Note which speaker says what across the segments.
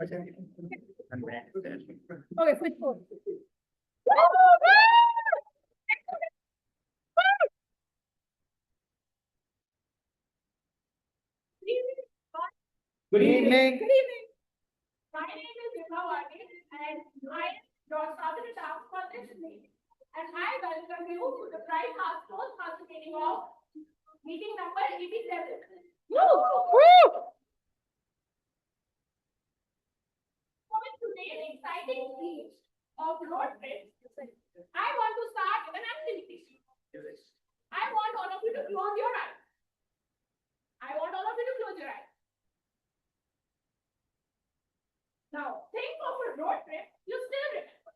Speaker 1: Okay, switch mode.
Speaker 2: Good evening.
Speaker 1: Good evening. My name is Vibha Wani and I am your Southern Staff for this meeting. And I welcome you to the Pride House Toastmaster meeting of meeting number 87. For today's exciting speech of road trip, I want to start with an activity. I want all of you to close your eyes. I want all of you to close your eyes. Now, think of a road trip you still remember.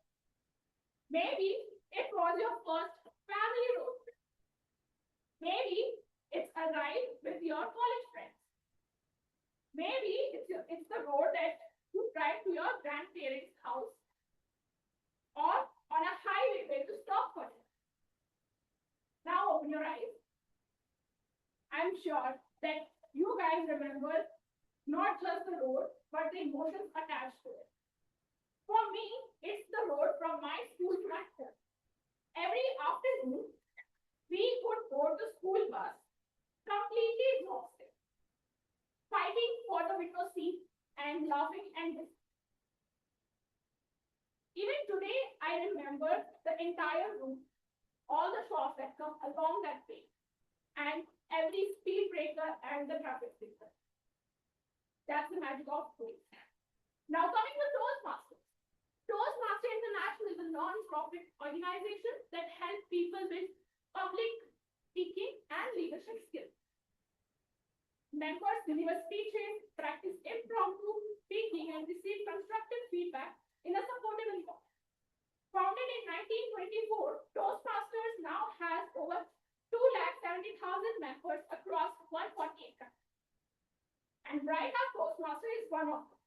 Speaker 1: Maybe it was your first family road trip. Maybe it's a ride with your college friends. Maybe it's the road that you drive to your grandparents' house or on a highway where you stop for dinner. Now open your eyes. I'm sure that you guys remember not just the road, but the emotions attached to it. For me, it's the road from my school to my home. Every afternoon, we would board the school bus, completely exhausted, fighting for the window seat and laughing and whistling. Even today, I remember the entire route, all the shops that come along that way, and every speed breaker and the traffic signal. That's the magic of schools. Now coming to Toastmasters. Toastmaster International is a non-profit organization that helps people with public speaking and leadership skills. Members deliver speeches, practice impromptu speaking, and receive constructive feedback in a supportive environment. Founded in 1924, Toastmasters now has over 270,000 members across 148 countries. And Bright House Toastmaster is one of them.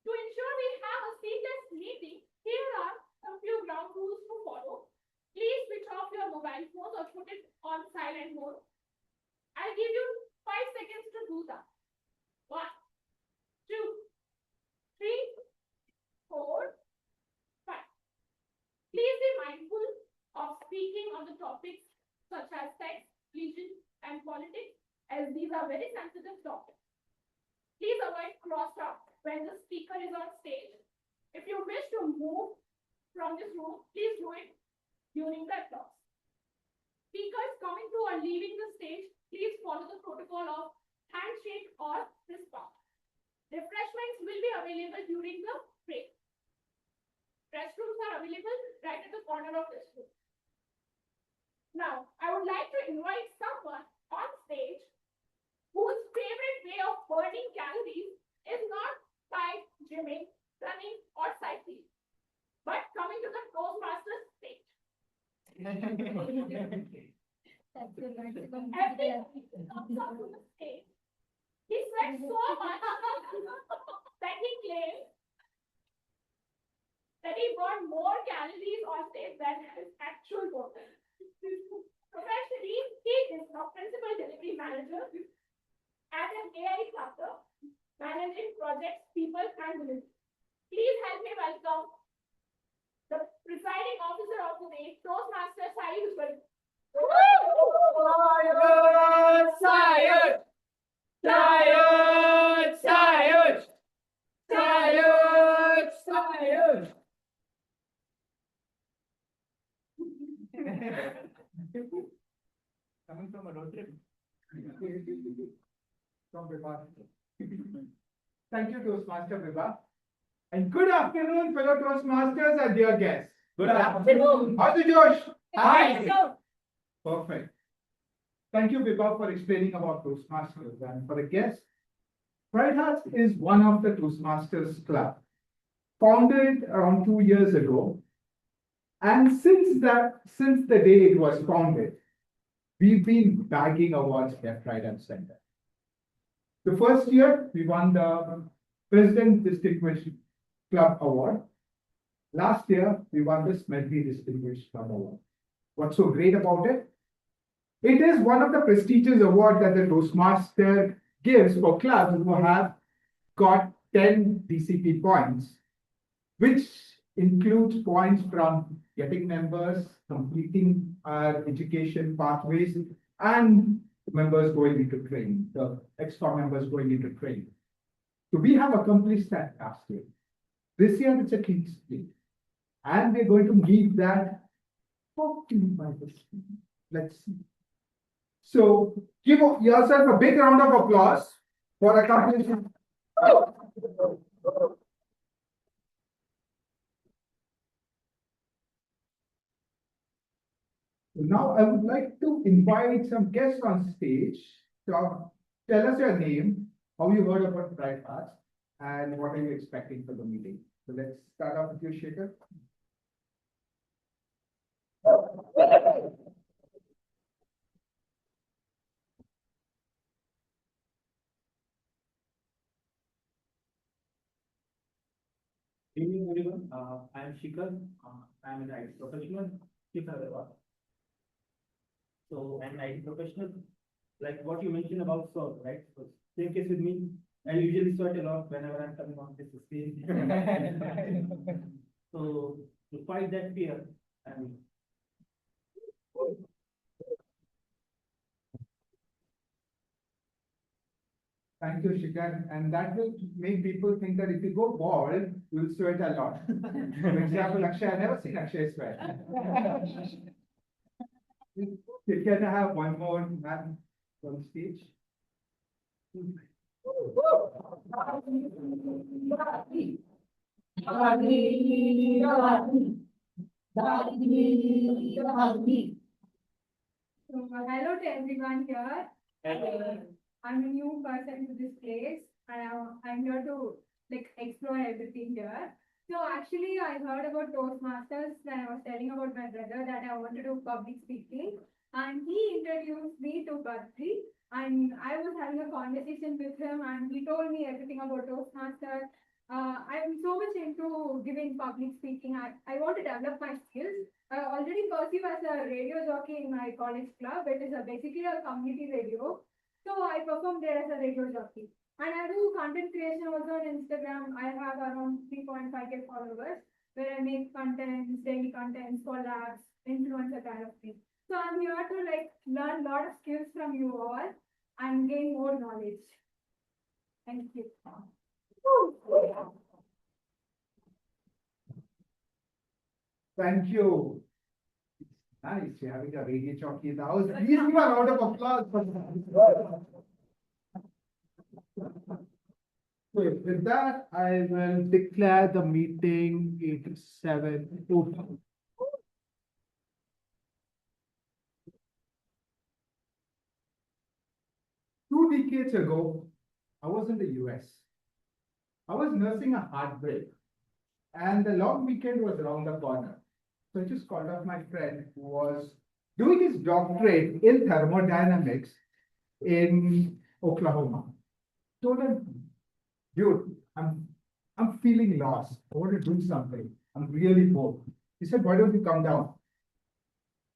Speaker 1: To ensure we have a seamless meeting, here are a few ground rules to follow. Please switch off your mobile phones or put it on silent mode. I'll give you 5 seconds to do that. 1, 2, 3, 4, 5. Please be mindful of speaking on the topics such as sex, religion, and politics, as these are very sensitive topics. Please avoid crosstalk when the speaker is on stage. If you wish to move from this room, please do it during the applause. Speakers coming to or leaving the stage, please follow the protocol of handshake or fist bump. Refreshments will be available during the break. Restrooms are available right at the corner of this room. Now, I would like to invite someone on stage whose favorite way of burning calories is not by gymming, running, or cycling, but coming to the Toastmasters stage. Every time he comes up to the stage, he sweats so much that he claims that he burned more calories on stage than his actual workout. Professionally, he is a principal delivery manager at an AI startup managing projects, people, and delivery. Please help me welcome the presiding officer of the day, Toastmaster Sai Husband.
Speaker 2: Tired! Tired! Tired! Tired! Tired! Coming from a road trip. From Vibha. Thank you, Toastmaster Vibha. And good afternoon, fellow Toastmasters and dear guests.
Speaker 3: Good afternoon.
Speaker 2: How's the Josh?
Speaker 3: Hi.
Speaker 2: Perfect. Thank you, Vibha, for explaining about Toastmasters. And for the guests, Pride Hearts is one of the Toastmasters Club, founded around 2 years ago. And since the day it was founded, we've been bagging awards left, right, and center. The first year, we won the President Distinguished Club Award. Last year, we won the Smedley Distinguished Club Award. What's so great about it? It is one of the prestigious awards that the Toastmaster gives for clubs who have got 10 DCP points, which includes points from getting members, completing our education pathways, and members going into training, the extra members going into training. So we have accomplished that last year. This year it's a clean slate. And we're going to meet that hopefully by this. Let's see. So give yourself a big round of applause for accomplishing. Now I would like to invite some guests on stage. So tell us your name, how you heard about Bright Hearts, and what are you expecting for the meeting. So let's start off with you, Shekhar.
Speaker 4: Good evening, everyone. I am Shikhar. I am an IT professional. Shikhar Agarwal. So I'm an IT professional. Like what you mentioned about sweat, right? So same case with me. I usually sweat a lot whenever I'm coming on this stage. So to fight that fear, and
Speaker 2: Thank you, Shikhar. And that will make people think that if you go bald, you'll sweat a lot. For example, Akshay, I've never seen Akshay sweat. Can I have one more man on stage?
Speaker 5: So, hello to everyone here. I'm a new person to this place and I'm here to explore everything here. So actually I heard about Toastmasters when I was telling about my brother that I want to do public speaking and he introduced me to Badri and I was having a conversation with him and he told me everything about Toastmasters. I'm so much into giving public speaking. I want to develop my skills. I already pursue as a radio jockey in my college club. It is basically a community radio. So I perform there as a radio jockey. And I do content creation also on Instagram. I have around 3.5K followers where I make contents, daily contents, collabs, influencer kind of thing. So I'm here to learn a lot of skills from you all and gain more knowledge. Thank you.
Speaker 2: Thank you. Nice, you're having a radio jockey in the house. Please give a round of applause for that. So with that, I will declare the meeting 87 open. 2 decades ago, I was in the US. I was nursing a heartbreak, and the long weekend was around the corner. So I just called up my friend who was doing his doctorate in thermodynamics in Oklahoma. Told him, dude, I'm feeling lost. I want to do something. I'm really bored. He said, why don't you come down?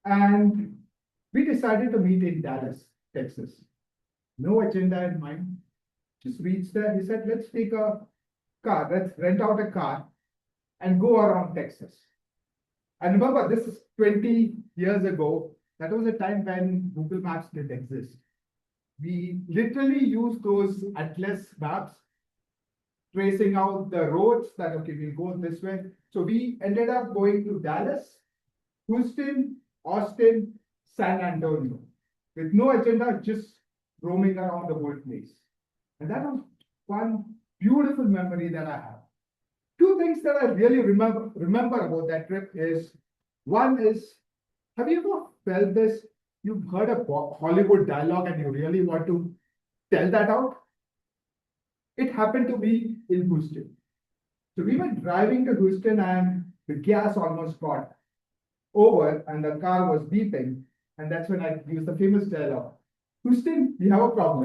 Speaker 2: And we decided to meet in Dallas, Texas. No agenda in mind. Just reached there. He said, let's take a car. Let's rent out a car and go around Texas. And remember, this is 20 years ago. That was a time when Google Maps didn't exist. We literally used those atlas maps, tracing out the roads that, okay, we'll go this way. So we ended up going to Dallas, Houston, Austin, San Antonio, with no agenda, just roaming around the whole place. And that was one beautiful memory that I have. Two things that I really remember about that trip is, one is, have you ever felt this? You've heard a Hollywood dialogue and you really want to tell that out? It happened to be in Houston. So we were driving to Houston and the gas almost got over and the car was beeping. And that's when I used the famous dialogue, Houston, we have a problem.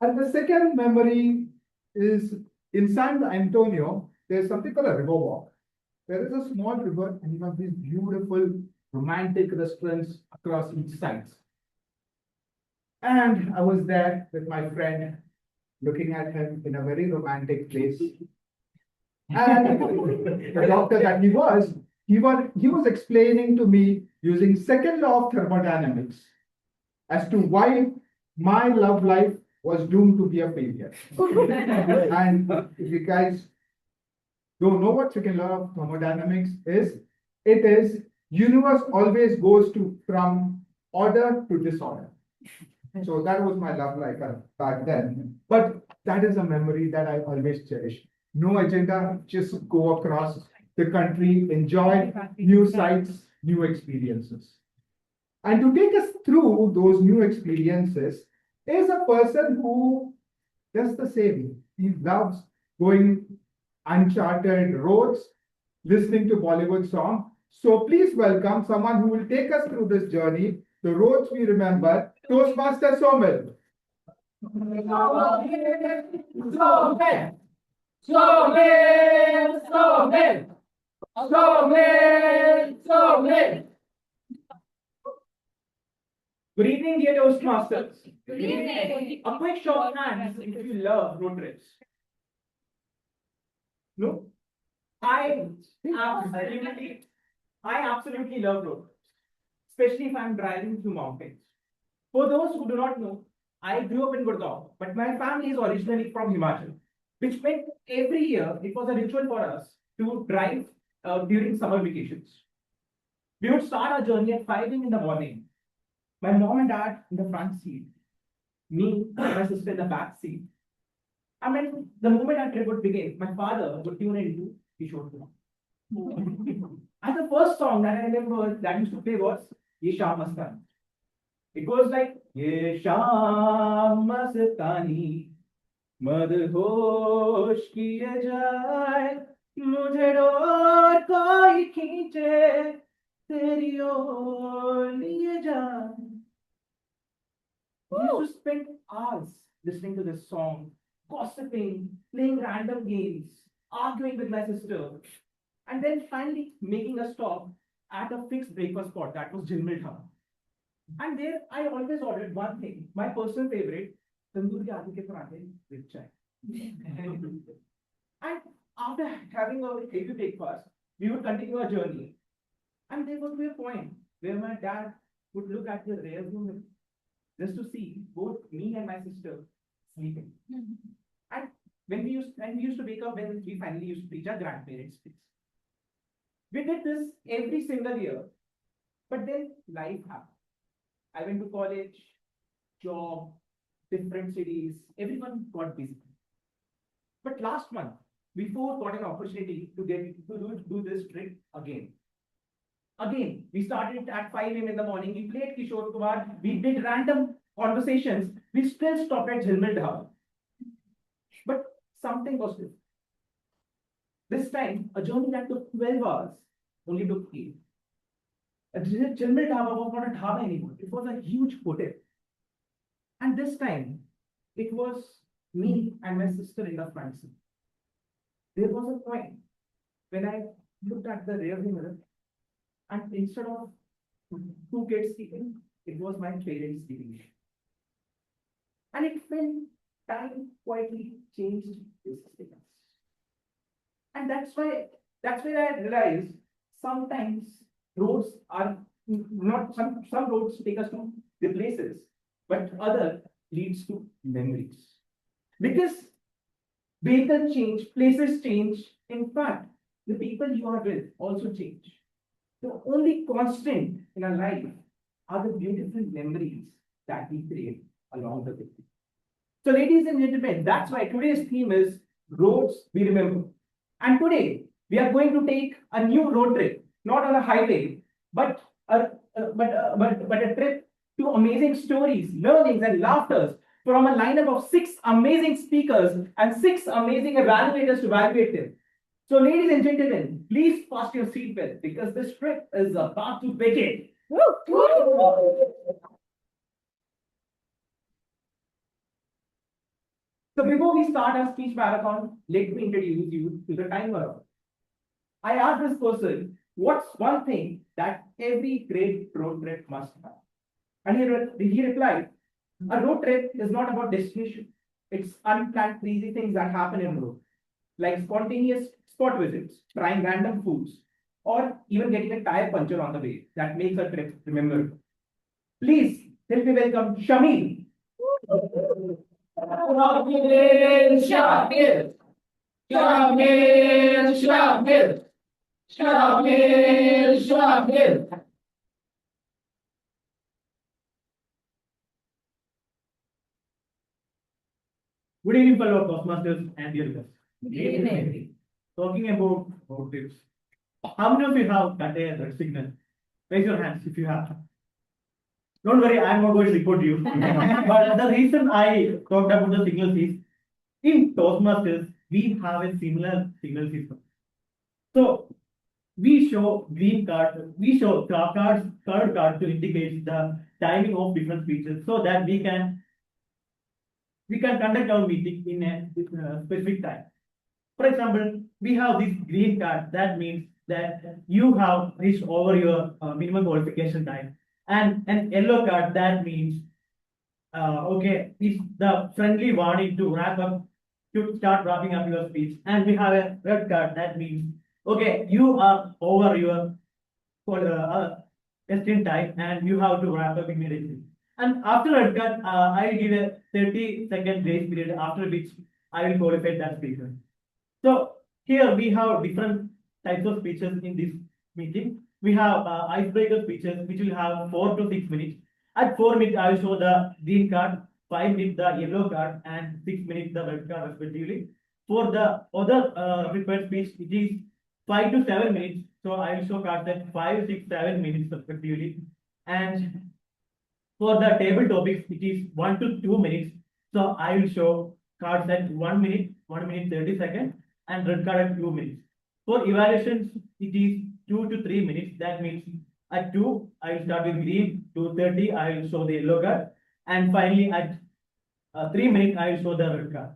Speaker 2: And the second memory is in San Antonio, there's something called a river walk. There is a small river and you have these beautiful romantic restaurants across each side. And I was there with my friend looking at him in a very romantic place. And the doctor that he was explaining to me using second law of thermodynamics as to why my love life was doomed to be a failure. And if you guys don't know what second law of thermodynamics is, it is universe always goes to from order to disorder. So that was my love life back then. But that is a memory that I always cherish. No agenda, just go across the country, enjoy new sights, new experiences. And to take us through those new experiences is a person who does the same. He loves going uncharted roads, listening to Bollywood songs. So please welcome someone who will take us through this journey, the roads we remember, Toastmaster Somil.
Speaker 4: Good evening, dear Toastmasters.
Speaker 3: Good evening.
Speaker 4: A quick show of hands if you love road trips. No? I absolutely love road trips, especially if I'm driving through mountains. For those who do not know, I grew up in Gurgaon, but my family is originally from Himachal, which meant every year it was a ritual for us to drive during summer vacations. We would start our journey at 5 a.m. in the morning. My mom and dad in the front seat, me and my sister in the back seat. I mean, the moment our trip would begin, my father would tune into Kishore Kumar. And the first song that I remember that used to play was Ye Sham Mastani. It goes like Ye Sham Mastani Madhosh kiye jaye mujhe dor koi khinche teri or liye jaye. We used to spend hours listening to this song, gossiping, playing random games, arguing with my sister, and then finally making a stop at a fixed breakfast spot that was Jilmil Dhaba. And there I always ordered one thing, my personal favorite, tandoori aloo ke parathe with chai. And after having a heavy breakfast, we would continue our journey. And there would be a point where my dad would look at the rear view mirror just to see both me and my sister sleeping. And when we used to wake up when we finally used to reach our grandparents' place. We did this every single year, but then life happened. I went to college, job, different cities, everyone got busy. But last month, we both got an opportunity to do this trip again. Again, we started at 5 a.m. in the morning. We played Kishore Kumar. We did random conversations. We still stopped at Jilmil Dhaba. But something was different. This time, a journey that took 12 hours only took 8. Jilmil Dhaba was not a dhaba anymore. It was a huge hotel. And this time, it was me and my sister in the front seat. There was a point when I looked at the rearview mirror, and instead of 2 kids sleeping, it was my parents sleeping. And it felt time quietly changed this status. And that's where I realized sometimes roads are not some roads take us to the places, but other leads to memories. Because vehicles change, places change. In fact, the people you are with also change. The only constant in our life are the beautiful memories that we create along the way. So, ladies and gentlemen, that's why today's theme is roads we remember. And today we are going to take a new road trip, not on a highway, but a trip to amazing stories, learnings, and laughters from a lineup of 6 amazing speakers and 6 amazing evaluators to evaluate them. So, ladies and gentlemen, please fasten your seatbelt because this trip is about to begin. So, before we start our speech marathon, let me introduce you to the timer. I asked this person, what's one thing that every great road trip must have? And he replied, a road trip is not about destination, It's unplanned crazy things that happen in road, like spontaneous spot visits, trying random foods, or even getting a tire puncture on the way that makes a trip rememberable. Please help me welcome Shamil.
Speaker 3: Shamil, Shamil, Shamil, Shamil, Shamil, Shamil.
Speaker 4: Good evening, fellow Toastmasters and dear guests.
Speaker 3: Good evening.
Speaker 4: Talking about motives. How many of you have cut a red signal? Raise your hands if you have. Don't worry, I'm not going to report you. But the reason I talked about the signals is in Toastmasters, we have a similar signal system. So we show green card, we show colored card to indicate the timing of different speeches so that we can conduct our meeting in a specific time. For example, we have this green card. That means that you have reached over your minimum qualification time, and an yellow card. That means okay, it's the friendly warning to wrap up, to start wrapping up your speech. And we have a red card. That means okay, you are over your question time, and you have to wrap up immediately. And after red card, I will give a 30-second grace period, after which I will qualify that speaker. So here we have different types of speeches in this meeting. We have icebreaker speeches, which will have 4 to 6 minutes. At 4 minutes, I will show the green card, 5 minutes the yellow card, and 6 minutes the red card respectively. For the other prepared speech, it is 5 to 7 minutes. So I will show cards at 5, 6, 7 minutes respectively. And for the table topics, it is 1 to 2 minutes. So I will show cards at 1 minute, 1 minute 30 seconds, and red card at 2 minutes. For evaluations, it is 2 to 3 minutes. That means at 2, I will start with green, 2:30, I will show the yellow card, and finally at 3 minutes, I will show the red card.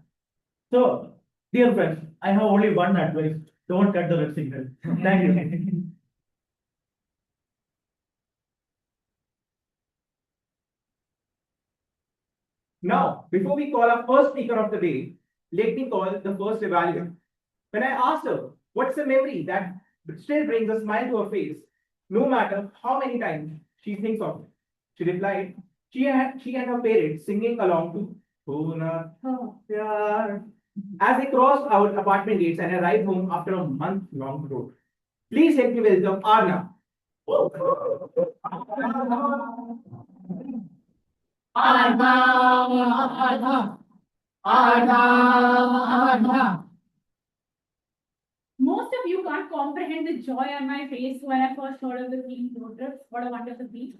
Speaker 4: So, dear friends, I have only one advice: don't cut the red signal. Thank you. Now, before we call our first speaker of the day, let me call the first evaluator. When I asked her, what's a memory that still brings a smile to her face, no matter how many times she thinks of it, she replied, she and her parents singing along to Hona Pyar as they crossed our apartment gates and arrived home after a month-long road. Please help me welcome Arna.
Speaker 3: Arna, Arna, Arna.
Speaker 1: Most of you can't comprehend the joy on my face when I first heard of the theme road trips. What a wonderful feat.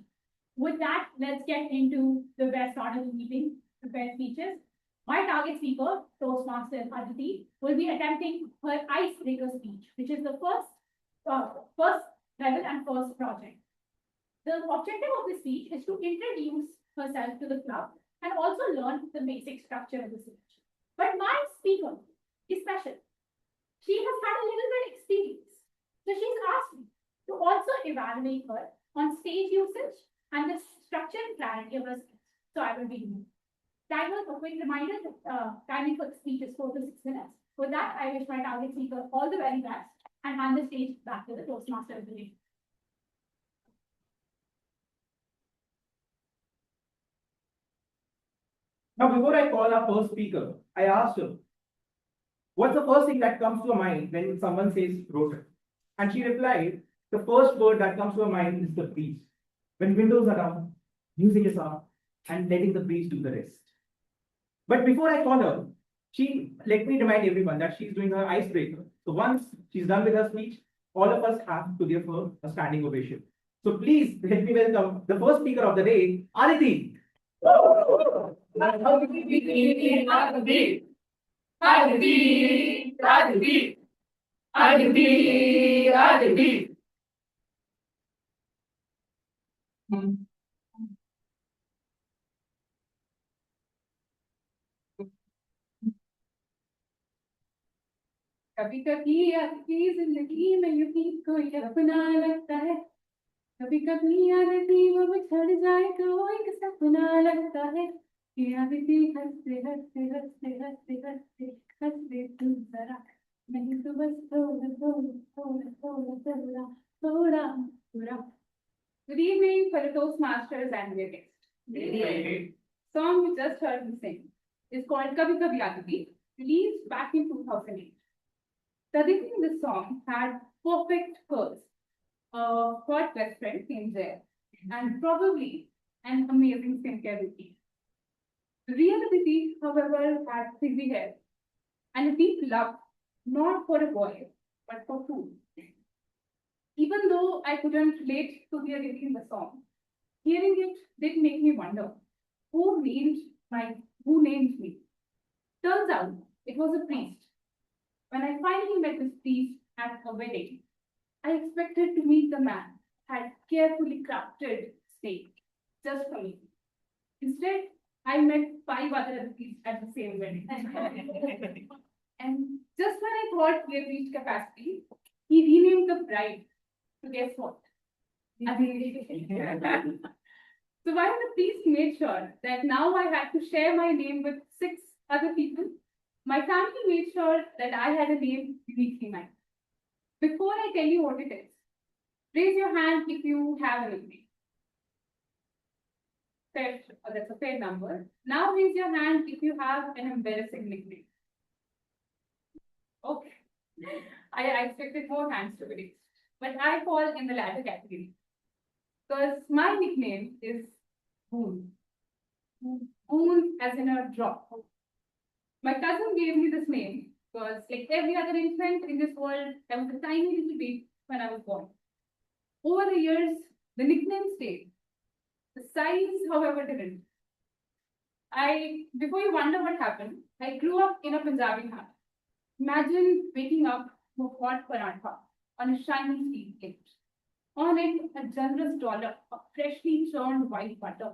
Speaker 1: With that, let's get into the best part of the meeting, prepared speeches. My target speaker, Toastmaster Aditi, will be attempting her icebreaker speech, which is the first level and first project. The objective of the speech is to introduce herself to the club and also learn the basic structure of the speech. But my speaker is special. She has had a little bit experience. So she's asked me to also evaluate her on stage usage and the structure and clarity of her speech. So I will be doing it. Timer, a quick reminder, timing for the speech is 4 to 6 minutes. With that, I wish my target speaker all the very best and hand the stage back to the Toastmaster of the day.
Speaker 4: Now, before I call our first speaker, I asked her, what's the first thing that comes to her mind when someone says road trip? And she replied, the first word that comes to her mind is the breeze. When windows are down, music is up, and letting the breeze do the rest. But before I call her, let me remind everyone that she's doing her icebreaker. So once she's done with her speech, all of us have to give her a standing ovation. So please let me welcome the first speaker of the day, Aditi.
Speaker 3: Aditi, Aditi, Aditi, Aditi, Aditi.
Speaker 5: कभी कभी आपकी जिंदगी में यूं ही कोई अपना लगता है कभी कभी आदती वो बिछड़ जाए तो एक सपना लगता है कि अदिति हंसते हंसते हंसते हंसते हंसते हंसते तू जरा नहीं तो बस थोड़ा थोड़ा थोड़ा थोड़ा थोड़ा थोड़ा थोड़ा. Good evening, fellow Toastmasters and their guests. Song you just heard me sing is called Kabhi Kabhi Aditi, released back in 2008. The Aditi in this song had perfect curves, a hot best friend named Jay, and probably an amazing skincare routine. The real Aditi, however, had frizzy hair and a deep love not for a boy, but for food. Even though I couldn't relate to the Aditi in the song, hearing it did make me wonder who named me. Turns out it was a priest. When I finally met this priest at a wedding, I expected to meet the man who had carefully crafted steak just for me. Instead, I met 5 other priests at the same wedding. And just when I thought we had reached capacity, he renamed the bride to guess what? Aditi. So while the priest made sure that now I had to share my name with 6 other people, my family made sure that I had a name uniquely mine. Before I tell you what it is, raise your hand if you have a nickname. Fair, that's a fair number. Now raise your hand if you have an embarrassing nickname. Okay. I expected more hands to be raised, but I fall in the latter category. Because my nickname is Boon. Boon as in a drop. My cousin gave me this name because, like every other infant in this world, I was a tiny little baby when I was born. Over the years, the nickname stayed. The size, however, didn't. Before you wonder what happened, I grew up in a Punjabi house. Imagine waking up to a hot paratha on a shiny steel plate. On it, a generous dollop of freshly churned white butter,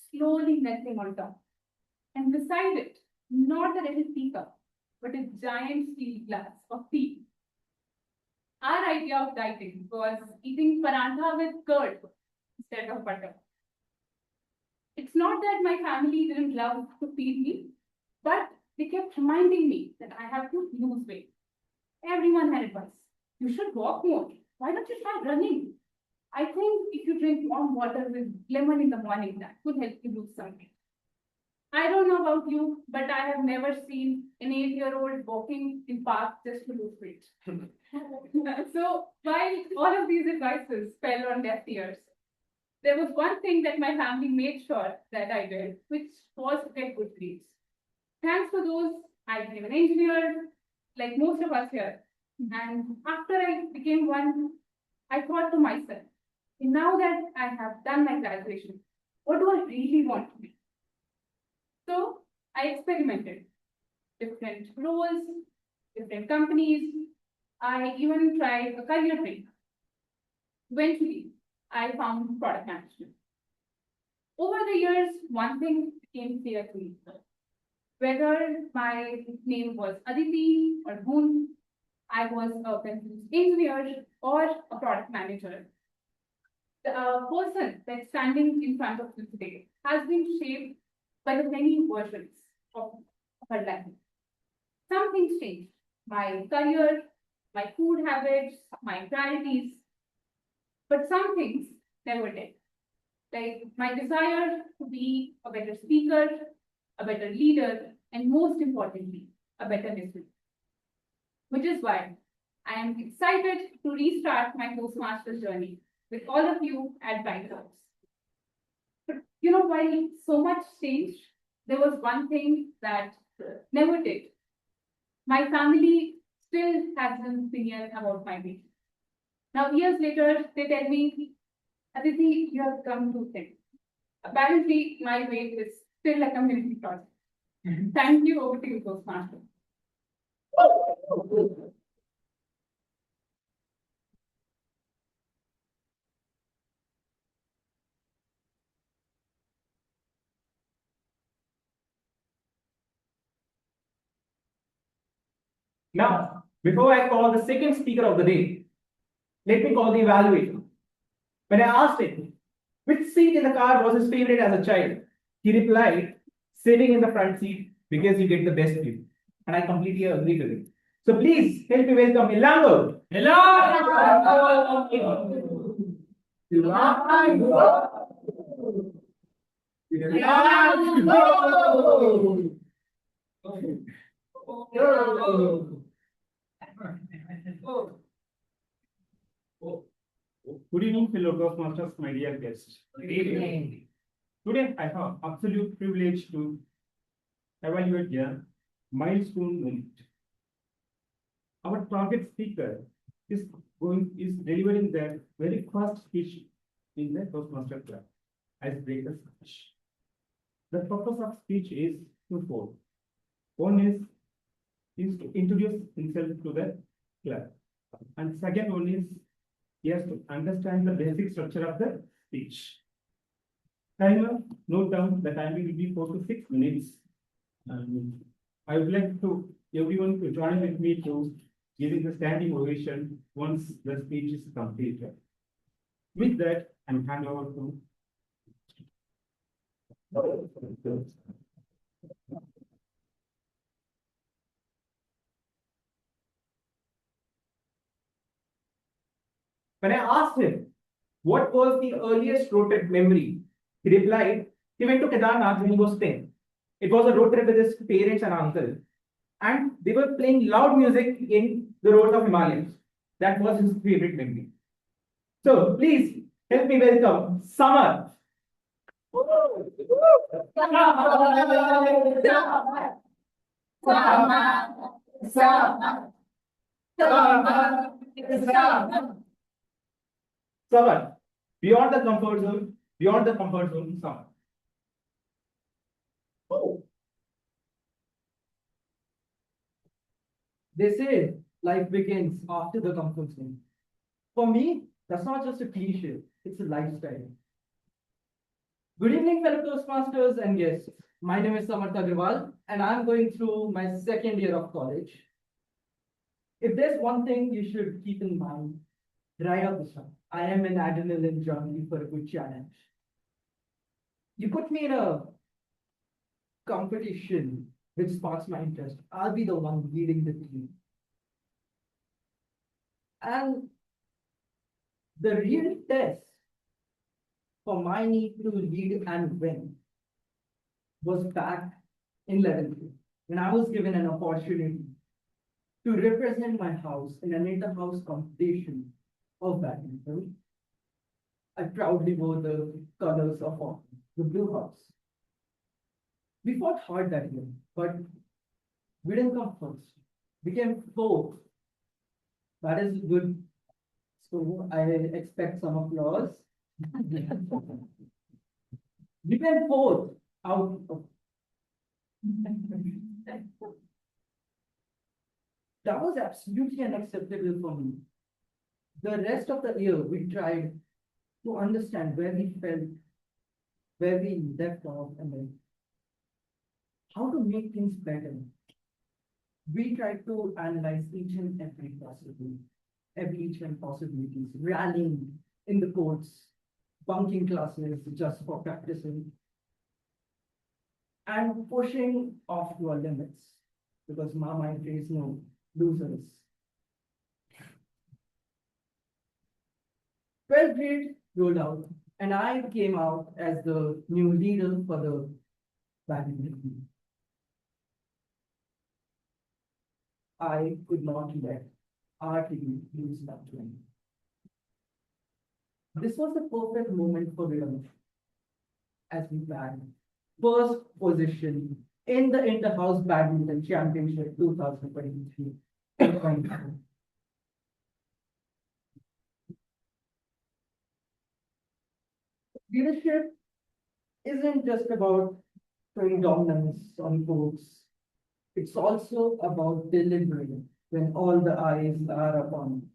Speaker 5: slowly melting on top. And beside it, not a little teacup, but a giant steel glass of tea. Our idea of dieting was eating paratha with curd instead of butter. It's not that my family didn't love to feed me, but they kept reminding me that I have to lose weight. Everyone had advice. You should walk more. Why don't you try running? I think if you drink warm water with lemon in the morning, that could help you lose some weight. I don't know about you, but I have never seen an 8-year-old walking in park just to lose weight. So while all of these advices fell on deaf ears, there was one thing that my family made sure that I did, which was to get good grades. Thanks to those, I became an engineer, like most of us here. And after I became one, I thought to myself, now that I have done my graduation, what do I really want to be? So I experimented. Different roles, different companies. I even tried a career break. Eventually, I found product management. Over the years, one thing became clear to me. Whether my name was Aditi or Boon, I was a confused engineer or a product manager. The person that's standing in front of you today has been shaped by the many versions of her life. Some things changed. My career, my food habits, my priorities. But some things never did. Like my desire to be a better speaker, a better leader, and most importantly, a better listener. Which is why I am excited to restart my Toastmasters journey with all of you at Bright House. But while so much changed, there was one thing that never did. My family still has an opinion about my weight. Now, years later, they tell me, Aditi, you have come too thin. Apparently, my weight is still like a mini project. Thank you, over to you, Toastmaster.
Speaker 4: Now, before I call the second speaker of the day, let me call the evaluator. When I asked him which seat in the car was his favorite as a child, he replied, sitting in the front seat because you get the best view. And I completely agree with it. So please help me welcome Ilango.
Speaker 6: Good evening, fellow Toastmasters, my dear guests.
Speaker 3: Good evening.
Speaker 6: Today, I have absolute privilege to evaluate a milestone moment. Our target speaker is delivering their very first speech in the Toastmaster Club as breaker speech. The purpose of speech is twofold. One is to introduce himself to the club, and second one is he has to understand the basic structure of the speech. Timer, note down the timing will be 4 to 6 minutes. I would like to everyone to join with me to giving the standing ovation once the speech is completed. With that, I'm hand over to.
Speaker 4: When I asked him what was the earliest road trip memory, he replied he went to Kedarnath when he was 10. It was a road trip with his parents and uncle, and they were playing loud music in the roads of Himalayas. That was his favorite memory. So please help me welcome Samar. Samar, beyond the comfort zone, Samar.
Speaker 7: They say life begins after the comfort zone. For me, that's not just a cliche, it's a lifestyle. Good evening, fellow Toastmasters and guests. My name is Samarth Agrawal, and I'm going through my second year of college. If there's one thing you should keep in mind right off the start, I am an adrenaline junkie for a good challenge. You put me in a competition which sparks my interest, I'll be the one leading the team. And the real test for my need to lead and win was back in 11th grade, when I was given an opportunity to represent my house in an inter-house competition of badminton. I proudly wore the colors of the Blue House. We fought hard that year, but we didn't come first. We came fourth. That is good. So I expect some applause. We came fourth out of. That was absolutely unacceptable for me. The rest of the year, we tried to understand where we felt, where we left off, and then how to make things better. We tried to analyze each and every possibilities, rallying in the courts, bunking classes just for practicing, and pushing off to our limits, because Mama says no losers. 12th grade rolled out, and I came out as the new leader for the badminton team. I could not let our team lose that game. This was the perfect moment for Viram as we bagged first position in the Inter-House Badminton Championship 2023. Leadership isn't just about showing dominance on courts. It's also about delivering when all the eyes are upon you.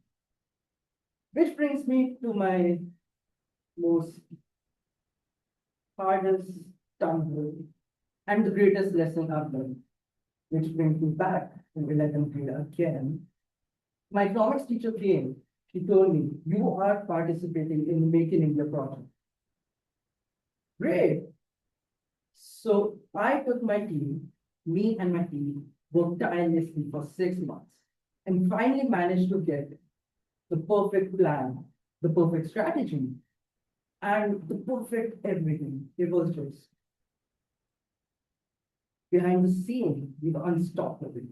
Speaker 7: Which brings me to my most hardest stumble and the greatest lesson I've learned, which brings me back to 11th grade again. My economics teacher came. She told me, "You are participating in Make in India project." Great. So I took my team, me and my team worked tirelessly for 6 months and finally managed to get the perfect plan, the perfect strategy, and the perfect everything. It was just behind the scene, we were unstoppable.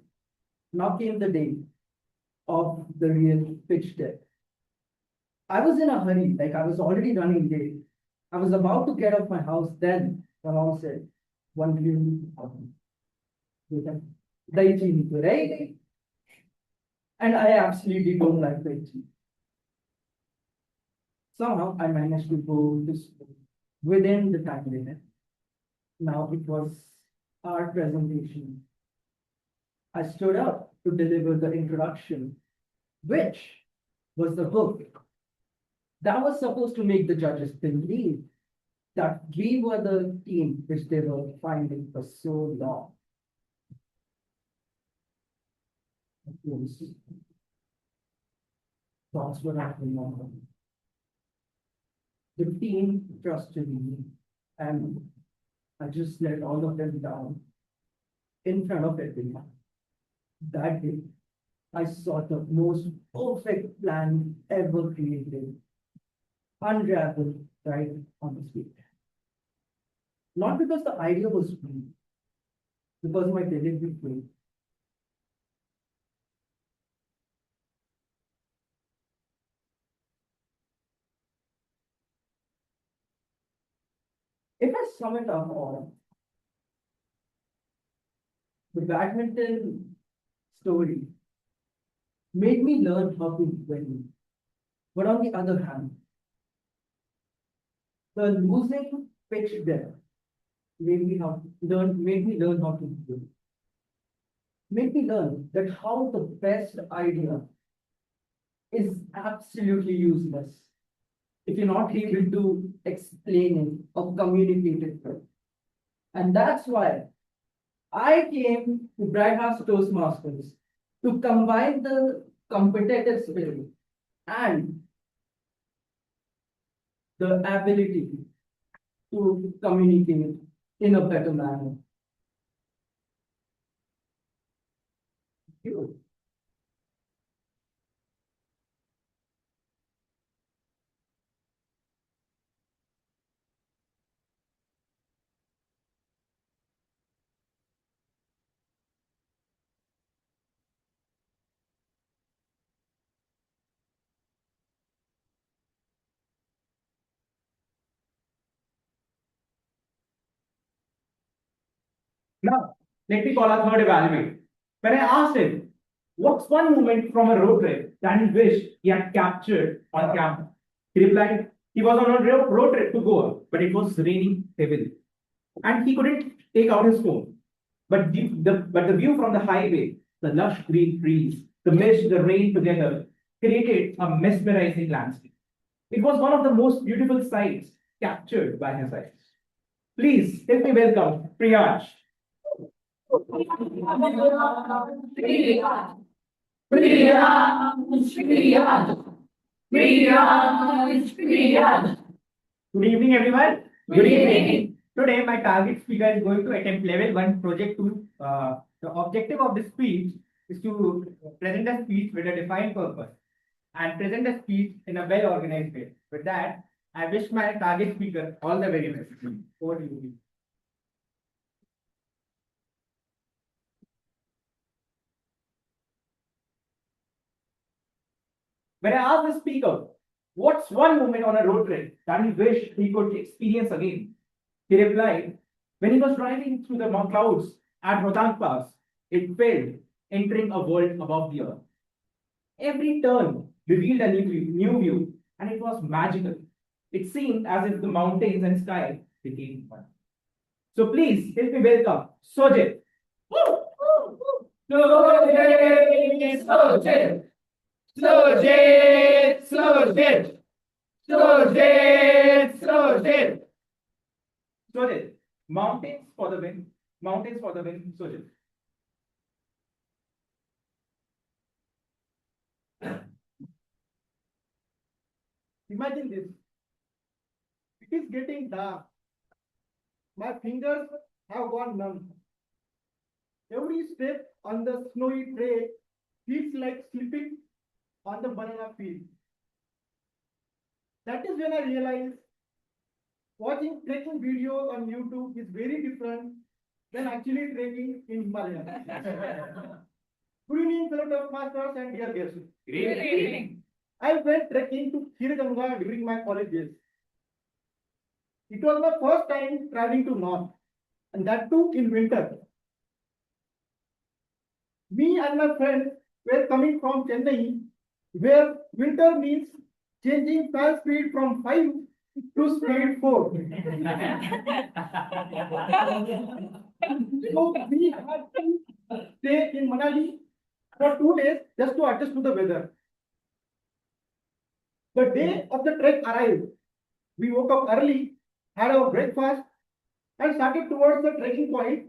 Speaker 7: Now came the day of the real pitch deck. I was in a hurry, like I was already running late. I was about to get off my house, then my mom said, one really important. Dahi chini to, right? And I absolutely don't like dahi chini. Somehow I managed to go to school within the time limit. Now it was our presentation. I stood up to deliver the introduction, which was the hook. That was supposed to make the judges believe that we were the team which they were finding for so long. Thoughts were happening on. The team trusted me, and I just let all of them down in front of everyone. That day, I saw the most perfect plan ever created, unraveled right on the street. Not because the idea was great, because my delivery failed. If I sum it up all, the badminton story made me learn how to win. But on the other hand, the losing pitch there made me learn how to win. Made me learn that how the best idea is absolutely useless if you're not able to explain it or communicate it well. And that's why I came to Bright House Toastmasters to combine the competitive spirit and the ability to communicate in a better manner. Thank you.
Speaker 4: Now, let me call our third evaluator. When I asked him, what's one moment from a road trip that he wished he had captured on camera? He replied, he was on a road trip to Goa, but it was raining heavily. And he couldn't take out his phone. But the view from the highway, the lush green trees, the mist, the rain together, created a mesmerizing landscape. It was one of the most beautiful sights captured by his eyes. Please help me welcome Priyash. Good evening, everyone.
Speaker 3: Good evening.
Speaker 4: Today, my target speaker is going to attempt level 1 project 2. The objective of this speech is to present a speech with a defined purpose and present a speech in a well organized way. With that, I wish my target speaker all the very best. Over to you. When I asked the speaker, what's one moment on a road trip that he wished he could experience again? He replied, when he was driving through the clouds at Rohtang Pass, it felt entering a world above the earth. Every turn revealed a new view, and it was magical. It seemed as if the mountains and sky became one. So please help me welcome Sojit.
Speaker 3: Sojit, Sojit, Sojit, Sojit, Sojit, Sojit.
Speaker 4: Sojit, mountains for the win. Mountains for the win, Sojit.
Speaker 2: Imagine this. It is getting dark. my fingers have gone numb. Every step on the snowy trail feels like slipping on the banana peel. That is when I realized watching trekking videos on YouTube is very different than actually trekking in Himalaya. Good evening, fellow Toastmasters and dear guests.
Speaker 3: Good evening.
Speaker 2: I went trekking to Khirganga during my college days. It was my first time traveling to North, and that too in winter. Me and my friends were coming from Chennai, where winter means changing fan speed from 5 to speed 4. So we had to stay in Manali for 2 days just to adjust to the weather. The day of the trek arrived. We woke up early, had our breakfast, and started towards the trekking point,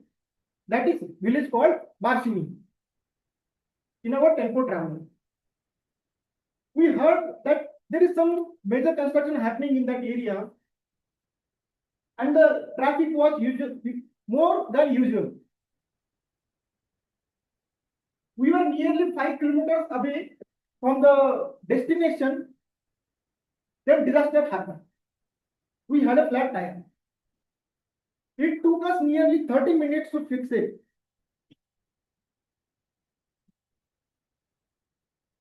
Speaker 2: that is village called Barshini, in our tempo travel. We heard that there is some major construction happening in that area, and the traffic was more than usual. We were nearly 5 kilometers away from the destination. Then disaster happened. We had a flat tire. It took us nearly 30 minutes to fix it.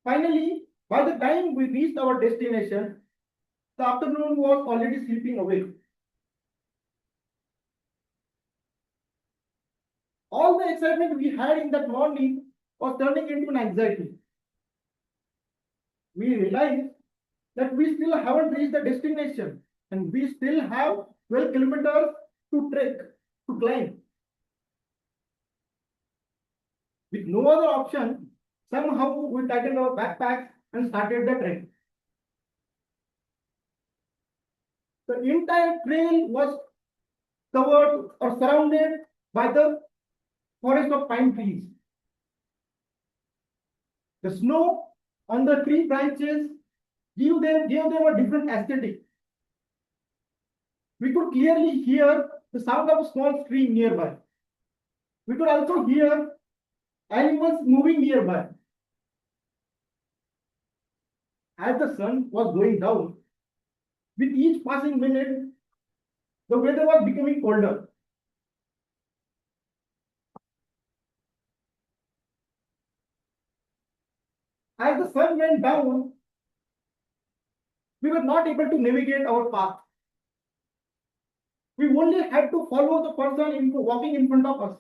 Speaker 2: Finally, by the time we reached our destination, the afternoon was already slipping away. All the excitement we had in that morning was turning into an anxiety. We realized that we still haven't reached the destination and we still have 12 kilometers to trek, to climb. With no other option, somehow we tightened our backpacks and started the trek. The entire trail was covered or surrounded by the forest of pine trees. The snow on the tree branches gave them a different aesthetic. We could clearly hear the sound of a small stream nearby. We could also hear animals moving nearby. As the sun was going down, with each passing minute, the weather was becoming colder. As the sun went down, we were not able to navigate our path. We only had to follow the person walking in front of us.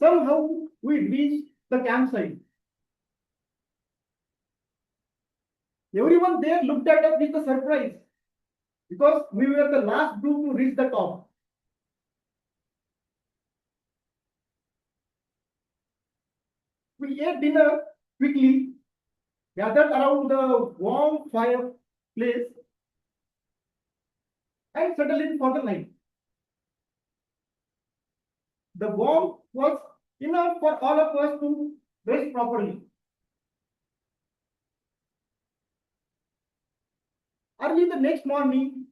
Speaker 2: Somehow we reached the campsite. Everyone there looked at us with a surprise because we were the last group to reach the top. We ate dinner quickly, gathered around the warm fireplace, and settled in for the night. The warmth was enough for all of us to rest properly. Early the next morning,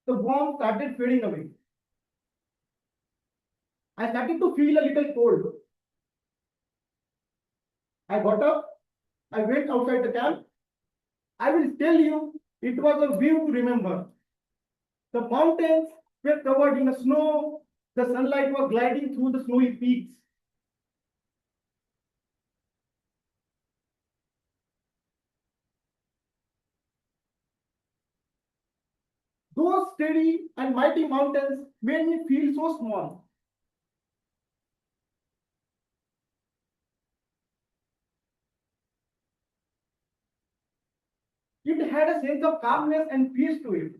Speaker 2: the warmth started fading away. I started to feel a little cold. I got up, I went outside the camp. I will tell you, it was a view to remember. The mountains were covered in snow, the sunlight was gliding through the snowy peaks. Those steady and mighty mountains made me feel so small. It had a sense of calmness and peace to it.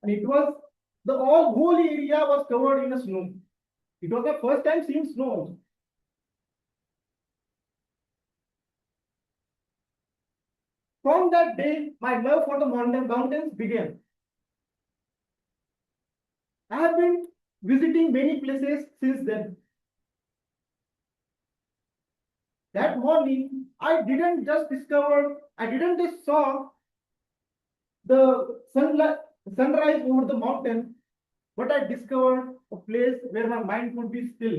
Speaker 2: And it was the whole area was covered in snow. It was the first time seeing snow. From that day, my love for the mountains began. I have been visiting many places since then. that morning, I didn't just saw the sunrise over the mountain, but I discovered a place where my mind could be still.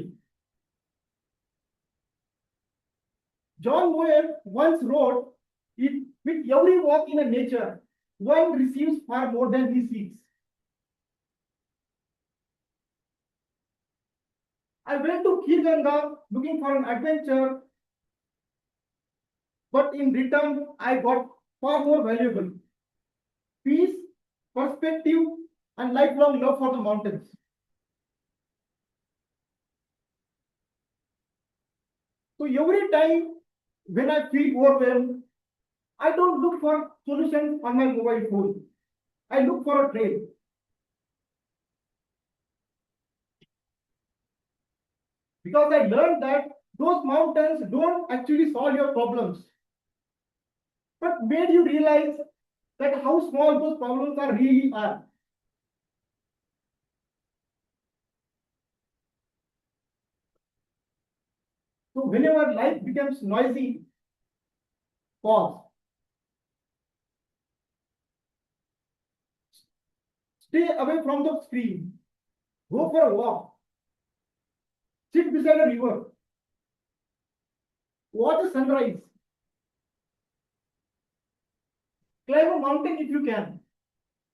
Speaker 2: John Muir once wrote, "If with every walk in a nature, one receives far more than he seeks." I went to Khirganga looking for an adventure, but in return, I got far more valuable peace, perspective, and lifelong love for the mountains. So every time when I feel overwhelmed, I don't look for solutions on my mobile phone. I look for a trail. Because I learned that those mountains don't actually solve your problems, but made you realize that how small those problems are really are. So whenever life becomes noisy, pause. Stay away from the screen. Go for a walk. Sit beside a river. Watch the sunrise. Climb a mountain if you can.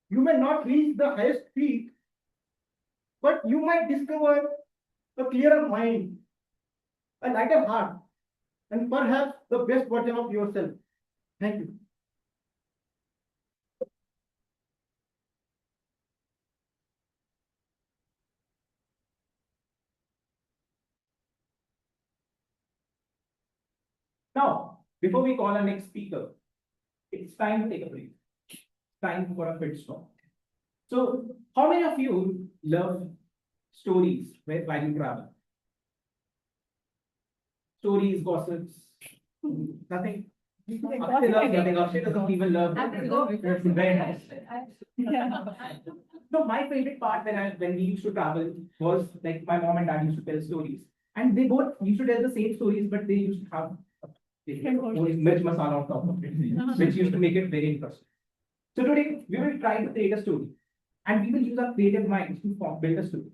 Speaker 2: You may not reach the highest peak, but you might discover a clearer mind, a lighter heart, and perhaps the best version of yourself. Thank you.
Speaker 4: Now, before we call our next speaker, it's time to take a break. Time for a pit stop. So, how many of you love stories while you travel? Stories, gossips, nothing. Akshay loves nothing. Akshay doesn't even love. Very nice. So my favorite part when we used to travel was like my mom and dad used to tell stories, and they both used to tell the same stories, but they used to have mirch masala on top of it, which used to make it very interesting. So today we will try to create a story, and we will use our creative minds to build a story.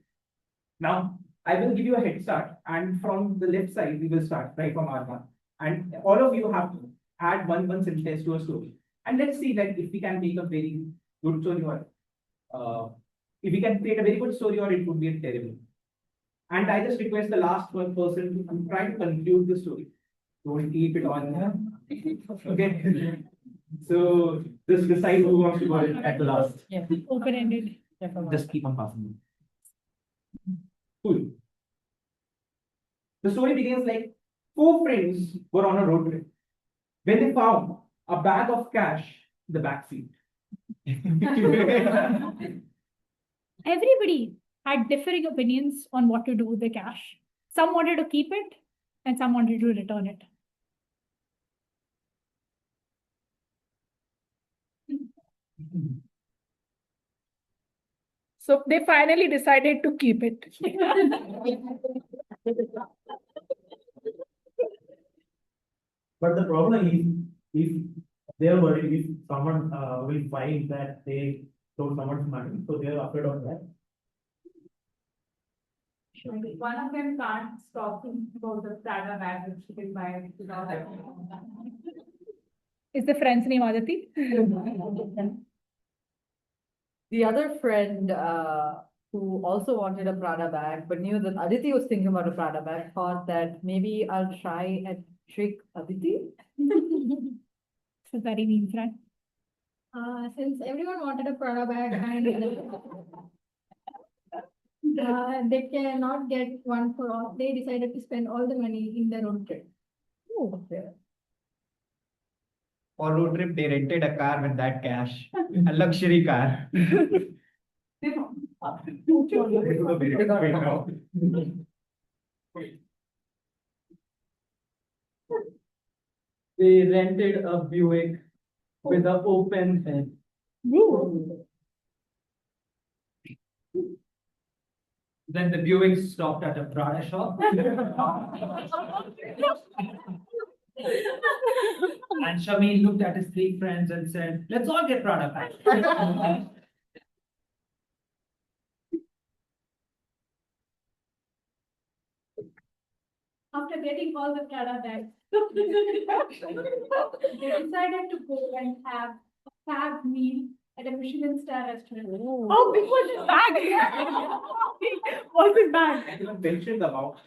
Speaker 4: Now I will give you a head start, and from the left side we will start right from R1, and all of you have to add one sentence to a story, and let's see that if we can make a very good story or if we can create a very good story or it would be a terrible. And I just request the last one person to try to conclude the story. Don't keep it on. Okay. So just decide who wants to go at the last.
Speaker 3: Yeah. Open-ended.
Speaker 4: Just keep on passing. Cool. The story begins like four friends were on a road trip when they found a bag of cash in the back seat.
Speaker 3: Everybody had differing opinions on what to do with the cash. Some wanted to keep it and some wanted to return it. So they finally decided to keep it.
Speaker 6: But the problem is, if they are worried if someone will find that they stole someone's money, so they are afraid of that.
Speaker 5: One of them can't stop thinking about the Prada bag which she can buy without.
Speaker 3: Is the friend's name Aditi?
Speaker 8: The other friend who also wanted a Prada bag, but knew that Aditi was thinking about a Prada bag, thought that maybe I'll try and trick Aditi.
Speaker 3: It's a very mean friend.
Speaker 5: Since everyone wanted a Prada bag and they cannot get one for all, they decided to spend all the money in their own trip.
Speaker 3: Oh,
Speaker 9: For road trip, they rented a car with that cash, a luxury car.
Speaker 7: They rented a Buick with an open head.
Speaker 9: Then the Buick stopped at a Prada shop.
Speaker 7: And Shamin looked at his three friends and said, let's all get Prada bags.
Speaker 3: After getting all the Prada bags, they decided to go and have a fab meal at a Michelin star restaurant. Oh, big was his bag? What's his bag?
Speaker 4: I didn't mention the amount.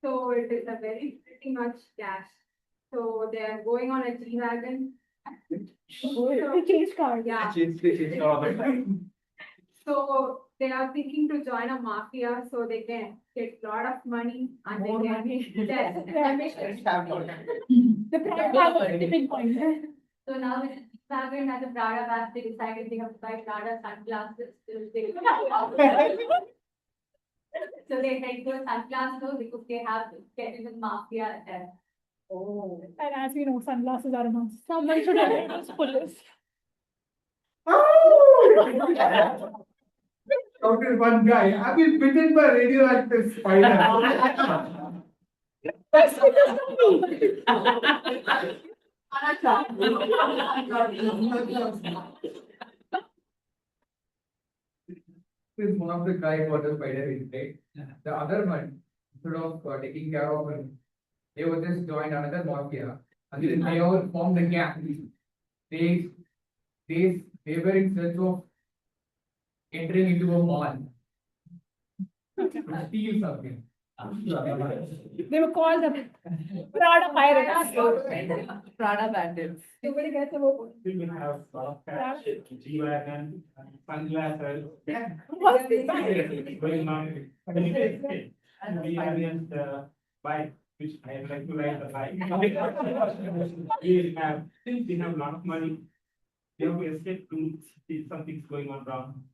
Speaker 5: So it is a very pretty much cash. So they are going on a G-Wagon.
Speaker 3: The change card.
Speaker 5: Yeah,
Speaker 4: Change all the time.
Speaker 5: so they are thinking to join a mafia so they can get a lot of money and
Speaker 3: More
Speaker 5: they can.
Speaker 3: money.
Speaker 5: Yes.
Speaker 3: The Prada bag was the tipping point.
Speaker 5: So now with G-Wagon as a Prada bag, they decided they have to buy Prada sunglasses. So they head to a sunglass store because they have to get in the mafia there.
Speaker 3: Oh. And as we know, sunglasses are a must. Someone should have made us police.
Speaker 2: Shouted one guy, I've been bitten by radioactive spider. Is one of the guy got a spider hit, right? The other one, instead of taking care of him, they were just joined another mafia, and then they all formed a gang. They, they were in search of entering into a mall to steal something.
Speaker 3: They were called the Prada pirates.
Speaker 8: Prada bandits.
Speaker 3: Everybody gets a vote.
Speaker 6: We will have cash, G-Wagon, sunglasses.
Speaker 3: What's this bag?
Speaker 6: Going on. And we have bike, which I like to ride the bike. We have, since we have a lot of money, we have to escape to see something's going on wrong.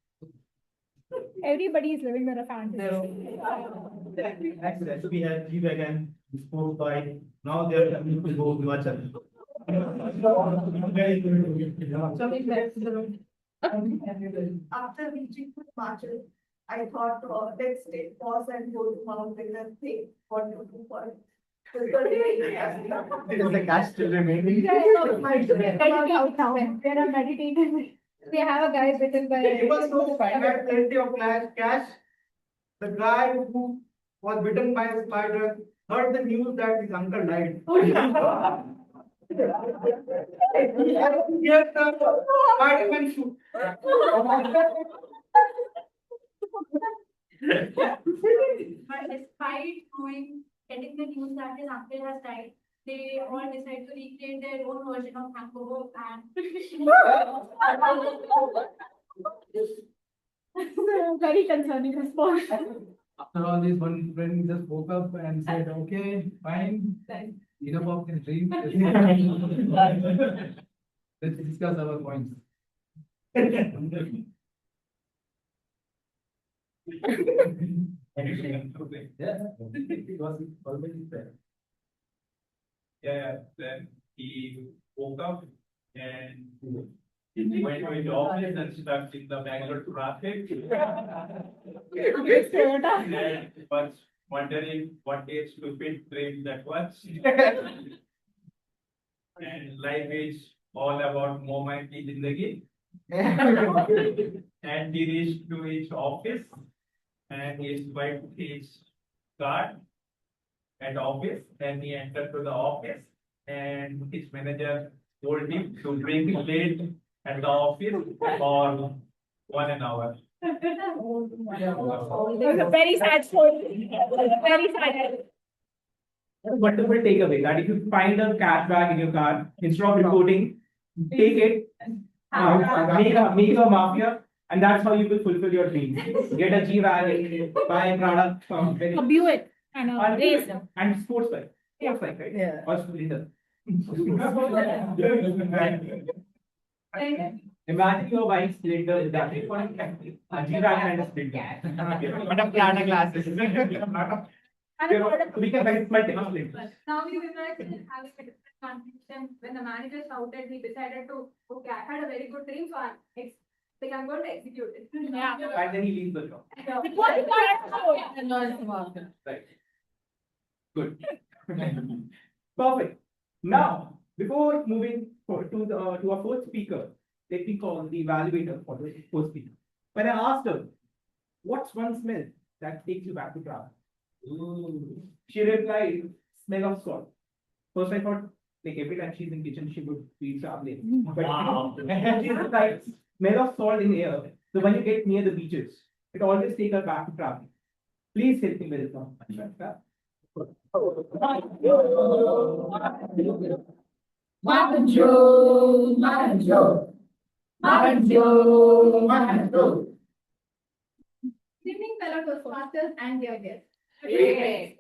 Speaker 3: Everybody is living with a fantasy.
Speaker 9: Next, we have G-Wagon, sport bike. Now they are coming to go Himachal.
Speaker 10: After reaching Himachal, I thought, let's take pause and go to mountain and think what to do for it.
Speaker 9: Is the cash still remaining?
Speaker 3: They are meditating.
Speaker 5: They have a guy bitten by.
Speaker 2: You must know, find out plenty of cash. The guy who was bitten by a spider heard the news that his uncle died. Yes, sir. Spider-Man shoot.
Speaker 5: But despite getting the news that his uncle has died, they all decide to recreate their own version of Hangover and
Speaker 3: Very concerning response.
Speaker 2: After all this, one friend just woke up and said, okay, fine. Enough of his dream. Let's discuss our points.
Speaker 4: Yeah, it was already there.
Speaker 6: Yeah, then he woke up and went to his office and stuck in the Bangalore traffic. And was wondering what a stupid dream that was. And life is all about moment in zindagi. And he reached to his office and he swiped his card at office and he entered to the office and his manager told him to bring late at the office for 1 hour.
Speaker 3: It was a very sad story. Very sad.
Speaker 4: Wonderful takeaway that if you find a cash bag in your car, instead of reporting, take it, make a mafia, and that's how you will fulfill your dreams. Get a G-Wagon, buy a product from very
Speaker 3: A Buick and a race.
Speaker 4: and sports bike.
Speaker 8: Yeah.
Speaker 4: Sports bike, right?
Speaker 8: Yeah.
Speaker 4: Or Sprinter. Imagine you're buying Sprinter with that. A G-Wagon and a Sprinter.
Speaker 9: But a Prada glasses.
Speaker 4: We can buy multiple Splinters.
Speaker 5: now you imagine having a different confusion when the manager shouted, he decided to, okay, I had a very good dream, so I'm going to execute it.
Speaker 3: Yeah.
Speaker 4: And then he leaves the job.
Speaker 3: It was a
Speaker 4: Right. Good. Perfect. Now, before moving to our fourth speaker, let me call the evaluator for the fourth speaker. When I asked her, what's one smell that takes you back to travel? She replied, smell of salt. First I thought, like every time she's in kitchen, she would be traveling. But
Speaker 9: Wow.
Speaker 4: she replied, smell of salt in air. So when you get near the beaches, it always takes her back to traveling. Please help me welcome Anshaka.
Speaker 5: Good evening, fellow Toastmasters and their guests.
Speaker 1: Great.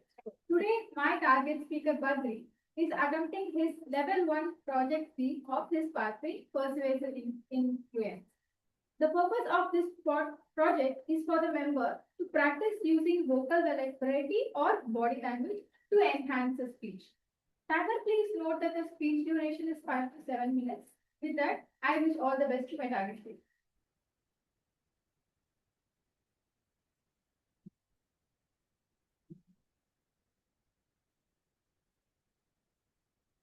Speaker 5: Today, my target speaker Badri is attempting his level 1 project C of his pathway, persuasive influence. The purpose of this project is for the member to practice using vocal variety or body language to enhance the speech. Tagger, please note that the speech duration is 5 to 7 minutes. With that, I wish all the best to my target speaker.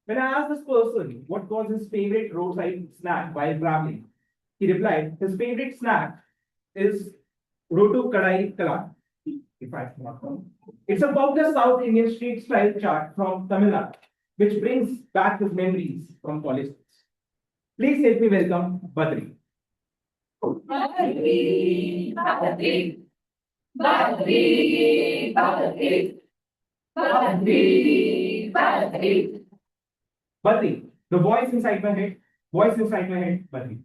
Speaker 4: When I asked this person what was his favorite roadside snack while traveling, he replied his favorite snack is Rotu Kadai Kala. If I'm not wrong. It's a popular South Indian street style chaat from Tamil Nadu, which brings back his memories from college days. Please help me welcome Badri.
Speaker 1: Badri, Badri, Badri, Badri, Badri, Badri.
Speaker 4: Badri, the voice inside my head, Badri.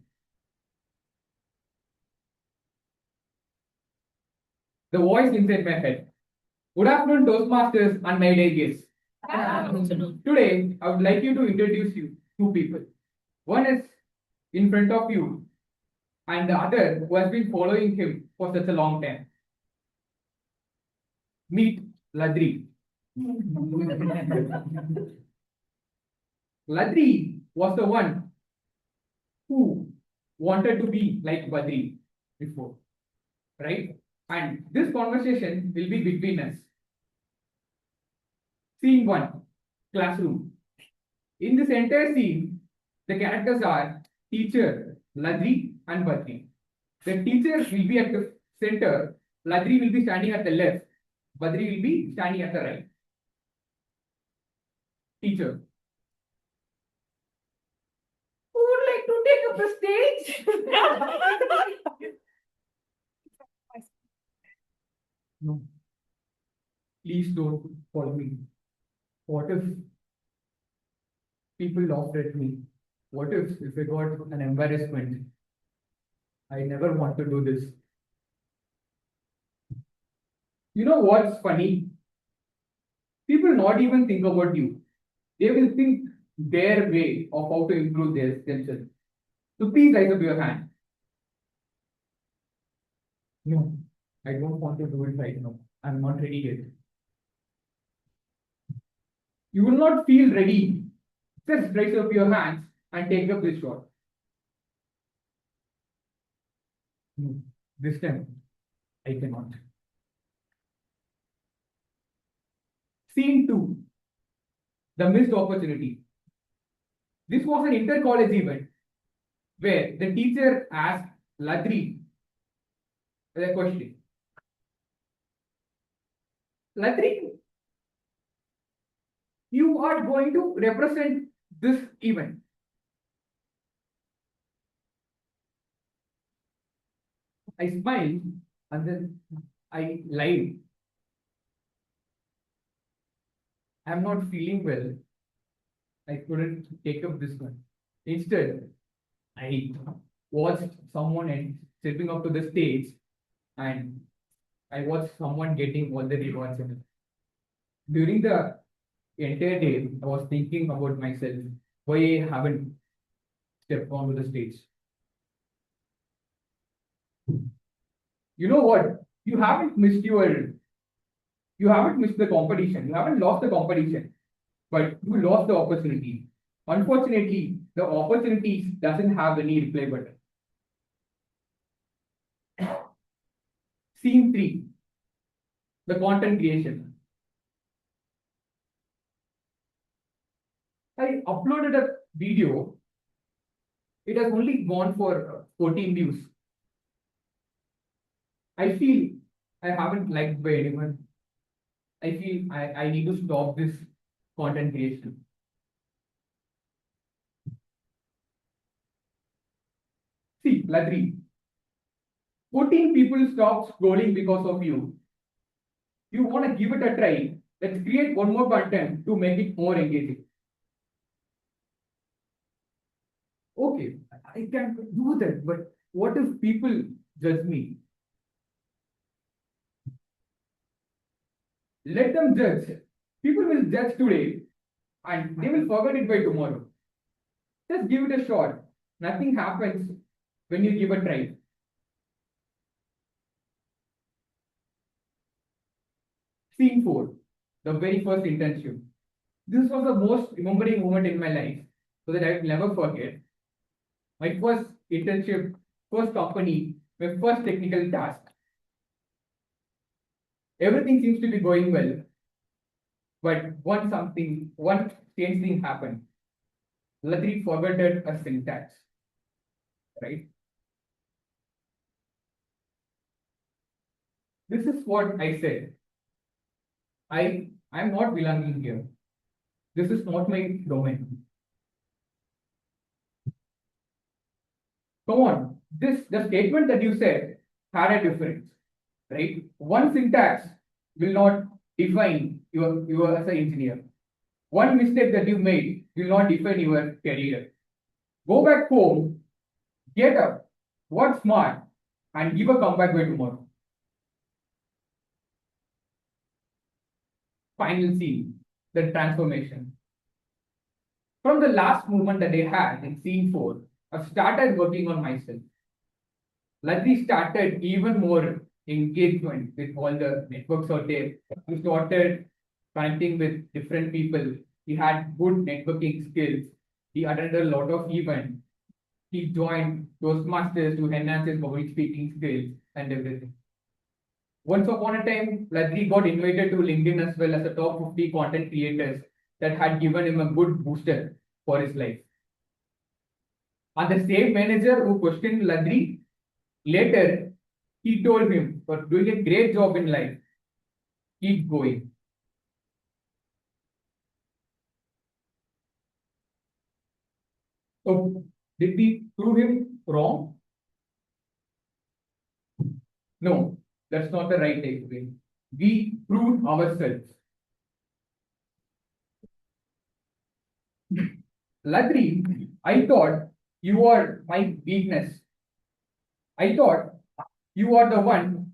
Speaker 11: The voice inside my head. Good afternoon, Toastmasters and my dear guests. Today, I would like you to introduce you two people. One is in front of you, and the other who has been following him for such a long time. Meet Ladri. Ladri was the one who wanted to be like Badri before, right? And this conversation will be between us. Scene 1, classroom. In this entire scene, the characters are teacher, Ladri and Badri. The teacher will be at the center, Ladri will be standing at the left, Badri will be standing at the right. Teacher.
Speaker 1: Who would like to take up the stage?
Speaker 11: No. Please don't follow me. What if people laughed at me? What if I got an embarrassment? I never want to do this. You know what's funny? People not even think about you. They will think their way of how to improve themselves. So please raise up your hand. No, I don't want to do it right now. I'm not ready yet. You will not feel ready. Just raise up your hands and take up this shot. No, this time I cannot. Scene 2. The missed opportunity. This was an inter-college event where the teacher asked Ladri the question. Ladri, you are going to represent this event. I smiled and then I lied. I'm not feeling well. I couldn't take up this one. Instead, I watched someone stepping up to the stage and I watched someone getting all the rewards in it. During the entire day, I was thinking about myself, why I haven't stepped onto the stage. You know what? You haven't missed the competition. You haven't lost the competition, but you lost the opportunity. Unfortunately, the opportunity doesn't have any replay button. Scene 3, the content creation. uploaded a video. It has only gone for 14 views. I feel I haven't liked by anyone. I feel I need to stop this content creation. See, Ladri, 14 people stopped scrolling because of you. You want to give it a try. Let's create one more content to make it more engaging. Okay, I can do that, but what if people judge me? Let them judge. People will judge today and they will forget it by tomorrow. Just give it a shot. Nothing happens when you give a try. Scene 4, the very first internship. This was the most remembering moment in my life, so that I will never forget. My first internship, first company, my first technical task. Everything seems to be going well, but one strange thing happened. Ladri forgot a syntax, right? This is what I said. I'm not belonging here. This is not my domain. Come on, the statement that you said had a difference, right? One syntax will not define you as an engineer. One mistake that you made will not define your career. Go back home, get up, work smart, and give a comeback by tomorrow. Final scene, the transformation. From the last movement that I had in scene 4, I've started working on myself. Ladri started even more engagement with all the networks out there. He started connecting with different people. He had good networking skills. He attended a lot of events. He joined Toastmasters to enhance his public speaking skills and everything. Once upon a time, Ladri got invited to LinkedIn as well as the top 50 content creators that had given him a good booster for his life. And the same manager who questioned Ladri, later he told him, "For doing a great job in life, keep going." So, did we prove him wrong? No, that's not the right takeaway. We proved ourselves. Ladri, I thought you are my weakness. I thought you are the one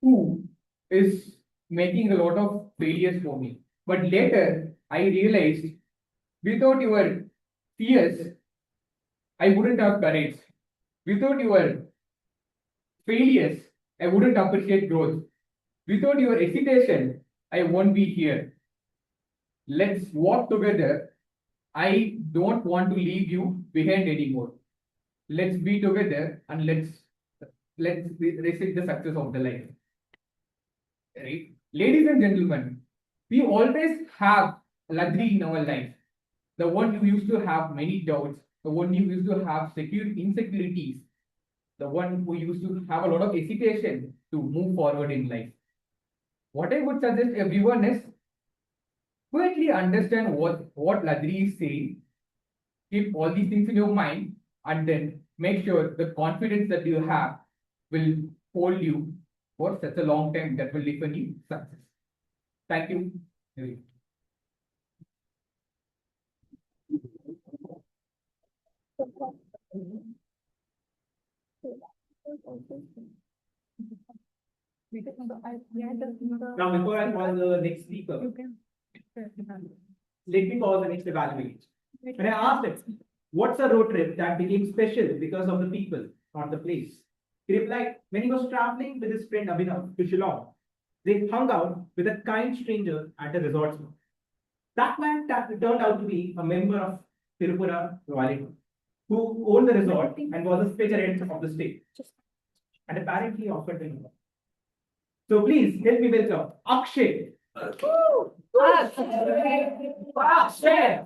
Speaker 11: who is making a lot of failures for me. But later, I realized without your fears, I wouldn't have courage. Without your failures, I wouldn't appreciate growth. Without your hesitation, I won't be here. Let's walk together. I don't want to leave you behind anymore. Let's be together and let's receive the success of the life. Right? Ladies and gentlemen, we always have Ladri in our life. The one who used to have many doubts, the one who used to have insecurities, the one who used to have a lot of hesitation to move forward in life. What I would suggest everyone is quickly understand what Ladri is saying, keep all these things in your mind, and then make sure the confidence that you have will hold you for such a long time that will define you success. Thank you.
Speaker 4: Now, before I call the next speaker, let me pause the next evaluate. When I asked him, what's a road trip that became special because of the people, not the place? He replied, when he was traveling with his friend Abhinav to Shillong, they hung out with a kind stranger at a resort spot. That man turned out to be a member of Tirupura royalty, who owned the resort and was a spearhead of the state, and apparently offered him. So please help me welcome Akshay. Akshay.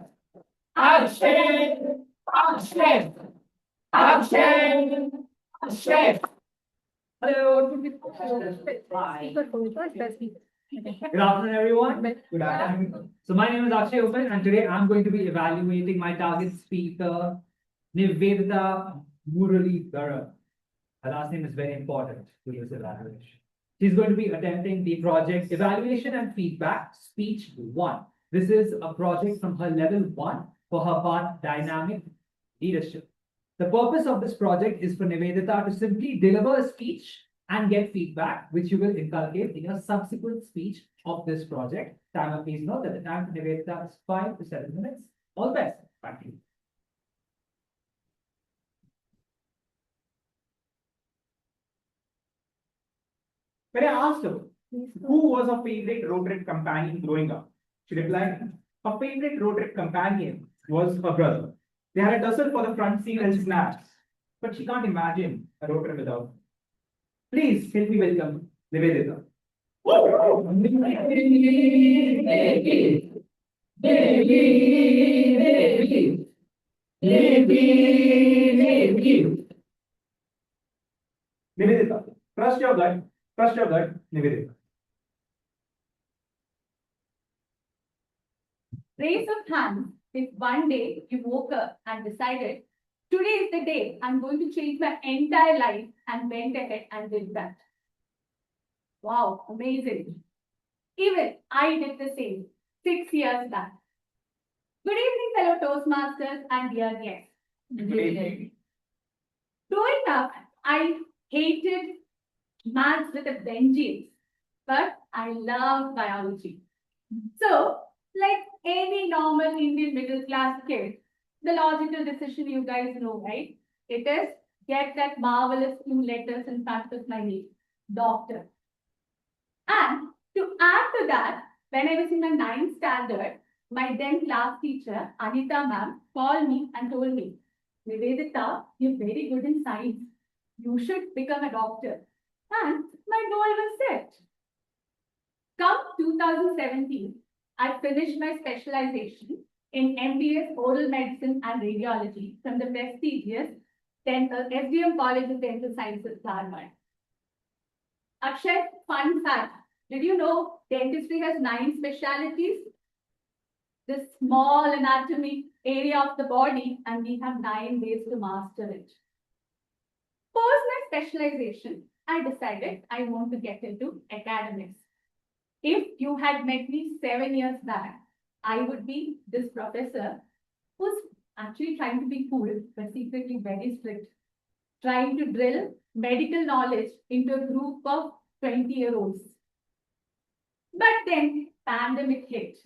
Speaker 11: Action! Action! Action! Action!
Speaker 7: Hello.
Speaker 11: Hi.
Speaker 7: Good afternoon, everyone. Good afternoon. So my name is Akshay Open, and today I'm going to be evaluating my target speaker, Nivedita Muralidharan. Her last name is very important to this evaluation. She's going to be attempting the project Evaluation and Feedback Speech 1. This is a project from her level 1 for her part Dynamic Leadership. The purpose of this project is for Nivedita to simply deliver a speech and get feedback, which you will inculcate in your subsequent speech of this project. Timer, please note that the time for Nivedita is 5 to 7 minutes. All the best. Back to you.
Speaker 4: When I asked her, who was her favorite road trip companion growing up? She replied, her favorite road trip companion was her brother. They had a tussle for the front seat and snaps, but she can't imagine a road trip without him. Please help me welcome Nivedita. Nivedita, trust your gut, Nivedita.
Speaker 3: Raise of hands if one day you woke up and decided, today is the day I'm going to change my entire life, and went ahead and did that. Wow, amazing. Even I did the same 6 years back. Good evening, fellow Toastmasters and dear guests. Growing up, I hated maths with a vengeance, but I love biology. So, like any normal Indian middle class kid, the logical decision you guys know, right? It is get that marvelous two letters in front of my name, doctor. And to add to that, when I was in my 9th standard, my then class teacher, Anita ma'am, called me and told me, Nivedita, you're very good in science. You should become a doctor. And my goal was set. Come 2017, I finished my specialization in MBS Oral Medicine and Radiology from the prestigious SDM College of Dental Sciences, Dharwad. Akshay, fun fact, did you know dentistry has 9 specialties? This small anatomy area of the body, and we have 9 ways to master it. Post my specialization, I decided I want to get into academics. If you had met me 7 years back, I would be this professor who's actually trying to be cool, but secretly very strict, trying to drill medical knowledge into a group of 20-year-olds. But then pandemic hit,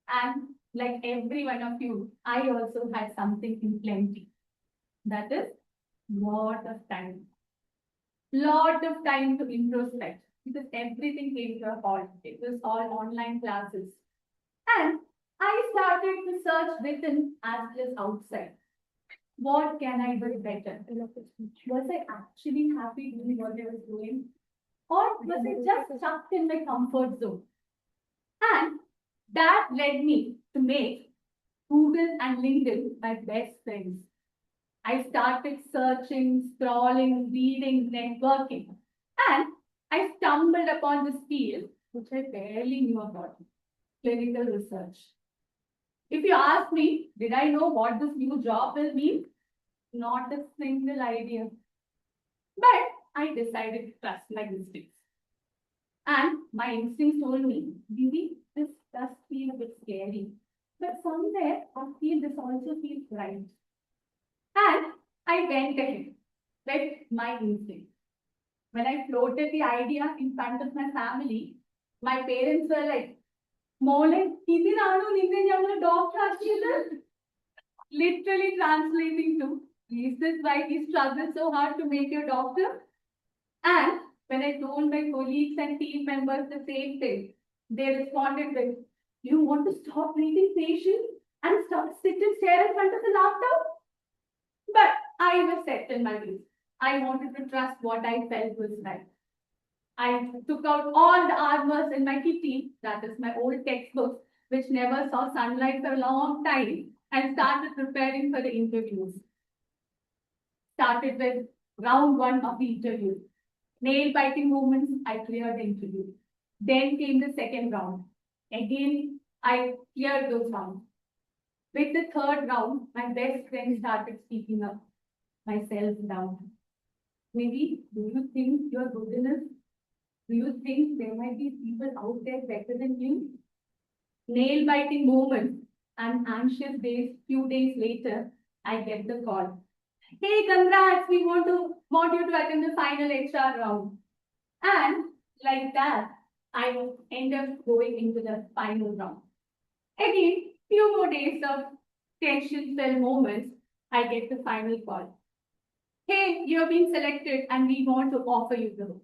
Speaker 3: and like every one of you, I also had something in plenty. That is lot of time. Lot of time to introspect, because everything came to a halt. It was all online classes. And I started to search within as well as outside. What can I do better? Was I actually happy doing what I was doing? Or was I just stuck in my comfort zone? And that led me to make Google and LinkedIn my best friends. I started searching, scrolling, reading, networking, and I stumbled upon this field, which I barely knew about, clinical research. If you ask me, did I know what this new job will mean? Not a single idea. But I decided to trust my instincts. And my instincts told me, Didi, this does feel a bit scary. But somewhere I feel this also feels right. And I went ahead with my instinct. When I floated the idea in front of my family, my parents were like, Mole, doctor. Literally translating to, is this why you struggle so hard to make your doctor? And when I told my colleagues and team members the same thing, they responded with, you want to stop reading patients and sit and stare in front of the laptop? But I was set in my ways. I wanted to trust what I felt was right. I took out all the armors in my kitty, that is my old textbooks, which never saw sunlight for a long time, and started preparing for the interviews. Started with round one of the interview. Nail biting moments, I cleared the interview. Then came the second round. Again, I cleared those rounds. With the third round, my best friend started speaking up. Myself down. Maybe, do you think you're good enough? Do you think there might be people out there better than you? Nail biting moments and anxious days, few days later, I get the call. Hey, congrats, we want you to attend the final HR round. And like that, I end up going into the final round. Again, few more days of tension-filled moments, I get the final call. Hey, you're being selected and we want to offer you the role.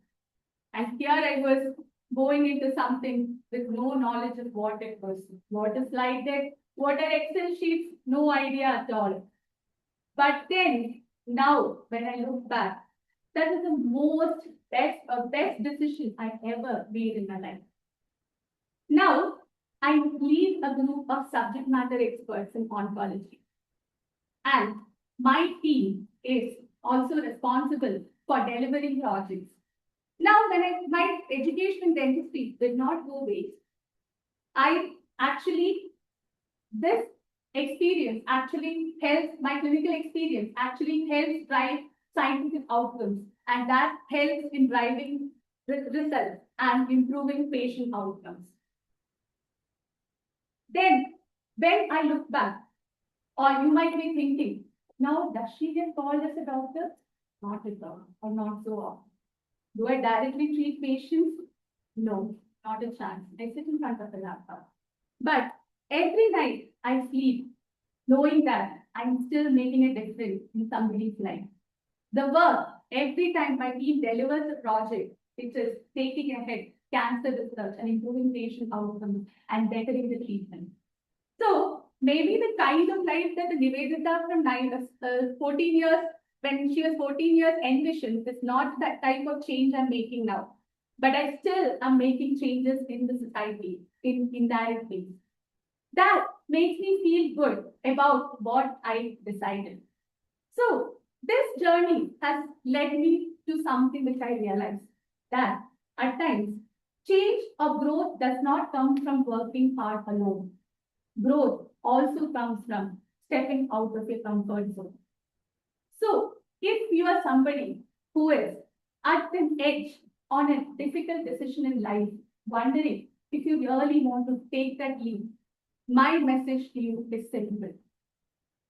Speaker 3: And here I was going into something with no knowledge of what it was, what a slide deck, what are Excel sheets, no idea at all. But then, now, when I look back, that is the best decision I ever made in my life. Now, I lead a group of subject matter experts in oncology. And my team is also responsible for delivering projects. Now, when my education in dentistry did not go waste, this experience actually helps, my clinical experience actually helps drive scientific outcomes, and that helps in driving results and improving patient outcomes. Then, when I look back, or you might be thinking, now, does she get called as a doctor? Not at all, or not so often. Do I directly treat patients? No, not a chance. I sit in front of a laptop. But every night I sleep knowing that I'm still making a difference in somebody's life. The work, every time my team delivers a project, which is taking ahead cancer research and improving patient outcomes and bettering the treatment. So maybe the kind of life that the Nivedita from 14 years, when she was 14 years envisioned, is not that type of change I'm making now. But I still am making changes in the society, in indirect ways. That makes me feel good about what I decided. So this journey has led me to something which I realized, that at times, change or growth does not come from working hard alone. Growth also comes from stepping out of your comfort zone. So if you are somebody who is at an edge on a difficult decision in life, wondering if you really want to take that leap, my message to you is simple.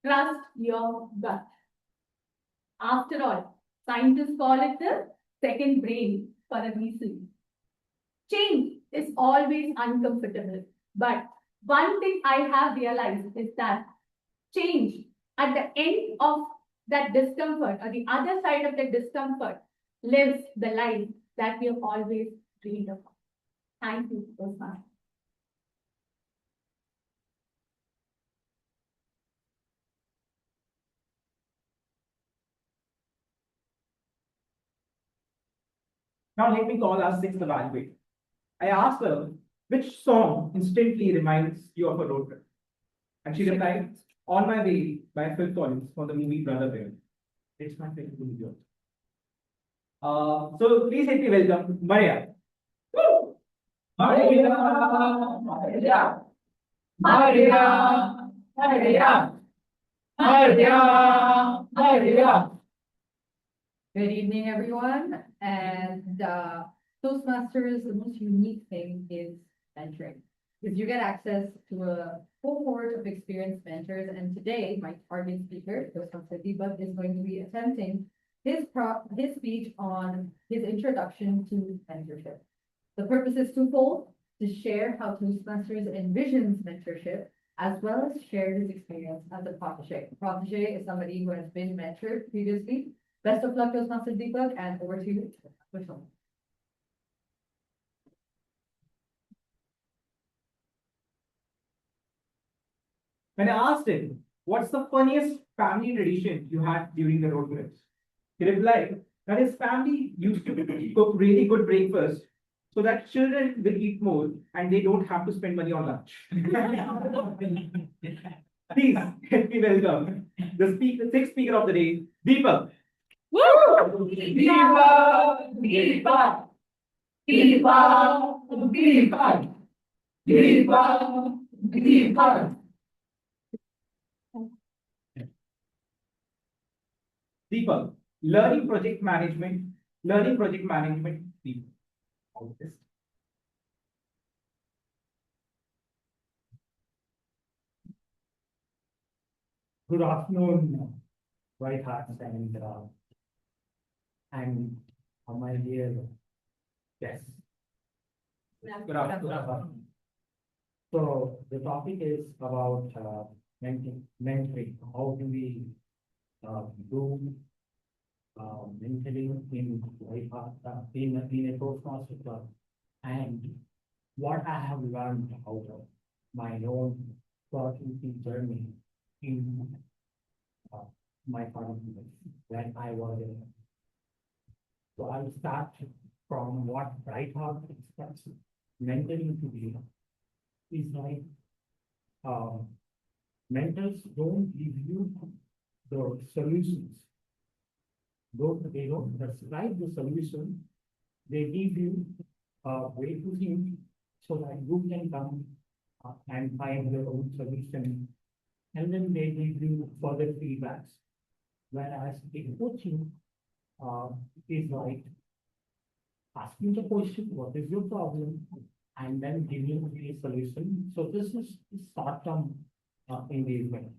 Speaker 3: Trust your gut. After all, scientists call it the second brain for a reason. Change is always uncomfortable, but one thing I have realized is that change at the end of that discomfort, or the other side of the discomfort, lives the life that we have always dreamed of. Thank you so much.
Speaker 4: Now let me call our sixth evaluator. I asked her which song instantly reminds you of a road trip. And she replied, On My Way by Phil Collins for the movie Brother Bear. It's my favorite movie. So please help me welcome Maria. Woo! Maria, Maria, Maria, Maria, Maria, Maria.
Speaker 8: Good evening, everyone. And Toastmasters, the most unique thing is mentoring. Because you get access to a cohort of experienced mentors. And today, my target speaker, Toastmaster Deepak, is going to be attempting his speech on his introduction to mentorship. The purpose is twofold: to share how Toastmasters envisions mentorship, as well as share his experience as a protege. Protege is somebody who has been mentored previously. Best of luck, Toastmaster Deepak, and over to you.
Speaker 4: When I asked him, what's the funniest family tradition you had during the road trips? He replied that his family used to cook really good breakfast so that children will eat more and they don't have to spend money on lunch. Please help me welcome the speaker, sixth speaker of the day, Deepak. Deepak, learning project management, Deepak. All this.
Speaker 6: Good afternoon, White Hats and my dear guests.
Speaker 4: Good afternoon.
Speaker 6: So the topic is about mentoring. How do we do mentoring in White Hat, in a Toastmaster club, and what I have learned out of my own productivity journey in my company when I was in. So I'll start from what Bright Heart expects mentoring to be. Is like mentors don't give you the solutions. They don't prescribe the solution. They give you a way to think so that you can come and find your own solution. And then they give you further feedbacks. Whereas a coaching is like asking the question, what is your problem? And then giving a solution. So this is short-term engagement,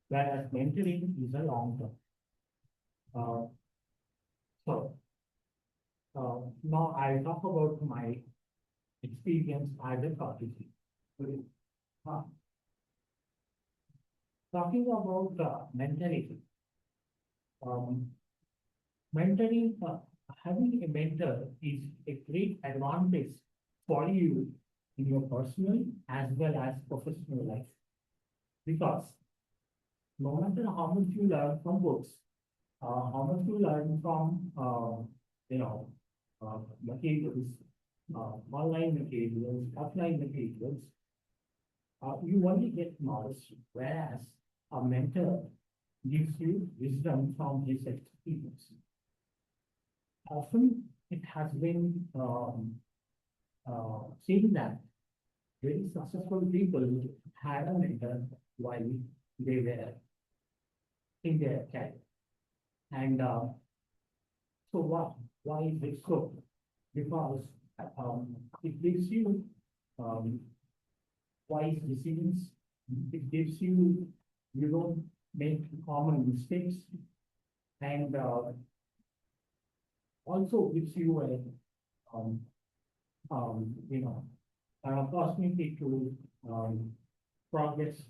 Speaker 6: whereas mentoring is a long-term. Now I'll talk about my experience as a coach. Talking about mentoring, mentoring, having a mentor is a great advantage for you in your personal as well as professional life. Because no matter how much you learn from books, how much you learn from, materials, online materials, offline materials, you only get knowledge, whereas a mentor gives you wisdom from his experience. Often it has been seen that very successful people had a mentor while they were in their career. And so why is it so? Because it gives you wise decisions. It gives you, you don't make common mistakes, and also gives you an opportunity to progress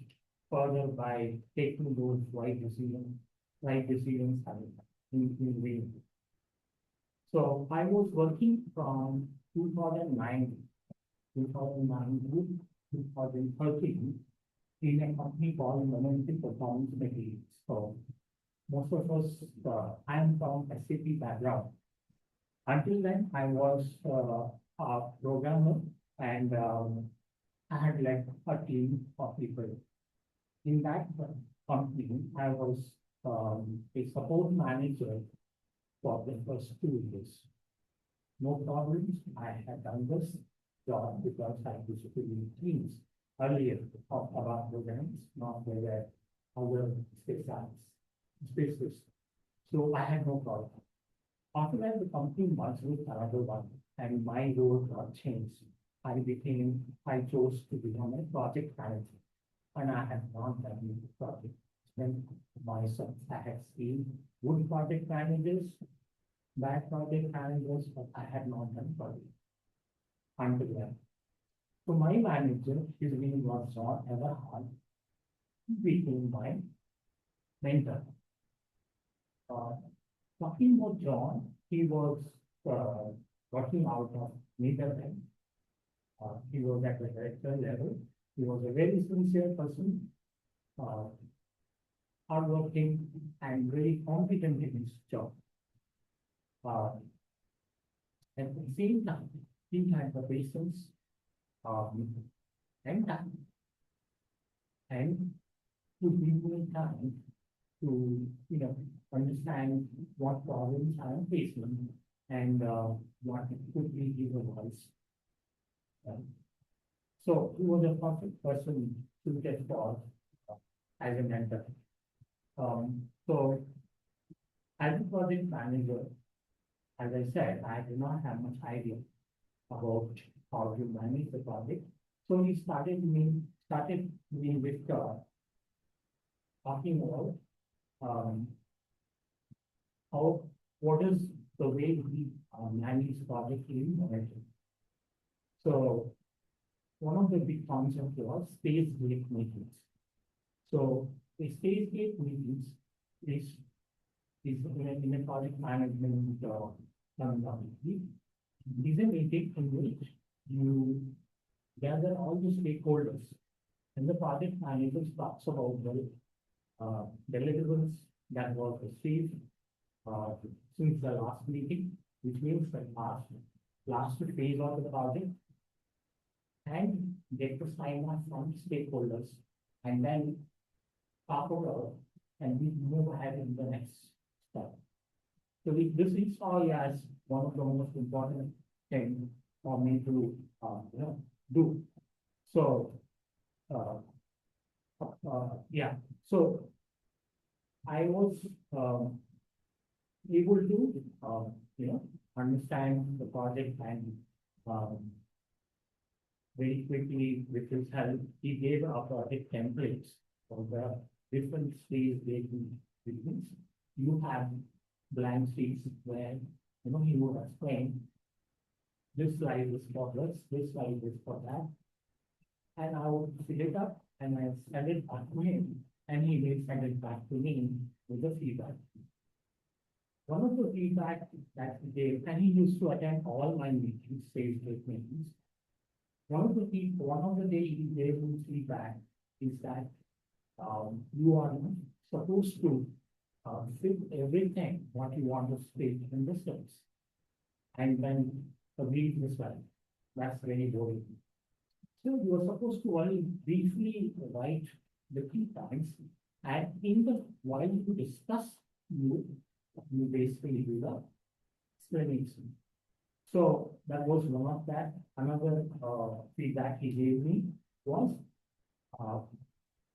Speaker 6: further by taking those right decisions in way. So I was working from 2009 to 2013 in a company called Momentum Performance Materials. So most of us, I am from SAP background. Until then, I was a programmer, and I had led a team of people. In that company, I was a support manager for the first 2 years. No problems. I had done this job because I used to lead teams earlier of about programs, not there were other spaces. So I had no problem. After that, the company merged with another one, and my role got changed. I chose to become a project manager, and I have not done the project. Then myself, I have seen good project managers, bad project managers, but I had not done project until then. So my manager, his name was John Everhard, became my mentor. Talking about John, he was working out of Netherlands. He was at the director level. He was a very sincere person, hardworking and very competent in his job. At the same time, he had the patience and time. And to give me time to, understand what problems I am facing and what could be give a voice. So he was a perfect person to get for as a mentor. So as a project manager, as I said, I did not have much idea about how to manage the project. So he started me with talking about what is the way we manage project in management. So one of the big concepts was space-based meetings. So a space-based meetings is in a project management terminology. Is a meeting in which you gather all the stakeholders and the project managers talks about the deliverables that was received since the last meeting, which means the last phase of the project, and get the sign off from stakeholders, and then talk about and we move ahead in the next step. So this is all as one of the most important things for me to do. So yeah, so I was able to understand the project and very quickly with his help, he gave our project templates for the different stages meetings. You have blank sheets where he would explain this slide is for this slide is for that. And I would fill it up and I send it back to him, and he will send it back to me with the feedback. One of the feedback that he gave, and he used to attend all my meetings, stage-based meetings. One of the day he gave me feedback is that you are supposed to fit everything what you want to state in the steps, and then read this well. That's very boring. So you are supposed to only briefly write the key points, and while you discuss, you basically do the explanation. So that was one of that. Another feedback he gave me was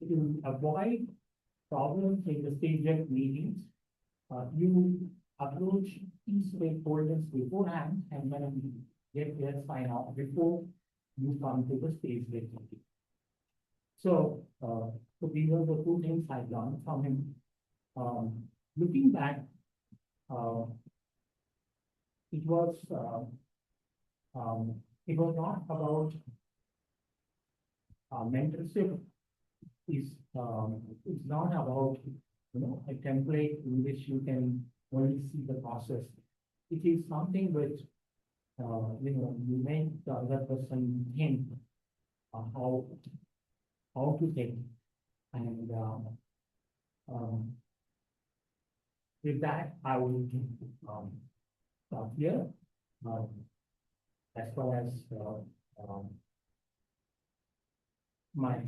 Speaker 6: to avoid problems in the stage meetings. You approach key stakeholders beforehand and then get their sign off before you come to the stage meeting. So these are the two things I learned from him. Looking back, it was not about mentorship. Is not about a template in which you can only see the process. It is something which you make the other person think how to think, and with that I will stop here. As far as my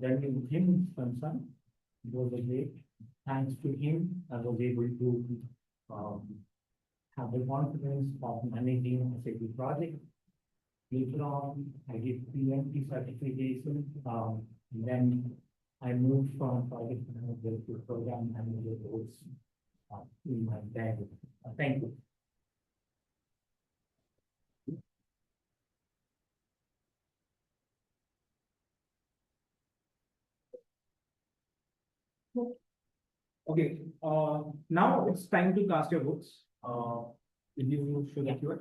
Speaker 6: journey with him is concerned, it was a great. Thanks to him, I was able to have the confidence of managing a SAP project. Later on, I did PMP certification. Then I moved from project manager to program manager roles in my bag. Thank you.
Speaker 4: Okay, now it's time to cast your votes. Will you show the keyword?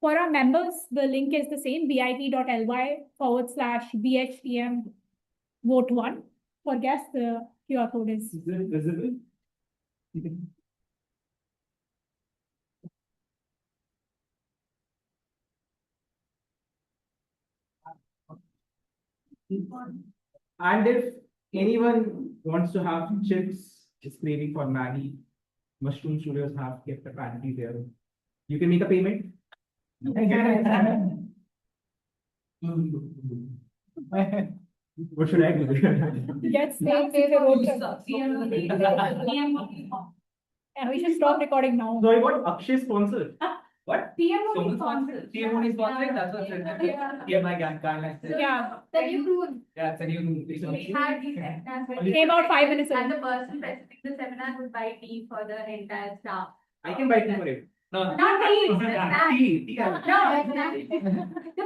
Speaker 1: For our members, the link is the same, bit.ly/BHTM vote 1. For guests, the QR code is.
Speaker 4: Is it visible? And if anyone wants to have chips, is craving for Maggie, Mushroom Studios have kept a pantry there. You can make a payment. What should I do?
Speaker 5: Get snakes if you wrote And we should stop recording now.
Speaker 4: So I got Akshay sponsored. What?
Speaker 3: TMO sponsors.
Speaker 11: TMO is sponsoring, that's what's
Speaker 3: Yeah.
Speaker 11: my guidelines.
Speaker 5: Yeah.
Speaker 3: The new rule.
Speaker 11: Yeah, it's a new.
Speaker 3: We had these seminars. where-
Speaker 5: Came out 5 minutes ago.
Speaker 3: And the person presenting the seminar would buy tea for the entire staff.
Speaker 4: I can buy tea for it.
Speaker 11: No.
Speaker 3: Not tea, the snack.
Speaker 4: Tea.
Speaker 3: No, the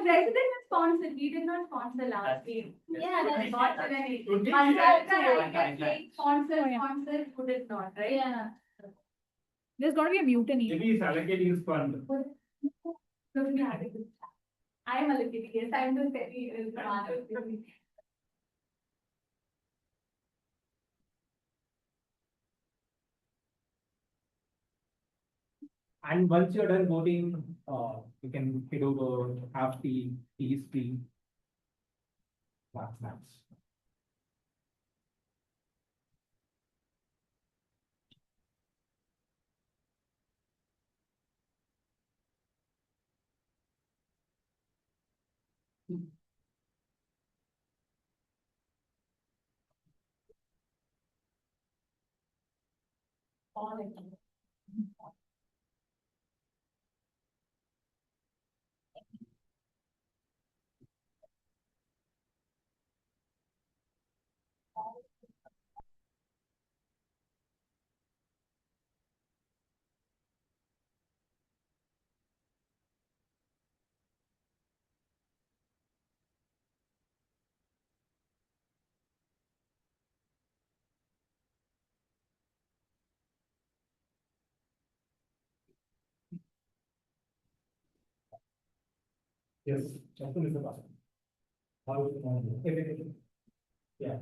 Speaker 3: president was sponsored, we did not sponsor last year. Yeah, that's not very. Sponsor, who did not, right? Yeah.
Speaker 5: There's gonna be a mutiny.
Speaker 6: Maybe he's allocating fund.
Speaker 3: So we had a good chat. I am a little bit, yes, I'm just very.
Speaker 4: And once you're done voting, you can head over, have tea, tea is free. That's nice. Yes, Chatul is the person. How is it? Everything. Yeah.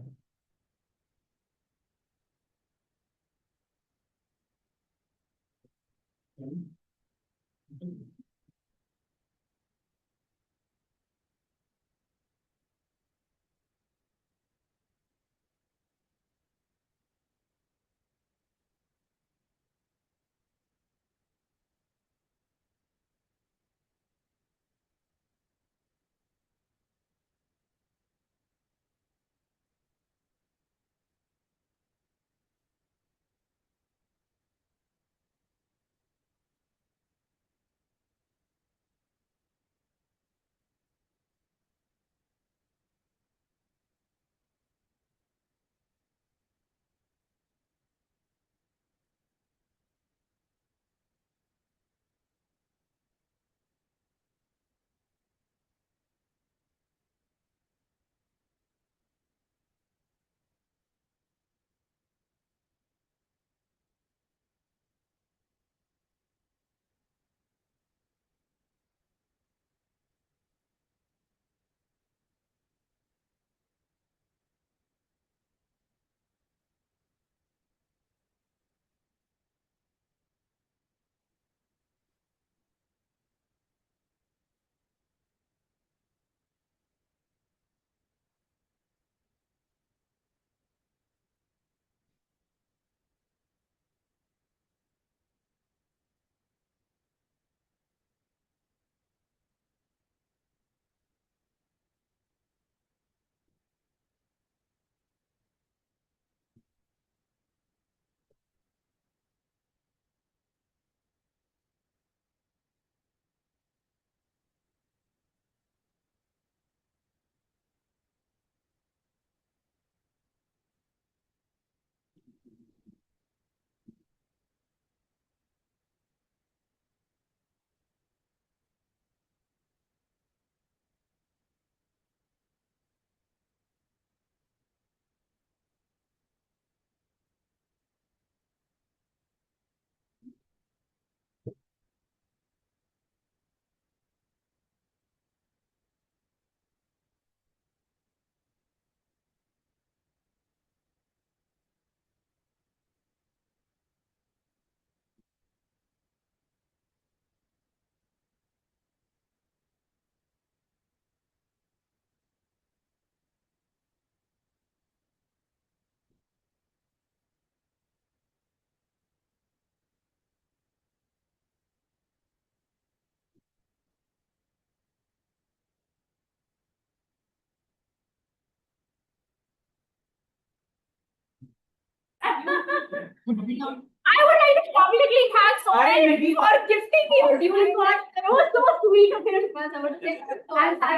Speaker 1: I would like to publicly thank Soren for gifting me this unicorn. It was so sweet of him.
Speaker 3: I would say, I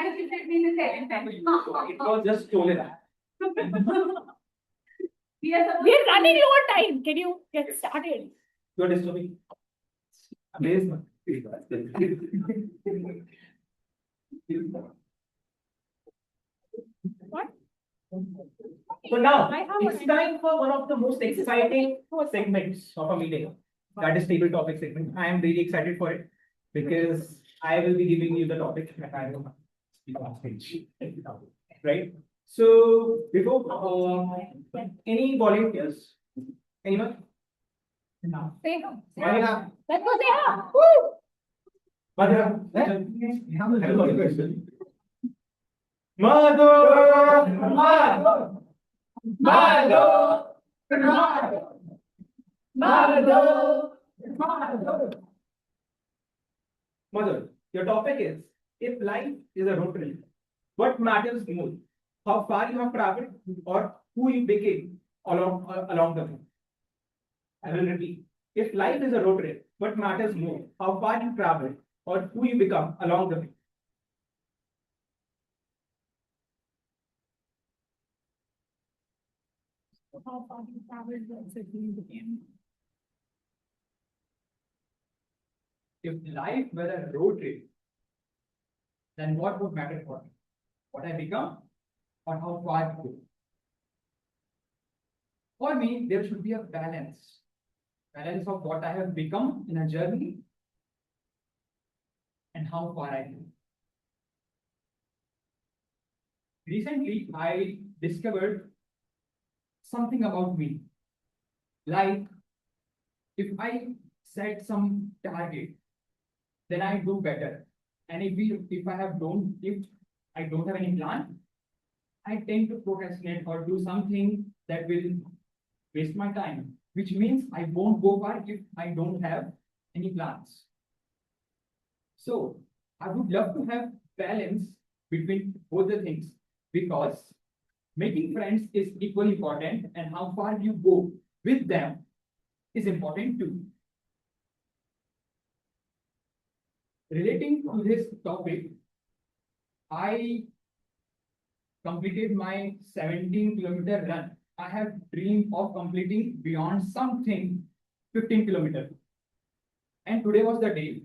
Speaker 3: would give me the second time.
Speaker 4: It was just stolen.
Speaker 3: We are supposed
Speaker 1: We're running low on time. Can you get started?
Speaker 4: You are disturbing. Amazement.
Speaker 1: What?
Speaker 4: So now,
Speaker 1: I have
Speaker 4: it's time for one of the most exciting segments of a meeting. That is table topic segment. I am really excited for it because I will be giving you the topic and I will speak on stage. Right? So before any volunteers? Anyone?
Speaker 1: Say no.
Speaker 4: Madhura?
Speaker 1: Let's go say no. Woo!
Speaker 4: Madhura? Mother, your topic is, if life is a road trip, what matters more? How far you have traveled or who you became along the way? I will repeat. If life is a road trip, what matters more? How far you traveled or who you become along the way?
Speaker 1: How far you traveled versus who you became.
Speaker 11: If life were a road trip, then what would matter for me? What I become or how far I go? For me, there should be a balance. Balance of what I have become in a journey and how far I go. Recently, I discovered something about me. Like, if I set some target, then I do better. And if I don't have any plan, I tend to procrastinate or do something that will waste my time, which means I won't go far if I don't have any plans. So I would love to have balance between both the things because making friends is equally important and how far you go with them is important too. Relating to this topic, I completed my 17-kilometer run. I have dreamed of completing beyond something 15 kilometers. And today was the day.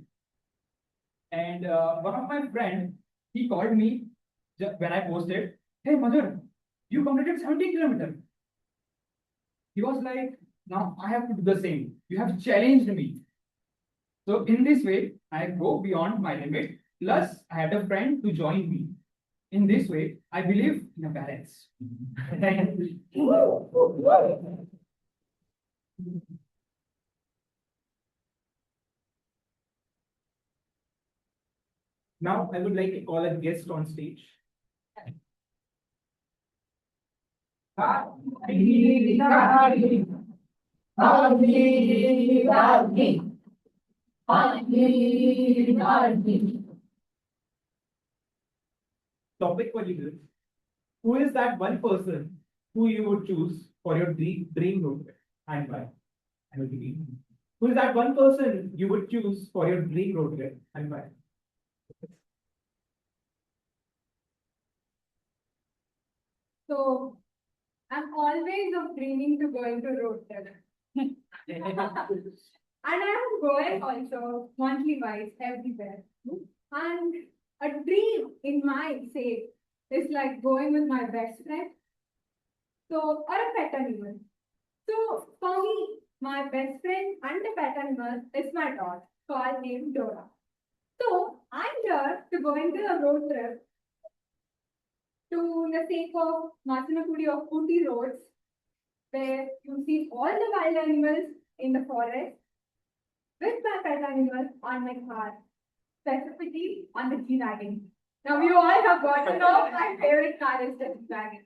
Speaker 11: And one of my friends, he called me when I posted, "Hey, Madhur, you completed 17 kilometers." He was like, "Now I have to do the same. You have challenged me." So in this way, I go beyond my limit. Plus, I had a friend to join me. In this way, I believe in a balance.
Speaker 4: Now, I would like to call a guest on stage. Topic for you. Who is that one person who you would choose for your dream road trip and why? I will begin. Who is that one person you would choose for your dream road trip and why?
Speaker 5: So I'm always of dreaming to go into road trip. And I'm going also monthly wise everywhere. And a dream in my say is like going with my best friend. So, or a pet animal. So for me, my best friend and the pet animal is my dog called named Dora. So I'm here to go into a road trip to the sake of Masanapudi of Ooty roads, where you see all the wild animals in the forest with my pet animal on my car, specifically on the G-Wagon. Now you all have got to know my favorite car is the G-Wagon.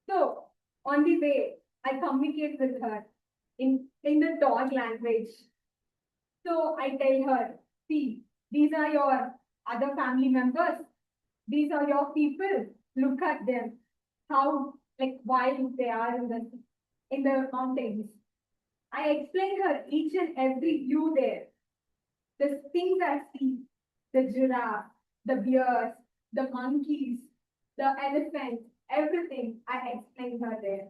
Speaker 5: So on the way, I communicate with her in the dog language. So I tell her, see, these are your other family members. These are your people. Look at them. How like wild they are in in the mountains. I explained her each and every view there. The things I see, the giraffe, the bears, the monkeys, the elephants, everything I explained her there.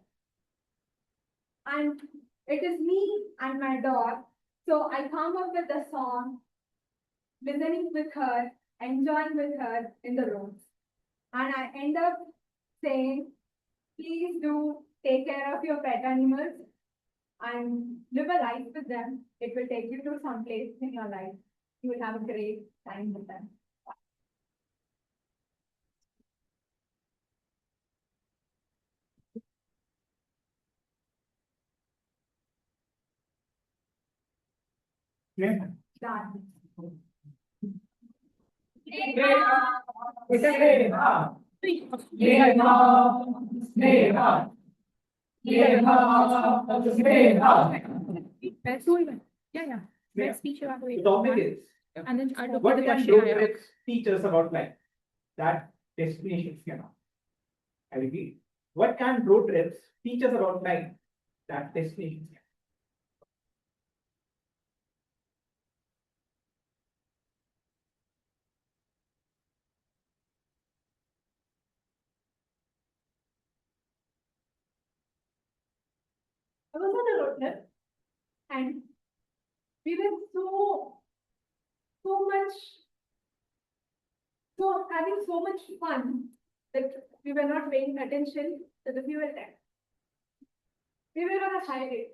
Speaker 5: And it is me and my dog. So I come up with a song, listening with her, enjoying with her in the roads. And I end up saying, please do take care of your pet animals and live a life with them. It will take you to some place in your life. You will have a great time with them.
Speaker 2: Yeah.
Speaker 5: Done.
Speaker 4: The topic is,
Speaker 1: And then
Speaker 4: what can road trips teach us about life that destinations cannot? I repeat, what can road trips teach us about life that destinations cannot?
Speaker 5: I was on a road trip and we were so much, so having so much fun that we were not paying attention to the fuel tank. We were on a highway.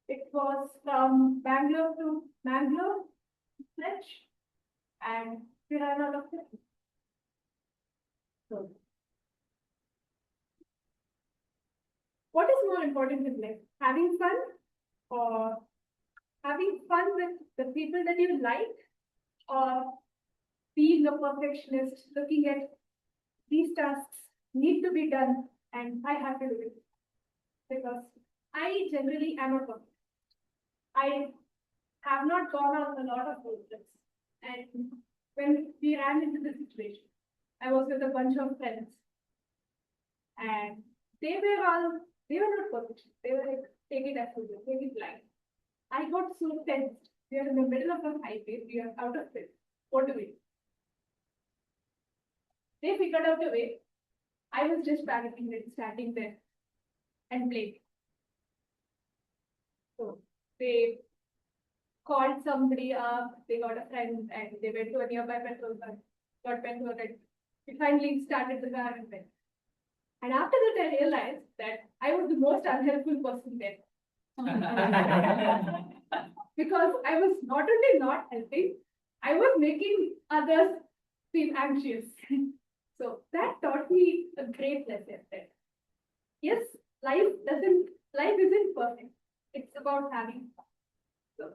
Speaker 5: It was from Bangalore to Mangalore stretch, and we ran out of petrol. So, what is more important in life? Having fun or having fun with the people that you like, or being a perfectionist, looking at these tasks need to be done and I have to do it. Because I generally am a perfect. I have not gone on a lot of road trips. And when we ran into the situation, I was with a bunch of friends. And they were not perfect. They were like, take it as you will, take it blind. I got so tensed. We are in the middle of a highway, we are out of it. What do we do? They figured out a way. I was just panicking and standing there and playing. So they called somebody up, they got a friend, and they went to a nearby petrol pump, got petrol, and we finally started the car and went. And after that, I realized that I was the most unhelpful person there. Because I was not only not helping, I was making others feel anxious. So that taught me a great lesson that yes, life isn't perfect. It's about having fun. So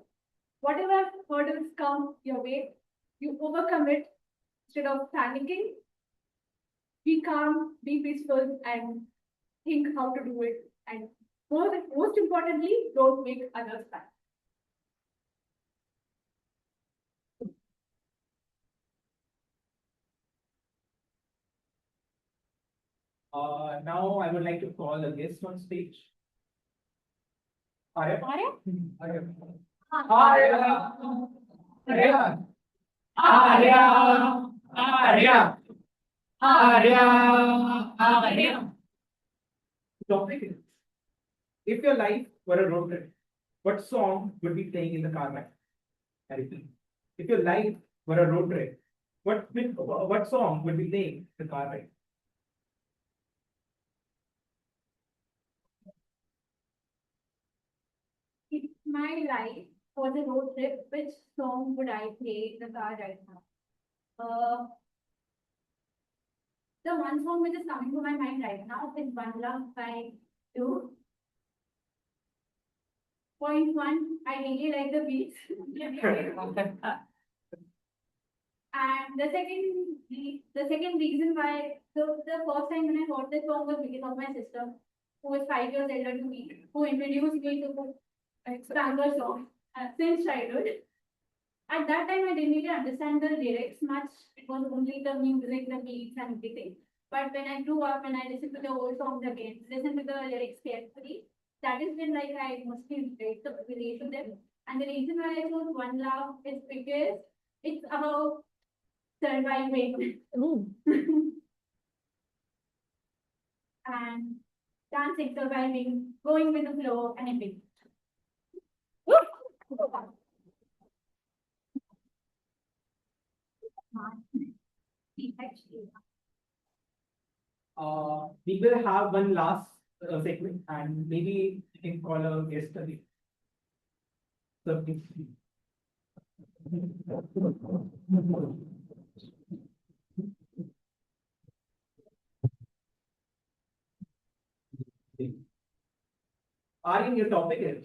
Speaker 5: whatever hurdles come your way, you overcome it instead of panicking. Be calm, be peaceful, and think how to do it. And most importantly, don't make others bad.
Speaker 4: Now I would like to call a guest on stage. Arya. Arya. The topic is, if your life were a road trip, what song would be playing in the car ride? I repeat, if your life were a road trip, what song would be playing in the car ride?
Speaker 5: If my life was a road trip, which song would I play in the car right now? The one song which is coming to my mind right now is One Love by 2.1. I really like the beats. And the second reason why, the first time when I heard this song was because of my sister, who is 5 years elder to me, who introduced me to Stranger song since childhood. At that time, I didn't really understand the lyrics much. It was only the music, the beats, and everything. But when I grew up and I listened to the old songs again, listened to the lyrics carefully,
Speaker 3: That is when like I mostly relate to them. And the reason why I chose One Love is because it's about surviving. And dancing, surviving, going with the flow, and everything.
Speaker 4: We will have one last segment and maybe you can call a guest study. So, please. Aryan, your topic is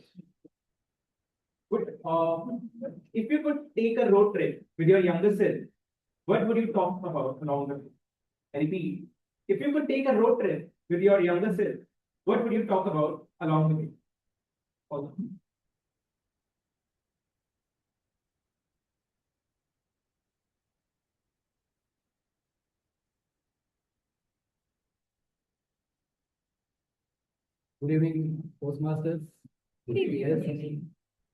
Speaker 4: good. If you could take a road trip with your younger self, what would you talk about along the way? I repeat, if you could take a road trip with your younger self, what would you talk about along the way? Also.
Speaker 7: Good evening, Postmasters.
Speaker 3: Good evening.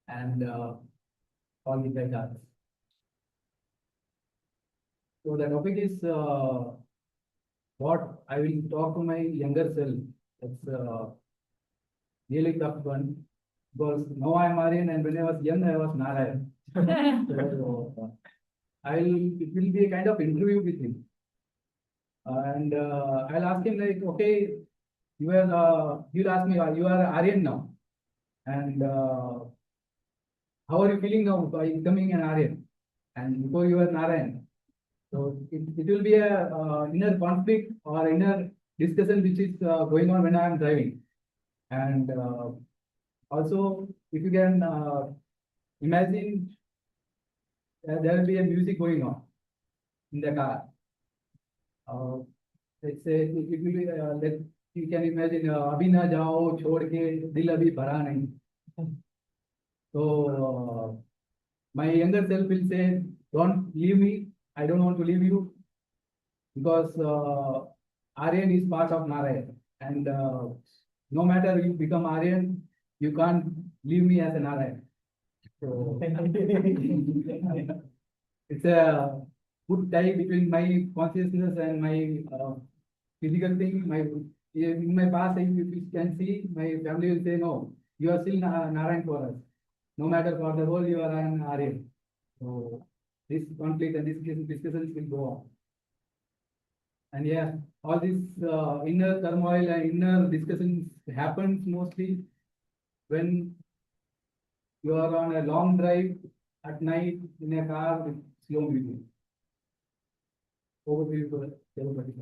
Speaker 7: Yes, and all the beggars. So the topic is what I will talk to my younger self. It's really tough one because now I'm Aryan and when I was young I was Narayan. So it will be a kind of interview with him. And I'll ask him like, okay, he'll ask me, you are Aryan now. And how are you feeling now by becoming an Aryan? And before you were Narayan. So it will be a inner conflict or inner discussion which is going on when I am driving. And also, if you can imagine, there will be a music going on in the car. Let's say it will be let you can imagine अभी ना जाओ छोड़ के दिल अभी भरा नहीं. So my younger self will say, don't leave me. I don't want to leave you because Aryan is part of Narayan, and no matter you become Aryan, you can't leave me as a Narayan. So it's a good tie between my consciousness and my physical thing. In my past, if you can see, my family will say, no, you are still Narayan for us. No matter for the whole, you are an Aryan. So this conflict and this discussions will go on. And yeah, all this inner turmoil and inner discussions happens mostly when you are on a long drive at night in a car with slow music. Over to you, everybody.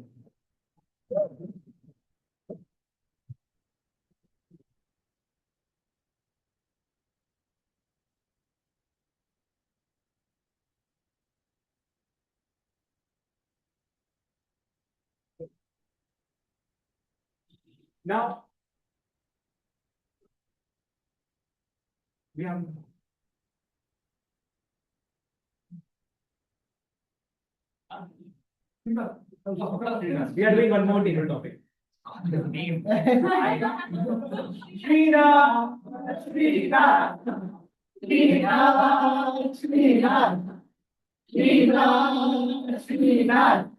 Speaker 4: Now, we have we are doing one more table topic. Shriram, Shriram, Shriram, Shriram, Shriram, Shriram.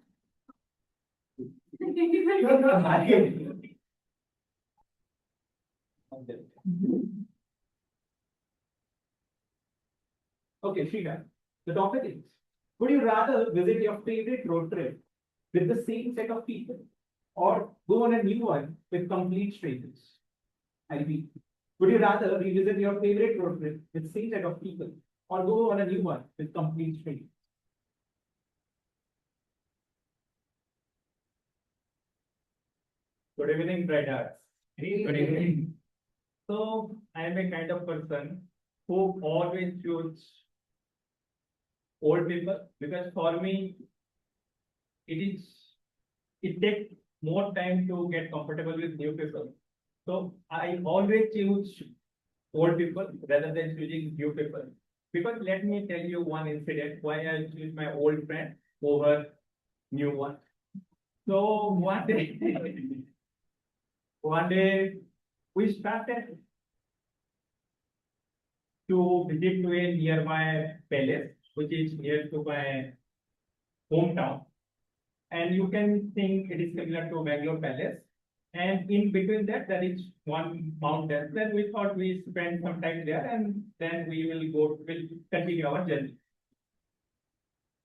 Speaker 4: Okay, Shrika, the topic is, would you rather visit your favorite road trip with the same set of people or go on a new one with complete strangers? I repeat, would you rather revisit your favorite road trip with same set of people or go on a new one with complete strangers?
Speaker 6: Good evening, Bright. Good evening. So I am a kind of person who always choose old people because for me it takes more time to get comfortable with new people. So I always choose old people rather than choosing new people. Because let me tell you one incident why I choose my old friend over new one. So one day we started to visit to a nearby palace, which is near to my hometown. And you can think it is similar to Bangalore Palace. And in between that, there is one mountain. Then we thought we spend some time there and then we'll continue our journey.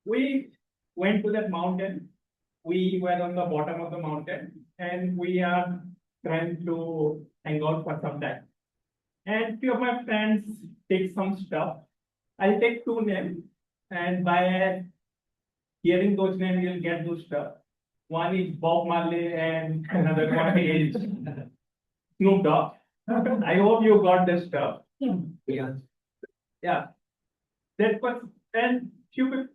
Speaker 6: We went to that mountain. We were on the bottom of the mountain and we are trying to hang out for some time. And few of my friends take some stuff. I'll take two names and by hearing those names, you'll get those stuff. One is Bob Marley and another one is Snoop Dogg. I hope you got this stuff. Yeah. Yeah. That was, and few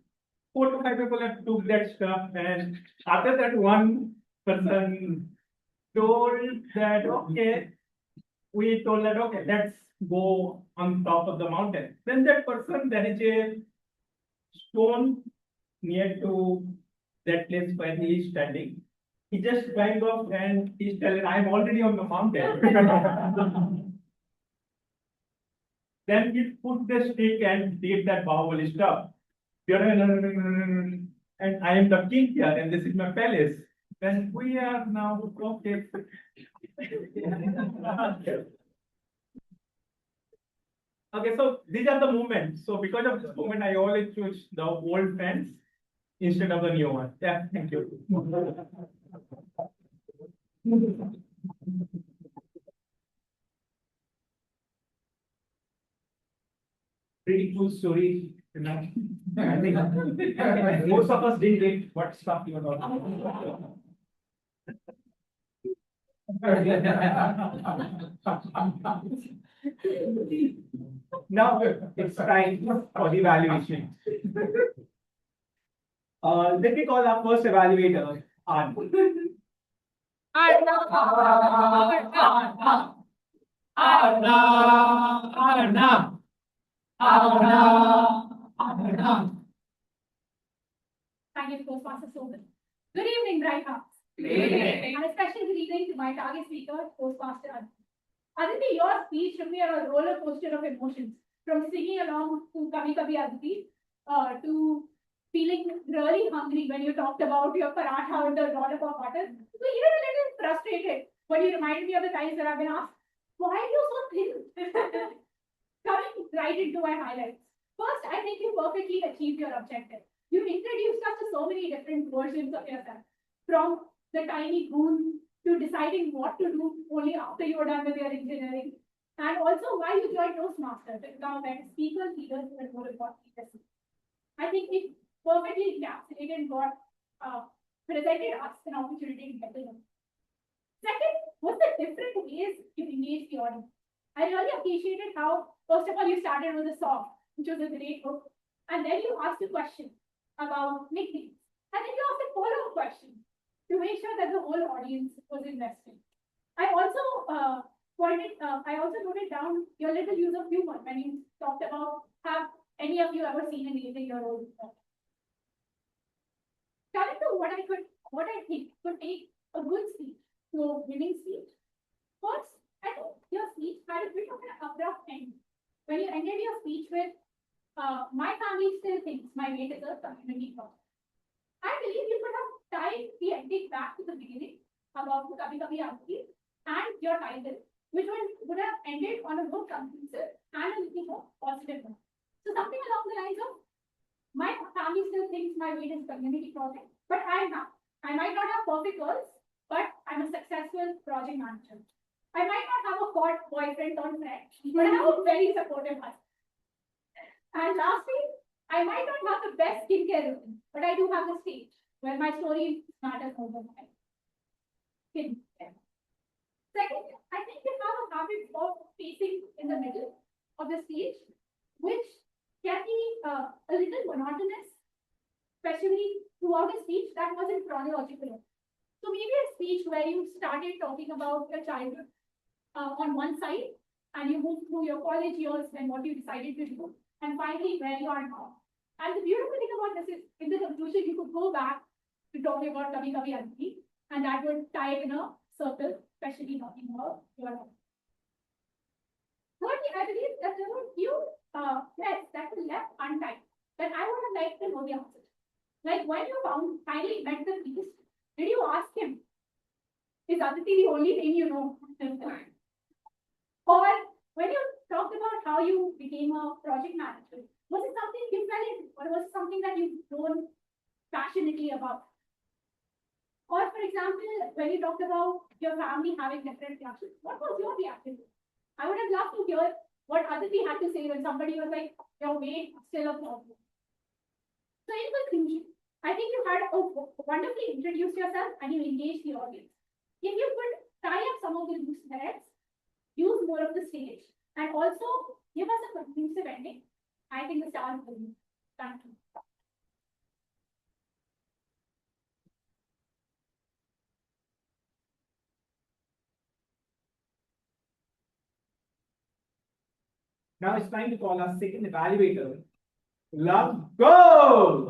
Speaker 6: 4 to 5 people have took that stuff, and after that, one person told that, okay, we told that, okay, let's go on top of the mountain. Then that person, there is a stone near to that place where he is standing. He just climbed up and he's telling, I'm already on the mountain. Then he put the stick and did that Bahubali stuff. And I am the king here, and this is my palace. And we are now okay. Okay, so these are the movements. So because of this movement, I always choose the old friends instead of the new one. Yeah, thank you. Pretty cool story. I think most of us didn't get what stuff you were talking about. Now it's time for the evaluation. Let me call our first evaluator, Arnav.
Speaker 1: Thank you, Postmaster Sobhan. Good evening, Bright Hearts.
Speaker 3: Good evening.
Speaker 1: And a special good evening to my target speaker, Postmaster Aditi. Aditi, your speech took me on a roller coaster of emotions, from singing along to Kabhi Kabhi Aditi, to feeling really hungry when you talked about your paratha with the dollop of butter, to even a little frustrated when you reminded me of the times that I've been asked, why are you so thin? Coming right into my highlights. First, I think you perfectly achieved your objective. You introduced us to so many different versions of yourself, from the tiny goon to deciding what to do only after you're done with your engineering, and also why you joined Toastmasters to become a speaker, leader, and more importantly, listener. I think it perfectly encapsulated what presented us an opportunity to get to know. Second, what's the different ways you engage the audience? I really appreciated how, first of all, you started with a song, which was a great book, and then you asked a question about nicknames, and then you asked a follow-up question to make sure that the whole audience was invested. I also noted down your little use of humor when you talked about, have any of you ever seen anything your own before? Coming to what I think could take a good speech to a winning speech. First, I think your speech had a bit of an abrupt end. When you ended your speech with, my family still thinks my weight is a community problem. I believe you could have tied the ending back to the beginning about Kabhi Kabhi Aditi and your title, which would have ended on a more conclusive and a little more positive note. So something along the lines of, my family still thinks my weight is a community project, but I'm not. I might not have perfect girls, but I'm a successful project manager. I might not have a hot boyfriend or friend, but I have a very supportive husband. And lastly, I might not have the best skincare routine, but I do have the stage where my story matters more than my skincare. Second, I think you have a habit of pacing in the middle of the stage, which can be a little monotonous, especially throughout a speech that wasn't chronological. So maybe a speech where you started talking about your childhood on one side, and you moved through your college years and what you decided to do, and finally where you are now. And the beautiful thing about this is, in the conclusion, you could go back to talking about Kabhi Kabhi Aditi, and that would tie it in a circle, especially talking about your life. Thirdly, I believe that there were few tests that were left untyped that I would have liked to know the answer. Like when you finally met the priest, did you ask him, is Aditi the only thing you know? Or when you talked about how you became a project manager, was it something you fell in, or was it something that you've grown passionately about? Or for example, when you talked about your family having different reactions, what was your reaction? I would have loved to hear what Aditi had to say when somebody was like, your weight is still a problem. So in conclusion, I think you had wonderfully introduced yourself and you engaged the audience. If you could tie up some of the loose threads, use more of the stage, and also give us a conclusive ending, I think the stars will be. Thank you.
Speaker 4: Now it's time to call our second evaluator. Let's go!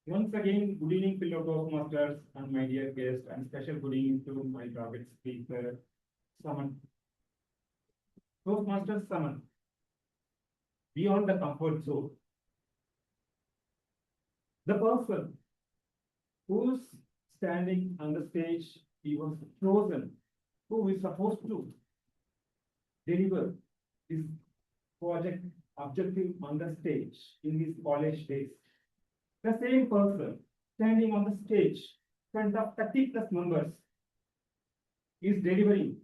Speaker 6: Once again, good evening, fellow Toastmasters and my dear guests, and special good evening to my target speaker, Saman. Toastmasters Saman. Beyond the comfort zone. The person who's standing on the stage, he was chosen, who is supposed to deliver his project objective on the stage in his college days. The same person standing on the stage in front of 30 plus members is delivering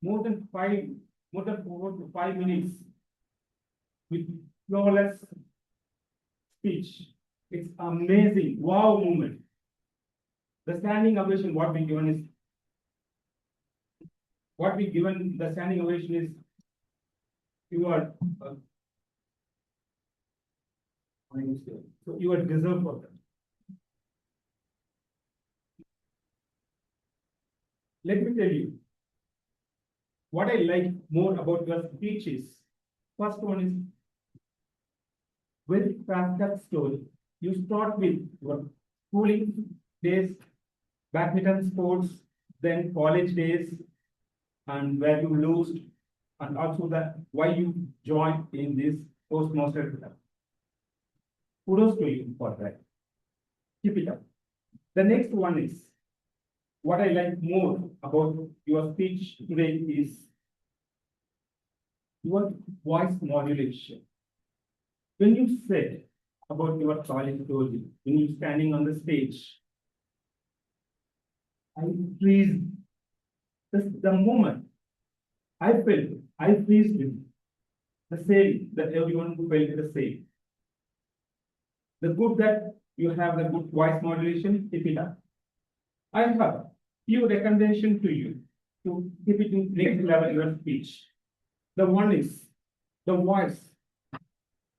Speaker 6: more than 4 to 5 minutes with flawless speech. It's amazing, wow moment. The standing ovation, what we given the standing ovation is you are so you are deserved for that. Let me tell you what I like more about your speeches. First one is very fast story. You start with your schooling days, badminton sports, then college days, and where you lost, and also that why you joined in this Toastmaster club. Kudos to you for that. Keep it up. The next one is what I like more about your speech today is your voice modulation. When you said about your college story, when you standing on the stage, I freeze. The moment I freeze with the same that everyone felt the same. The good that you have the good voice modulation, keep it up. I have few recommendations to you to keep it in next level your speech. The one is the voice.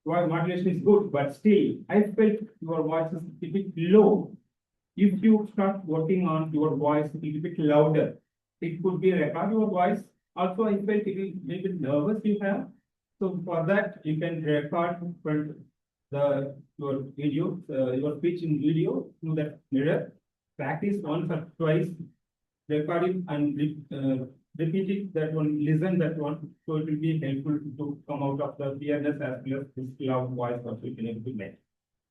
Speaker 6: Voice modulation is good, but still I felt your voice is a bit low. If you start working on your voice a little bit louder, it could be record your voice. Also, I felt a little bit nervous you have. So for that, you can record your video, your speech in video through that mirror. Practice once or twice, record it and repeat it. That one, listen that one. So it will be helpful to come out of the fearness as well as this loud voice also you can able to make.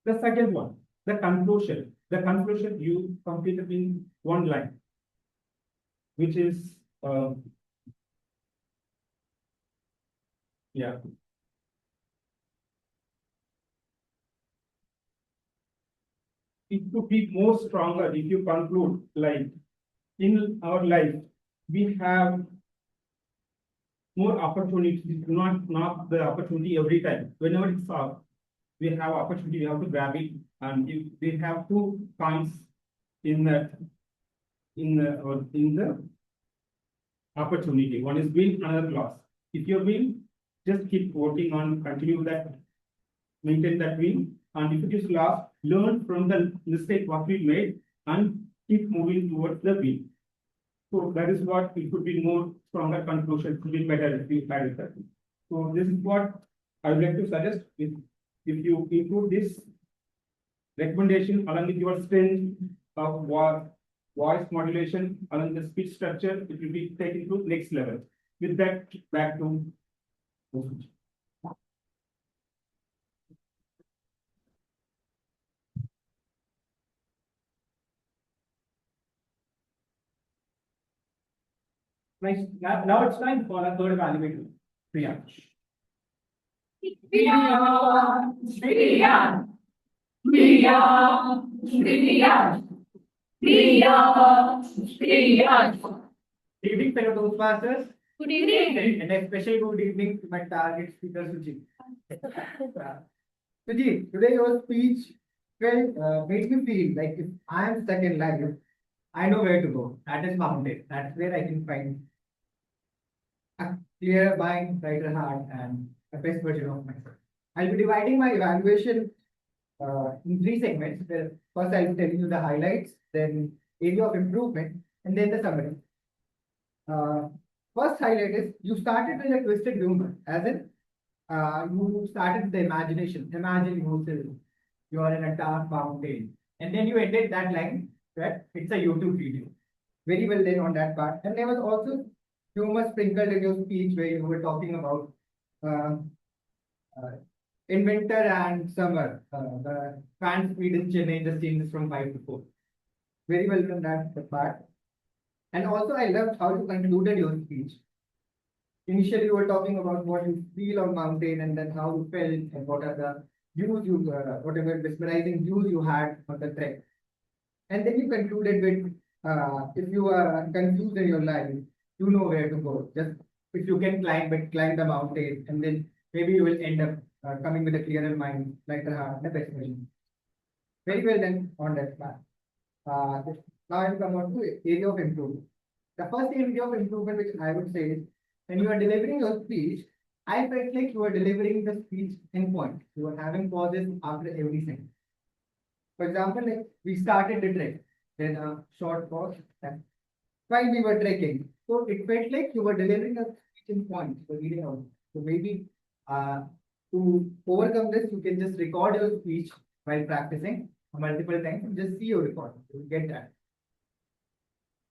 Speaker 6: The second one, the conclusion. The conclusion you completed in one line, which is yeah. It could be more stronger if you conclude like in our life, we have more opportunities, not the opportunity every time. Whenever it's up, we have opportunity, we have to grab it. And if we have 2 points in the opportunity, one is win, another loss. If you win, just keep working on, continue that, maintain that win. And if it is loss, learn from the mistake what we made and keep moving towards the win. So that is what it could be more stronger conclusion, could be better if we had it. So this is what I would like to suggest. If you include this recommendation along with your strength of voice modulation along the speech structure, it will be taken to next level. With that, back to.
Speaker 4: Nice. Now it's time for our third evaluator, Priyansh.
Speaker 7: Evening, fellow Toastmasters,
Speaker 3: Good evening.
Speaker 7: and a special good evening to my target speaker, Suji. Suji, today your speech made me feel like if I am stuck in life, I know where to go. That is mountain. That's where I can find a clear mind, brighter heart, and a best version of myself. I'll be dividing my evaluation in three segments. First, I'll be telling you the highlights, then area of improvement, and then the summary. First highlight is you started with a twisted humor, as in you started with the imagination. Imagine you are in a dark mountain, and then you ended that line that it's a YouTube video. Very well done on that part. And there was also humor sprinkled in your speech where you were talking about uh, in winter and summer, the fan speed in Chennai just changes from 5 to 4. Very well done that part. And also, I loved how you concluded your speech. Initially, you were talking about what you feel on mountain and then how you felt and what are the views you, whatever mesmerizing views you had on the trek. And then you concluded with, if you are confused in your life, you know where to go. Just if you can climb the mountain, and then maybe you will end up coming with a clearer mind, lighter heart, and a better vision. Very well done on that part. Now I'll come on to area of improvement. The first area of improvement which I would say is when you are delivering your speech, I felt like you were delivering the speech in point. You were having pauses after every sentence. For example, like we started the trek, then a short pause, and while we were trekking. So it felt like you were delivering a speech in point, you were reading out. So maybe to overcome this, you can just record your speech while practicing multiple times and just see your recording. You will get that.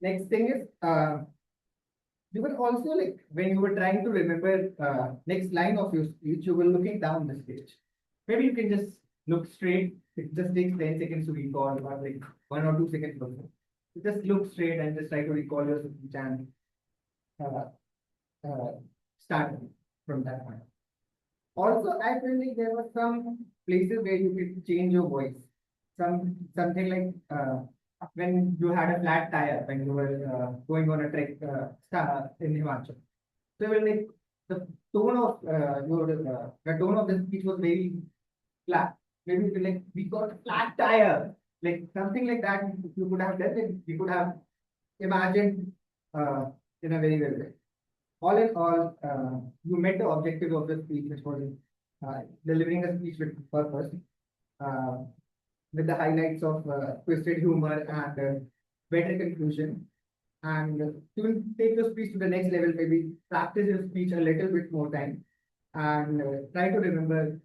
Speaker 7: Next thing is, you were also like, when you were trying to remember next line of your speech, you were looking down the stage. Maybe you can just look straight. It just takes 10 seconds to recall, or like 1 or 2 seconds also. You just look straight and just try to recall your speech and start from that point. Also, I feel like there were some places where you could change your voice. Something like when you had a flat tire when you were going on a trek in Himachal. So when like the tone of the tone of the speech was very flat. Maybe like we got a flat tire, like something like that. You could have done it. We could have imagined in a very well way. All in all, you met the objective of the speech, which was delivering a speech with purpose. With the highlights of twisted humor and better conclusion. And you will take your speech to the next level, maybe practice your speech a little bit more time and try to remember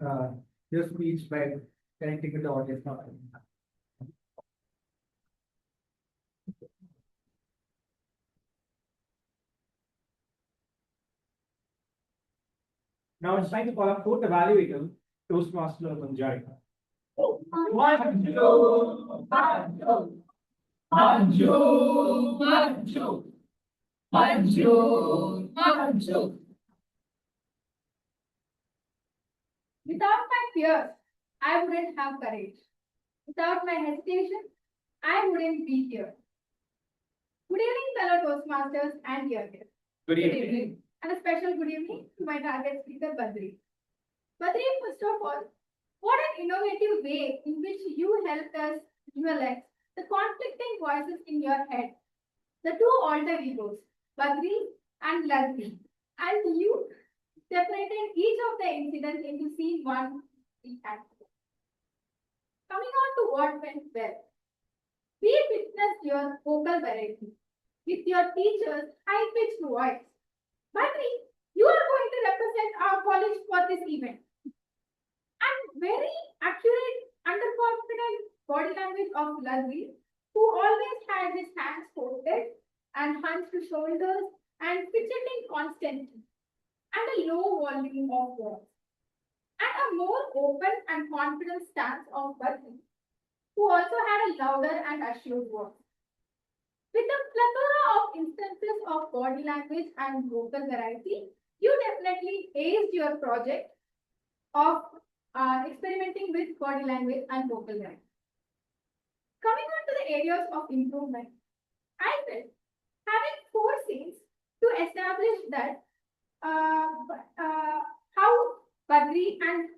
Speaker 7: your speech by connecting with the audience.
Speaker 4: Now it's time to call up fourth evaluator, Toastmaster Manjarika. Manju.
Speaker 5: Without my fears, I wouldn't have courage. Without my hesitation, I wouldn't be here. Good evening, fellow Toastmasters and dear guests.
Speaker 4: Good evening.
Speaker 5: And a special good evening to my target speaker, Badri. Badri, first of all, what an innovative way in which you helped us visualize the conflicting voices in your head. The two alter egos, Badri and Ladri, and you separated each of the incidents into scene 1, 3, and 4. Coming on to what went well. We witnessed your vocal variety with your teacher's high-pitched voice. Badri, you are going to represent our college for this event. And very accurate, underconfident body language of Ladvi, who always had his hands folded and hunched shoulders and fidgeting constantly, and a low volume of words. And a more open and confident stance of Badri, who also had a louder and assured voice. With a plethora of instances of body language and vocal variety, you definitely aced your project of experimenting with body language and vocal variety. Coming on to the areas of improvement, I felt having 4 scenes to establish that how Badri and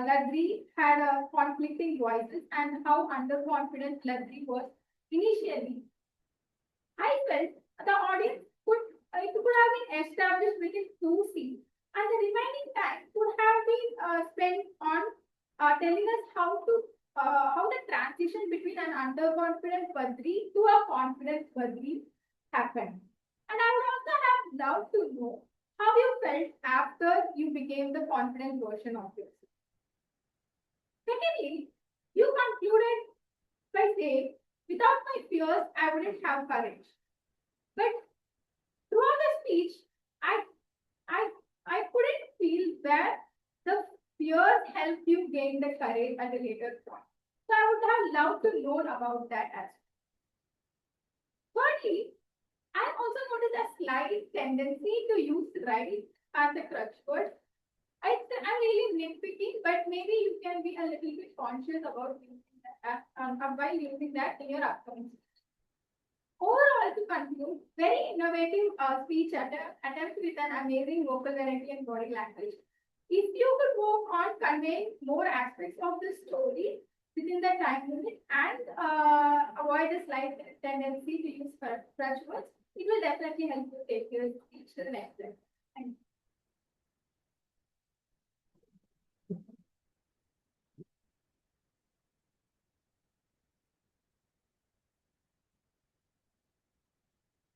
Speaker 5: Ladri had conflicting voices and how underconfident Ladri was initially. I felt the audience could have been established within 2 scenes, and the remaining time could have been spent on telling us how the transition between an underconfident Badri to a confident Badri happened. And I would also have loved to know how you felt after you became the confident version of yourself. Secondly, you concluded by saying, without my fears, I wouldn't have courage. But throughout the speech, I couldn't feel where the fears helped you gain the courage at a later point. So I would have loved to know about that as well. Thirdly, I also noticed a slight tendency to use right as a crutch word. I'm really nitpicking, but maybe you can be a little bit conscious about using that while using that in your upcoming speech. Overall, to conclude, very innovative speech attempt with an amazing vocal variety and body language. If you could work on conveying more aspects of the story within the time limit and avoid a slight tendency to use crutch words, it will definitely help you take your speech to the next level. Thank you.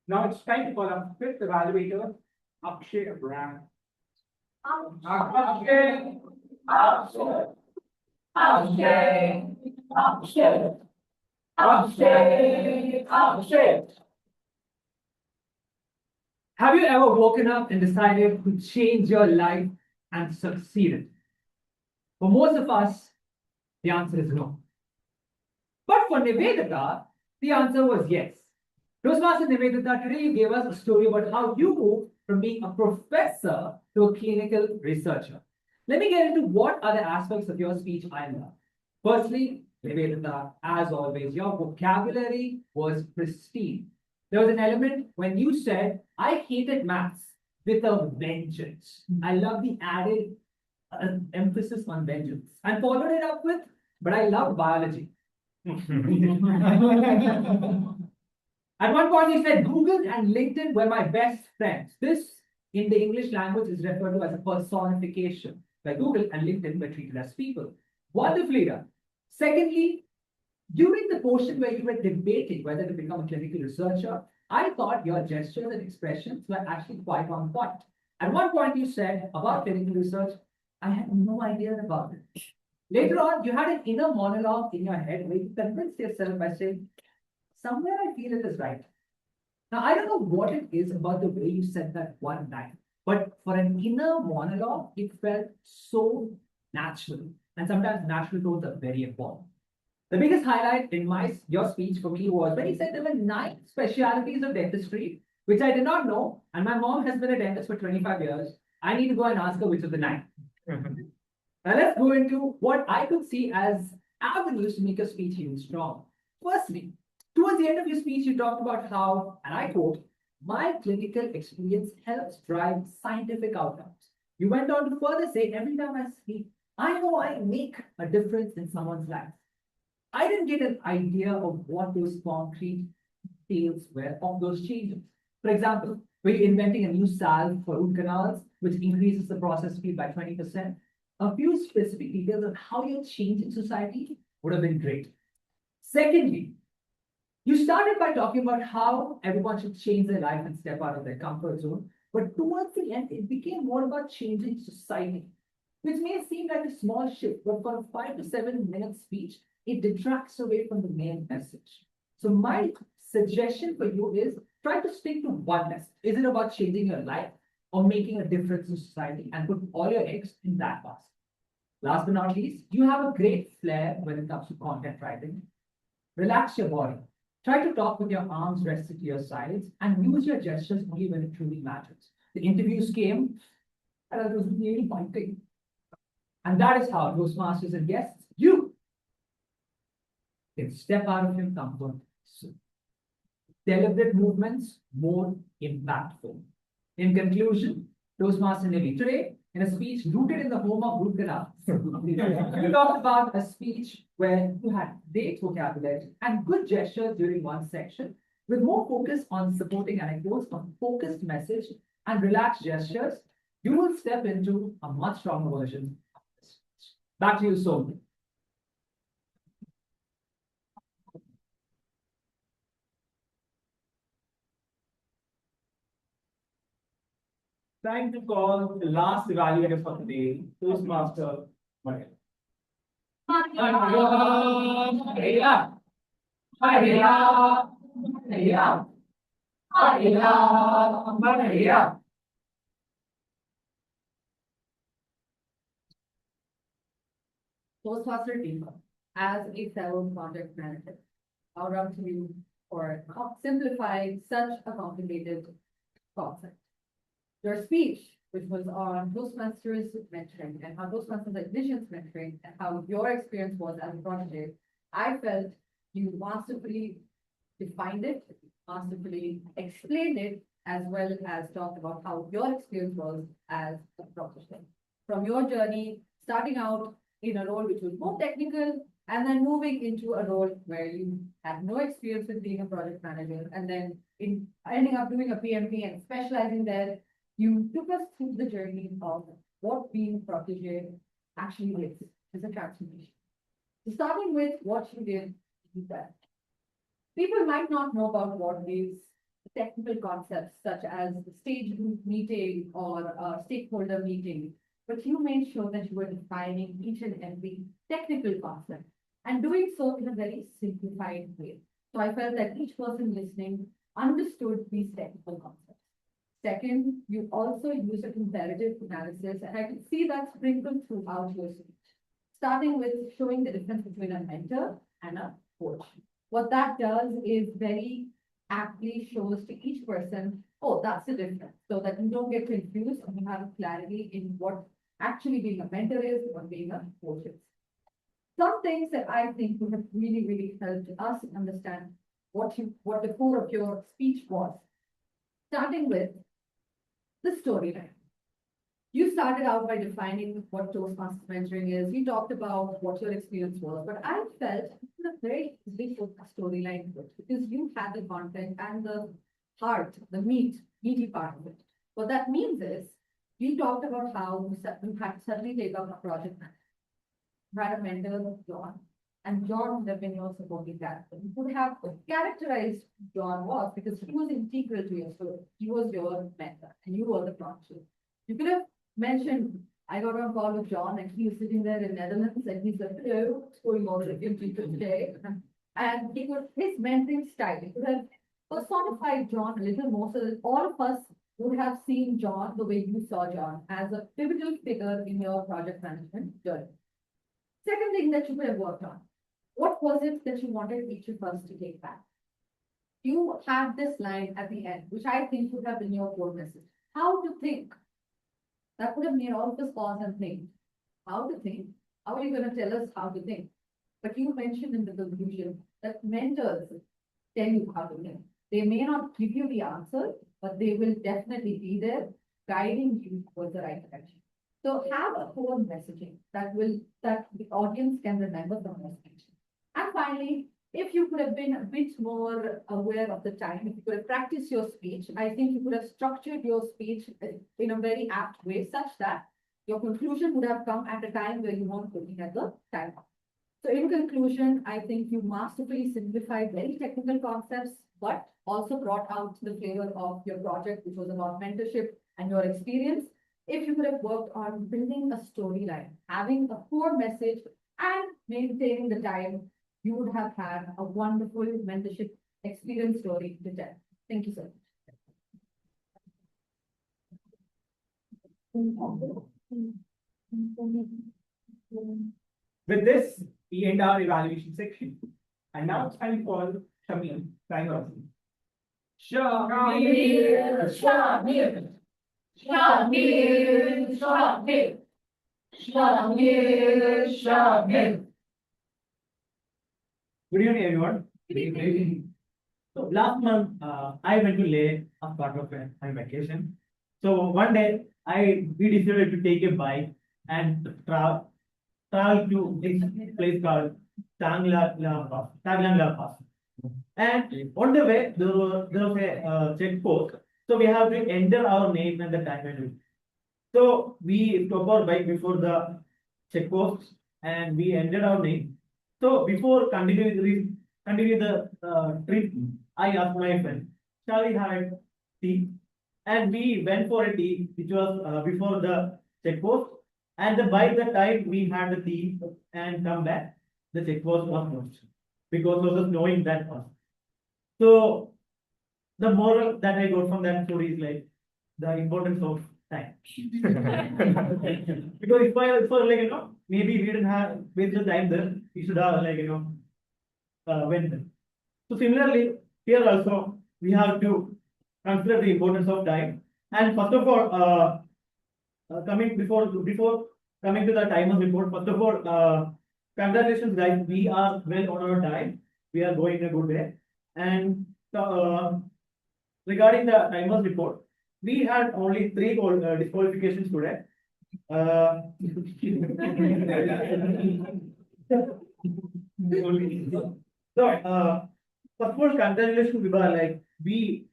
Speaker 2: Now it's time for our 5th evaluator, Akshay Abraham. Akshay, Akshay, Akshay, Akshay, Akshay, Akshay.
Speaker 7: Have you ever woken up and decided to change your life and succeeded? For most of us, the answer is no. But for Nivedita, the answer was yes. Toastmaster Nivedita, today you gave us a story about how you moved from being a professor to a clinical researcher. Let me get into what other aspects of your speech I learned. Firstly, Nivedita, as always, your vocabulary was pristine. There was an element when you said, I hated maths with a vengeance. I love the added emphasis on vengeance. And followed it up with, but I love biology. At one point, you said Google and LinkedIn were my best friends. This, in the English language, is referred to as a personification, where Google and LinkedIn were treated as people. Wonderfully done. Secondly, during the portion where you were debating whether to become a clinical researcher, I thought your gestures and expressions were actually quite on point. At one point, you said about clinical research, I had no idea about it. Later on, you had an inner monologue in your head where you convinced yourself by saying, somewhere I feel it is right. Now, I don't know what it is about the way you said that one line, but for an inner monologue, it felt so natural. And sometimes natural tones are very important. The biggest highlight in your speech for me was when you said there were 9 specialties of dentistry, which I did not know, and my mom has been a dentist for 25 years. I need to go and ask her which of the 9. Now let's go into what I could see as avenues to make a speech even strong. Firstly, towards the end of your speech, you talked about how, and I quote, my clinical experience helps drive scientific outcomes. You went on to further say, every time I speak, I know I make a difference in someone's life. I didn't get an idea of what those concrete details were of those changes. For example, were you inventing a new salve for root canals, which increases the process speed by 20%? A few specific details of how you're changing society would have been great. Secondly, you started by talking about how everyone should change their life and step out of their comfort zone. But towards the end, it became more about changing society, which may seem like a small shift, but for a 5 to 7 minute speech, it detracts away from the main message. So my suggestion for you is try to stick to one message. Is it about changing your life or making a difference in society, and put all your eggs in that basket? Last but not least, you have a great flair when it comes to content writing. Relax your body. Try to talk with your arms rested to your sides and use your gestures only when it truly matters. The interviews came and it was really pointing. And that is how Toastmasters and guests, you can step out of your comfort zone. Deliberate movements, more impactful. In conclusion, Toastmaster Navy, today, in a speech rooted in the home of root canal, you talked about a speech where you had great vocabulary and good gestures during one section, with more focus on supporting anecdotes, on focused message, and relaxed gestures. You will step into a much stronger version of this speech. Back to you, Sonia.
Speaker 4: Time to call the last evaluator for today, Toastmaster Maria.
Speaker 8: Toastmaster team, as a fellow project manager, I'll run to you for simplifying such a complicated concept. Your speech, which was on Toastmasters mentoring and how Toastmasters admissions mentoring and how your experience was as a protege, I felt you masterfully defined it, masterfully explained it, as well as talked about how your experience was as a protege. From your journey, starting out in a role which was more technical, and then moving into a role where you had no experience with being a project manager, and then ending up doing a PMP and specializing there, you took us through the journey of what being a protege actually is a transformation. So starting with what you did, people might not know about what is technical concepts such as the stage group meeting or a stakeholder meeting, but you made sure that you were defining each and every technical concept and doing so in a very simplified way. So I felt that each person listening understood these technical concepts. Second, you also used a comparative analysis, and I could see that sprinkled throughout your speech, starting with showing the difference between a mentor and a coach. What that does is very aptly shows to each person, oh, that's the difference, so that you don't get confused and you have clarity in what actually being a mentor is, what being a coach is. Some things that I think would have really helped us understand what the core of your speech was, starting with the storyline. You started out by defining what Toastmasters mentoring is. You talked about what your experience was, but I felt you could have very easily put a storyline to it because you had the content and the heart, the meaty part of it. What that means is you talked about how you had to suddenly take up a project manager. You had a mentor, John, and John would have been your supporting character. You could have characterized John was because he was integral to your story. He was your mentor and you were the protege. You could have mentioned, I got on a call with John and he was sitting there in Netherlands and he's like, hello, what's going on with you today? And he could, his mentoring style, he could have personified John a little more so that all of us would have seen John the way you saw John as a pivotal figure in your project management journey. Second thing that you could have worked on, what was it that you wanted each of us to take back? You have this line at the end, which I think would have been your core message. How to think. That would have made all of us pause and think. How to think? How are you going to tell us how to think? But you mentioned in the conclusion that mentors tell you how to think. They may not give you the answer, but they will definitely be there guiding you towards the right direction. So have a core messaging that the audience can remember from your speech. And finally, if you could have been a bit more aware of the time, if you could have practiced your speech, I think you could have structured your speech in a very apt way such that your conclusion would have come at a time where you weren't looking at the time. So in conclusion, I think you masterfully simplified very technical concepts, but also brought out the flavor of your project, which was about mentorship and your experience. If you could have worked on building a storyline, having a core message and maintaining the time, you would have had a wonderful mentorship experience story to tell. Thank you so much.
Speaker 4: With this, we end our evaluation section. And now it's time for Shamil, sign off.
Speaker 1: Shamil, Shamil, Shamil, Shamil, Shamil, Shamil.
Speaker 4: Good evening, everyone. Good evening. So last month, I went to Leh as part of my vacation. So one day, we decided to take a bike and travel to this place called Taglang Pass. And on the way, there was a checkpost. So we have to enter our name and the time and route. So we stopped our bike before the checkpost and we entered our name. So before continue the trip, I asked my friend, shall we have tea? And we went for a tea, which was before the checkpost. And by the time we had the tea and come back, the checkpost was closed because of the snowing that was. So the moral that I got from that story is like the importance of time. Because if I like maybe we didn't have wasted time there, we should have went there. So similarly, here also we have to consider the importance of time. And first of all, before coming to the timers report, first of all, congratulations guys, we are well on our time. We are going a good way. And regarding the timers report, we had only 3 disqualifications today. So, first of all, congratulations, Vibha. Like we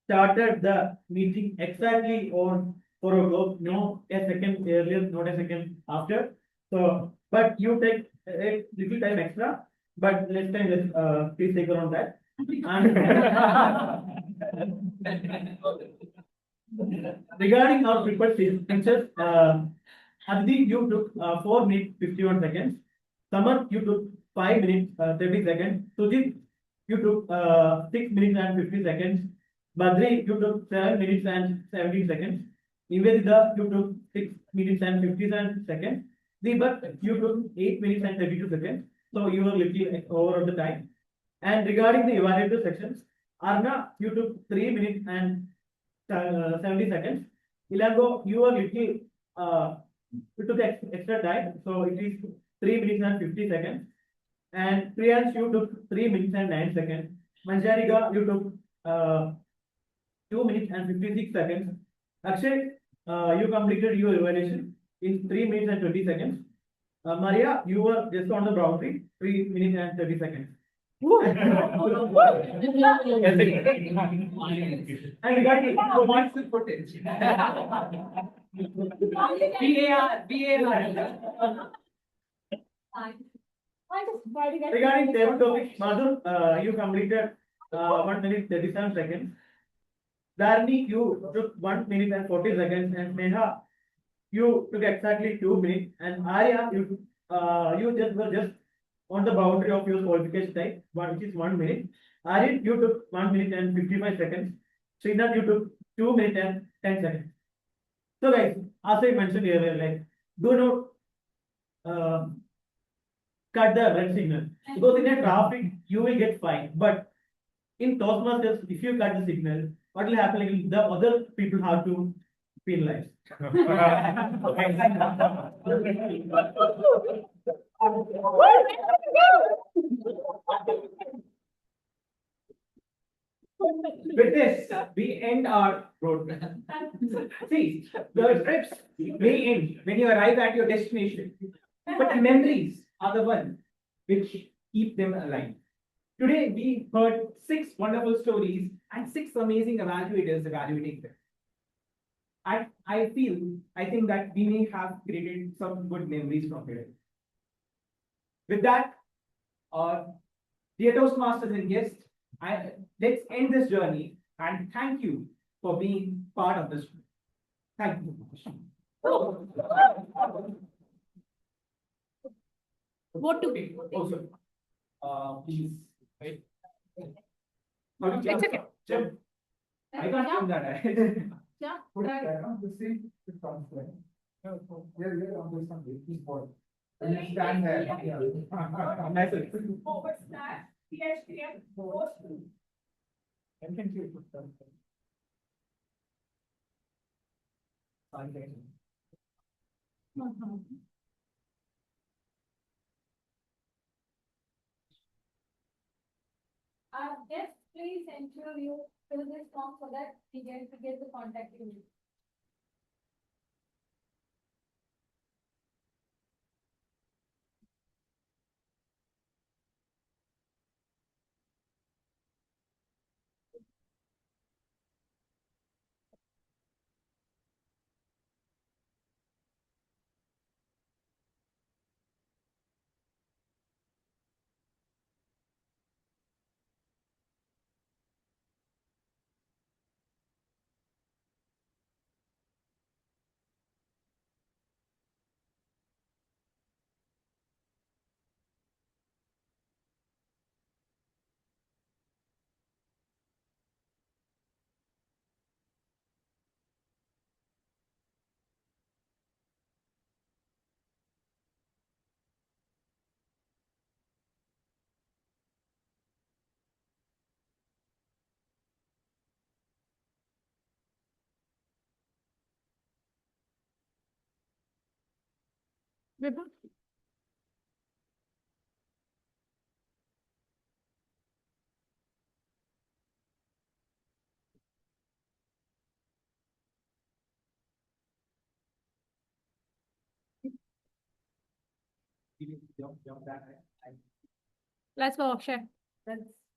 Speaker 4: started the meeting exactly on 4 o'clock, no a second earlier, not a second after. So, but you take a little time extra, but next time let's please take around that. Regarding our prepared speeches, Aditi, you took 4 minutes 51 seconds. Samar, you took 5 minutes 30 seconds. Sujit, you took 6 minutes and 50 seconds. Badri, you took 7 minutes and 17 seconds. Nivedita, you took 6 minutes and 57 seconds. Deepak, you took 8 minutes and 32 seconds. So you were little over the time. And regarding the evaluator sections, Arna, you took 3 minutes and 70 seconds. Ilango, you were little you took extra time, so it is 3 minutes and 50 seconds. And Priyansh, you took 3 minutes and 9 seconds. Manjarika, you took 2 minutes and 56 seconds. Akshay, you completed your evaluation in 3 minutes and 20 seconds. Maria, you were just on the boundary, 3 minutes and 30 seconds. And regarding what's the footage? Regarding table topic, Madhu, you completed 1 minute 37 seconds. Dharni, you took 1 minute and 40 seconds, and Neha, you took exactly 2 minutes, and Arya, you were just on the boundary of your qualification time, which is 1 minute. Aryan, you took 1 minute and 55 seconds. Srinath, you took 2 minutes and 10 seconds. So guys, as I mentioned earlier, like do not cut the red signal, because in a traffic you will get fined. But in Toastmasters, if you cut the signal, what will happen? Like, the other people have to penalize. With this, we end our broadcast. See, the trips may end when you arrive at your destination, but the memories are the ones which keep them alive. Today, we heard 6 wonderful stories and 6 amazing evaluators evaluating them. I think that we may have created some good memories from here. With that, dear Toastmasters and guests, let's end this journey and thank you for being part of this. Thank you.
Speaker 1: What to?
Speaker 4: Also, please. Wait.
Speaker 1: It's okay.
Speaker 4: I can't do that.
Speaker 1: Yeah.
Speaker 2: Put it there, no? The same, it comes there. Here, on this one, this board. And you stand there.
Speaker 4: Nice.
Speaker 1: Over snap, PHDM, post.
Speaker 2: And can you put them?
Speaker 5: Yes, please ensure you fill this form so that we get the contact you.
Speaker 1: Vibha? Let's go, Akshay.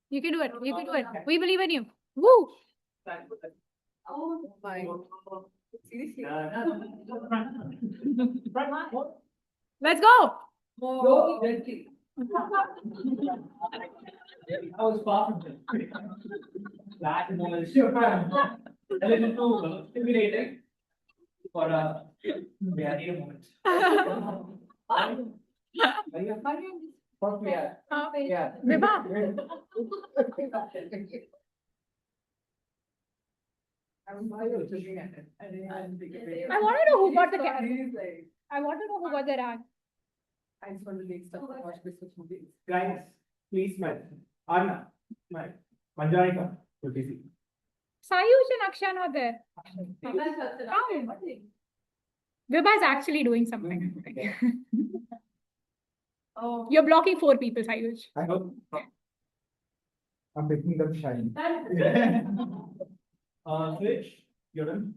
Speaker 1: You can do it. You can do it. We believe in you. Woo!
Speaker 8: Oh my. Seriously.
Speaker 1: Let's go.
Speaker 8: Go, gently.
Speaker 4: I was far from them. That was a little too stimulating for a very moment. Yeah.
Speaker 1: Vibha? I want to know who got the cat. I want to know who got the rat.
Speaker 8: I just want to make stuff to watch this movie.
Speaker 4: Guys, please smile. Arna, smile. Manjarika, good to see.
Speaker 1: Sayush and Akshay are not there. Come. Vibha is actually doing something.
Speaker 8: Oh.
Speaker 1: You're blocking 4 people, Sayush.
Speaker 2: I hope. I'm making them shine.
Speaker 4: Switch, you're done.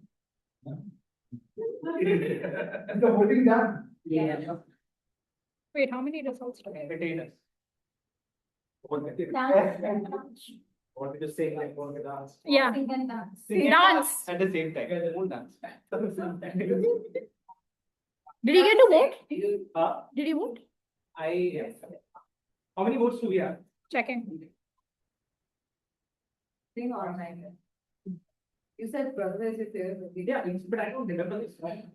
Speaker 2: Is the voting done?
Speaker 8: Yeah.
Speaker 1: Wait, how many results do we have?
Speaker 4: Entertainers. What did you say? Like, what did dance?
Speaker 1: Yeah.
Speaker 5: Sing and dance.
Speaker 1: Dance.
Speaker 4: At the same time. They won't dance.
Speaker 1: Did you get to vote?
Speaker 4: Uh,
Speaker 1: Did you vote?
Speaker 4: How many votes do we have?
Speaker 1: Checking.
Speaker 8: Sing online. You said brother is it there?
Speaker 4: Yeah, but I don't remember this one.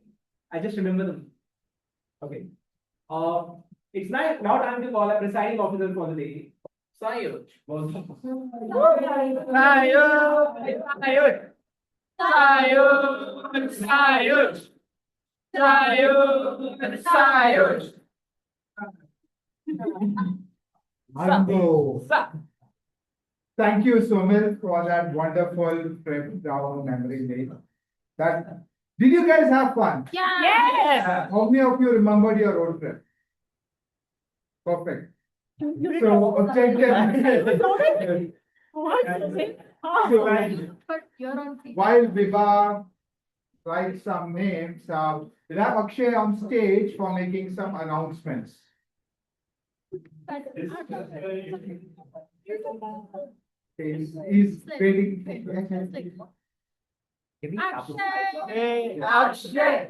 Speaker 4: I just remember them. Okay. It's now time to call a presiding officer for the day. Sayuj.
Speaker 2: Anko. Thank you, Somil, for that wonderful trip down memory lane. Did you guys have fun?
Speaker 1: Yes.
Speaker 2: How many of you remembered your road trip? Perfect. So, objective.
Speaker 5: But you're on.
Speaker 2: While Vibha writes some names, we'll have Akshay on stage for making some announcements. He's waiting.
Speaker 1: Akshay.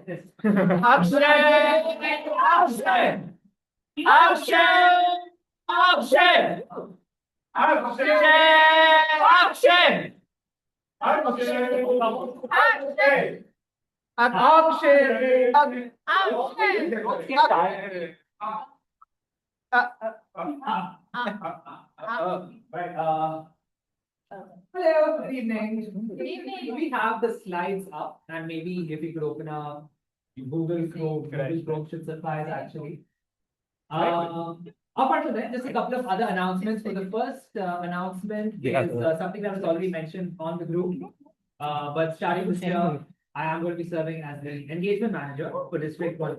Speaker 4: Action! Action! Action! Action! Hello, good evening.
Speaker 3: Good evening.
Speaker 4: We have the slides up, and maybe if you could open up Google Chrome, Google Chrome should suffice actually. Apart from that, just a couple of other announcements. So the first announcement is something that was already mentioned on the group. But starting this year, I am going to be serving as the engagement manager for District 1.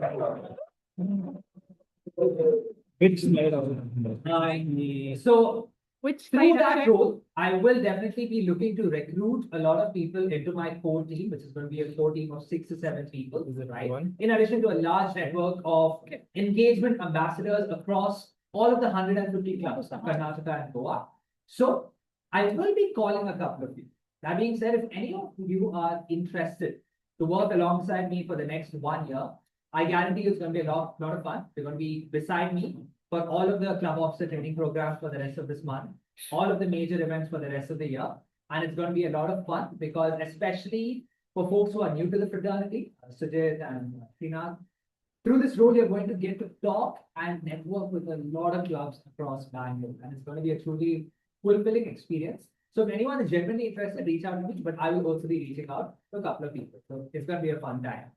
Speaker 6: Which slide of
Speaker 4: So
Speaker 3: Which
Speaker 4: through that role, I will definitely be looking to recruit a lot of people into my core team, which is going to be a core team of 6 to 7 people. Is it right? In addition to a large network of engagement ambassadors across all of the 150 clubs of Karnataka and Goa. So I will be calling a couple of you. That being said, if any of you are interested to work alongside me for the next 1 year, I guarantee you it's going to be a lot of fun. You're going to be beside me for all of the club officer training programs for the rest of this month, all of the major events for the rest of the year. And it's going to be a lot of fun because especially for folks who are new to the fraternity, Sujit and Srinath, through this role, you're going to get to talk and network with a lot of clubs across Bangalore. And it's going to be a truly fulfilling experience. So if anyone is genuinely interested, reach out to me, but I will also be reaching out to a couple of people. So it's going to be a fun time.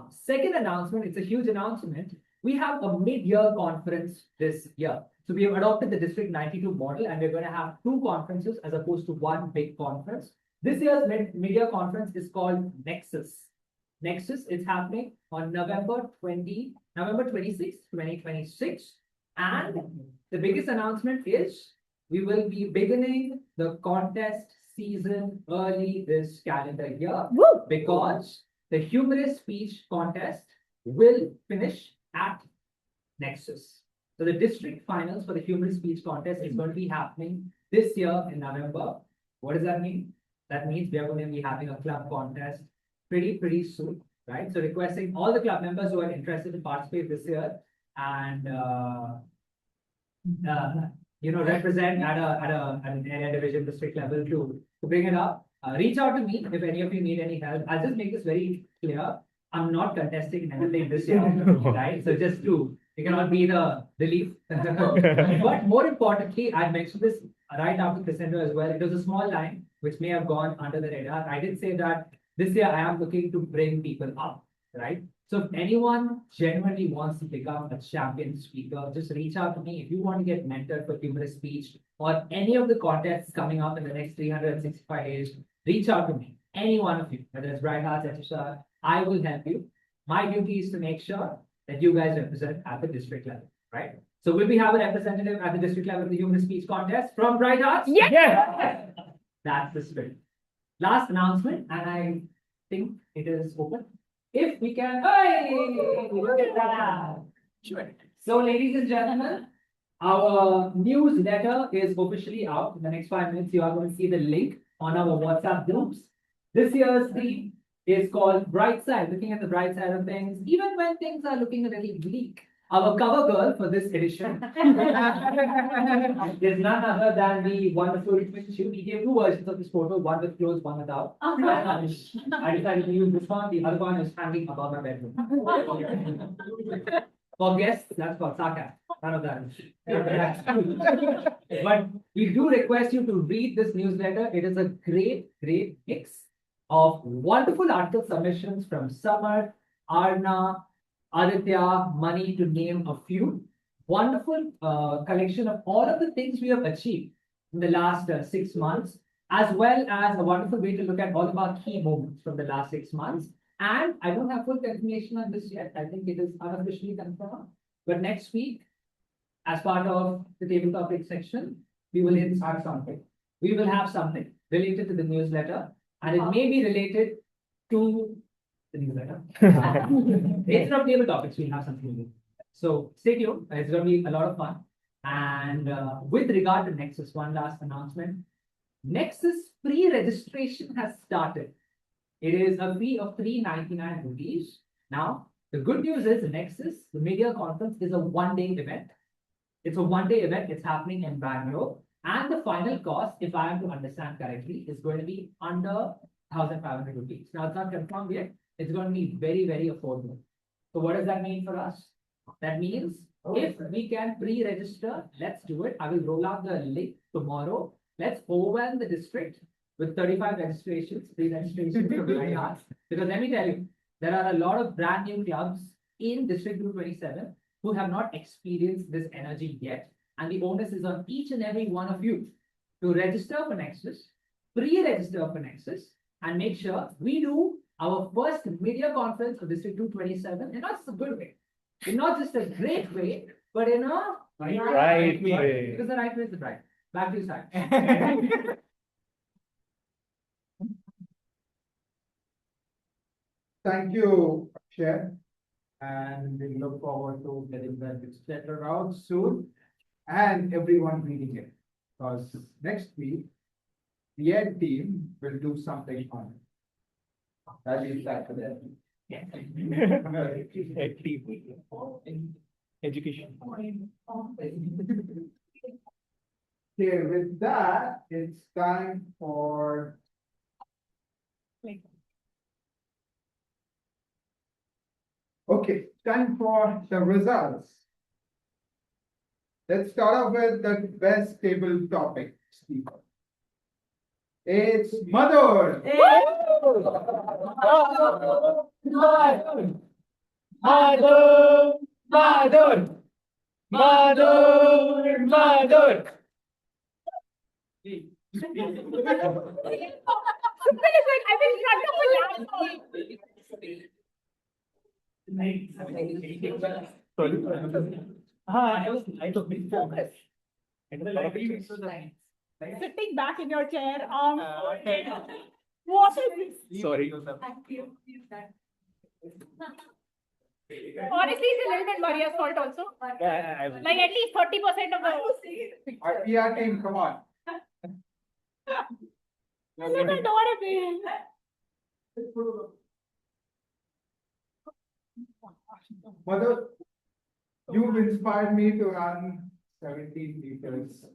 Speaker 4: Second announcement, it's a huge announcement. We have a mid-year conference this year. So we have adopted the District 92 model and we're going to have 2 conferences as opposed to 1 big conference. This year's mid-year conference is called Nexus. Nexus is happening on November 26, 2026. And the biggest announcement is we will be beginning the contest season early this calendar year because the humorous speech contest will finish at Nexus. So the district finals for the humorous speech contest is going to be happening this year in November. What does that mean? That means we are going to be having a club contest pretty soon, right? So requesting all the club members who are interested to participate this year and represent at an area division district level to bring it up. Reach out to me if any of you need any help. I'll just make this very clear. I'm not contesting in anything this year, right? So just to, you cannot be the relief. But more importantly, I mentioned this right after Crescendo as well. It was a small line which may have gone under the radar. I did say that this year I am looking to bring people up, right? So if anyone genuinely wants to become a champion speaker, just reach out to me. If you want to get mentored for humorous speech or any of the contests coming up in the next 365 days, reach out to me. Any one of you, whether it's Bright Hearts, etc., I will help you. My duty is to make sure that you guys represent at the district level, right? So will we have a representative at the district level of the humorous speech contest from Bright Hearts?
Speaker 3: Yes.
Speaker 4: That's the spirit. Last announcement, and I think it is open. If we can, hey, look at that. Sure. So, ladies and gentlemen, our newsletter is officially out. In the next 5 minutes, you are going to see the link on our WhatsApp groups. This year's theme is called Bright Side, looking at the bright side of things, even when things are looking a little bleak. Our cover girl for this edition is none other than the wonderful. We gave 2 versions of this photo, one with clothes, one without. I decided to use this one. The other one is hanging above my bedroom. For guests, that's called sarcasm. None of that. But we do request you to read this newsletter. It is a great mix of wonderful article submissions from Samar, Arna, Aditya, Mani, to name a few. Wonderful collection of all of the things we have achieved in the last 6 months, as well as a wonderful way to look at all of our key moments from the last 6 months. And I don't have full confirmation on this yet. I think it is unofficially confirmed. But next week, as part of the table topic section, we will insert something. We will have something related to the newsletter, and it may be related to the newsletter. Instead of table topics, we'll have something new. So stay tuned. It's going to be a lot of fun. And with regard to Nexus, one last announcement. Nexus pre-registration has started. It is a fee of 399 rupees. Now,
Speaker 7: The good news is Nexus, the media conference is a one-day event. It's a one-day event. It's happening in Bangalore. And the final cost, if I am to understand correctly, is going to be under 1,500 rupees. Now, it's not confirmed yet. It's going to be very, very affordable. So what does that mean for us? That means if we can pre-register, let's do it. I will roll out the link tomorrow. Let's overwhelm the district with 35 registrations, pre-registrations from Bright. Because let me tell you, there are a lot of brand new clubs in District 227 who have not experienced this energy yet. And the onus is on each and every one of you to register for Nexus, pre-register for Nexus, and make sure we do our first media conference of District 227 in not just a good way, in not just a great way, but in a
Speaker 9: Right way.
Speaker 7: Because the right way is the right. Back to you, Sai.
Speaker 2: Thank you, Chair. And we look forward to getting that letter out soon and everyone reading it. Because next week, the ed team will do something on it. That is that for them.
Speaker 9: Education.
Speaker 2: Okay, with that, it's time for. Okay, time for the results. Let's start off with the best table topic, speaker. It's mother.
Speaker 1: Sitting back in your chair, what is this?
Speaker 9: Sorry.
Speaker 1: Honestly, it's a little bit Maria's fault also. Like at least 30% of the.
Speaker 2: PR team, come on.
Speaker 1: Little adorable.
Speaker 2: Mother, you've inspired me to run 17 meters.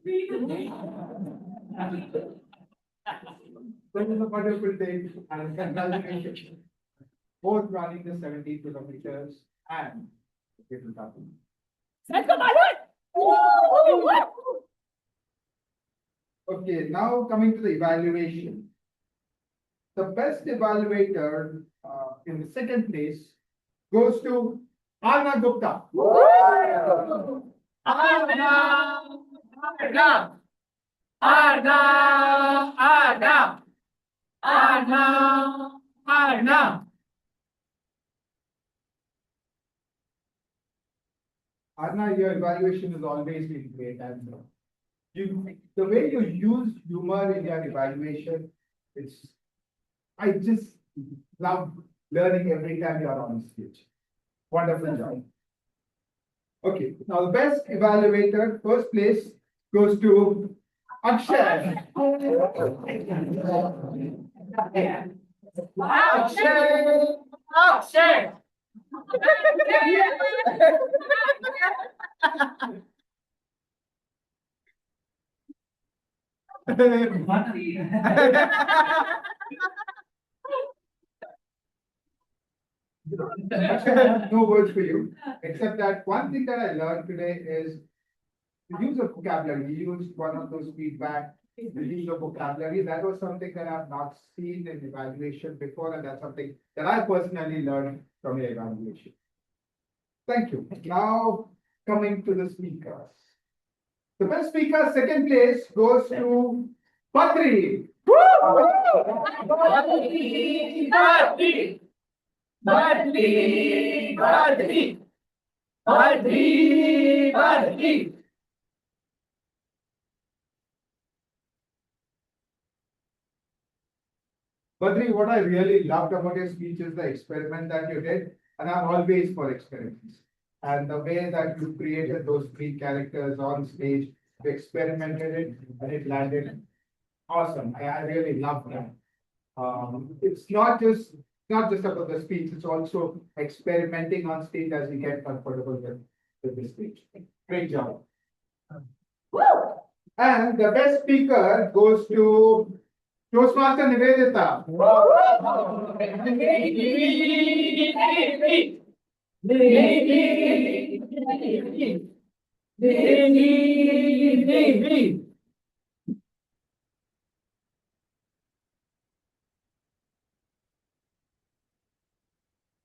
Speaker 2: That is a wonderful day and congratulations. Both running the 17 kilometers and little double.
Speaker 1: Let's go, Balu!
Speaker 2: Okay, now coming to the evaluation. The best evaluator in the second place goes to Arna Gupta. Arna, your evaluation has always been great, and the way you use humor in your evaluation, I just love learning every time you are on stage. Wonderful job. Okay, now the best evaluator, first place, goes to Akshay. Akshay! No words for you, except that one thing that I learned today is the use of vocabulary. You used one of those feedback, the use of vocabulary. That was something that I've not seen in evaluation before, and that's something that I personally learned from your evaluation. Thank you. Now, coming to the speakers. The best speaker, second place, goes to Badri. Badri, what I really loved about your speech is the experiment that you did, and I'm always for experiments. And the way that you created those three characters on stage, you experimented it, and it landed awesome. I really love that. It's not just not just about the speech, it's also experimenting on stage as we get comfortable with the speech. Great job. And the best speaker goes to Toastmaster Nivedita.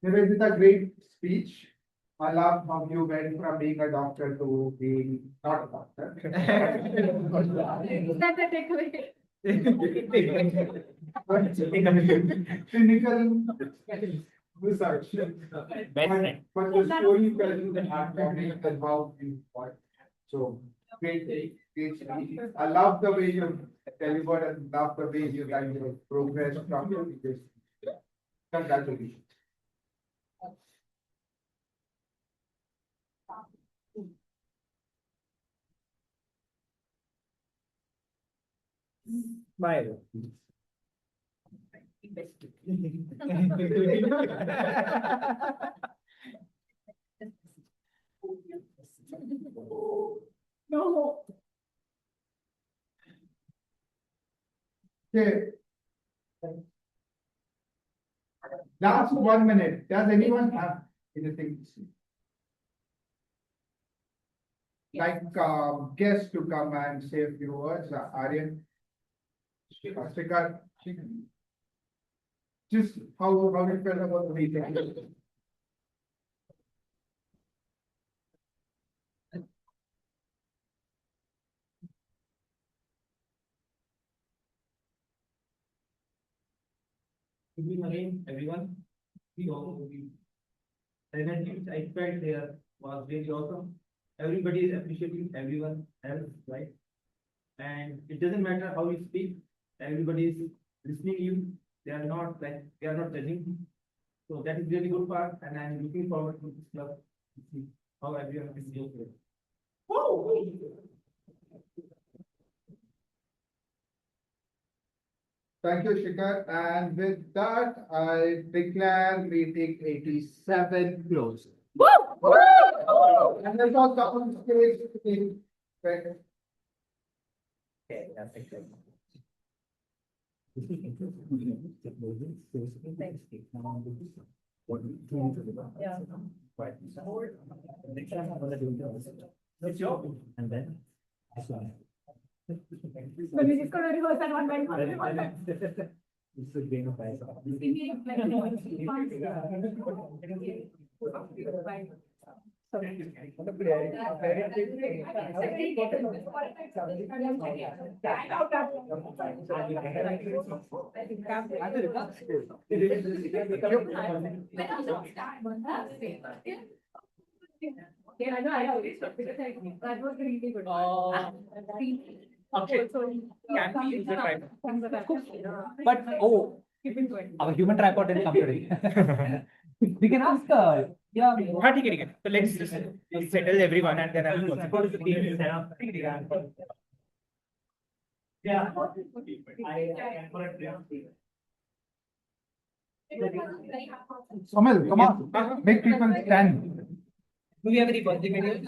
Speaker 2: Nivedita, great speech. I love how you went from being a doctor to being not a doctor.
Speaker 5: That's a takeaway.
Speaker 2: Clinical research. But the story telling the heartwarming and how you fought. So great, great speech. I love the way you delivered and love the way you kind of progressed from your previous. Congratulations.
Speaker 4: Smile.
Speaker 1: No.
Speaker 2: Okay. Last 1 minute. Does anyone have anything to say? Like guests to come and say a few words, Aryan? Srikar? Just how you felt about the meeting?
Speaker 9: Good evening again, everyone. We all, the energy which I felt there was really awesome. Everybody is appreciating everyone else, right? And it doesn't matter how you speak, everybody is listening to you. They are not judging. So that is really good part, and I'm looking forward to this club to see how everyone is doing.
Speaker 2: Thank you, Shikhar. And with that, I declare meeting 87 closed. And there's all couple stage.
Speaker 9: And then.
Speaker 5: So we just gonna rehearse that one by one.
Speaker 9: It's a game of ice.
Speaker 5: Yeah, I know. That was really good.
Speaker 11: Okay.
Speaker 5: So,
Speaker 11: Can we use the tripod?
Speaker 5: But, keep it going.
Speaker 11: Our human tripod didn't come today. We can ask, yeah. So let's just settle everyone and then I will go to the team.
Speaker 9: Yeah.
Speaker 2: Somil, come on, make people stand.
Speaker 11: Do we have any birthday videos?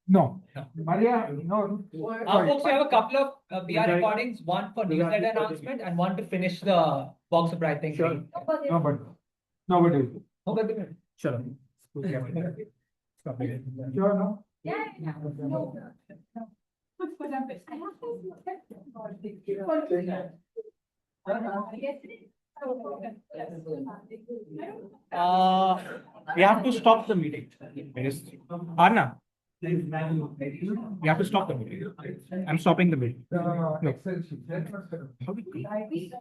Speaker 2: No. Maria, no.
Speaker 11: Folks, we have a couple of PR recordings, one for newsletter announcement and one to finish the box of bright things.
Speaker 2: Sure. Nobody. Nobody.
Speaker 11: Okay.
Speaker 2: Sure. Sure, no?
Speaker 5: Yeah. No. For example, I have
Speaker 11: We have to stop the meeting. Arna, we have to stop the meeting. I'm stopping the meeting.
Speaker 2: Excel sheet.
Speaker 11: How do you-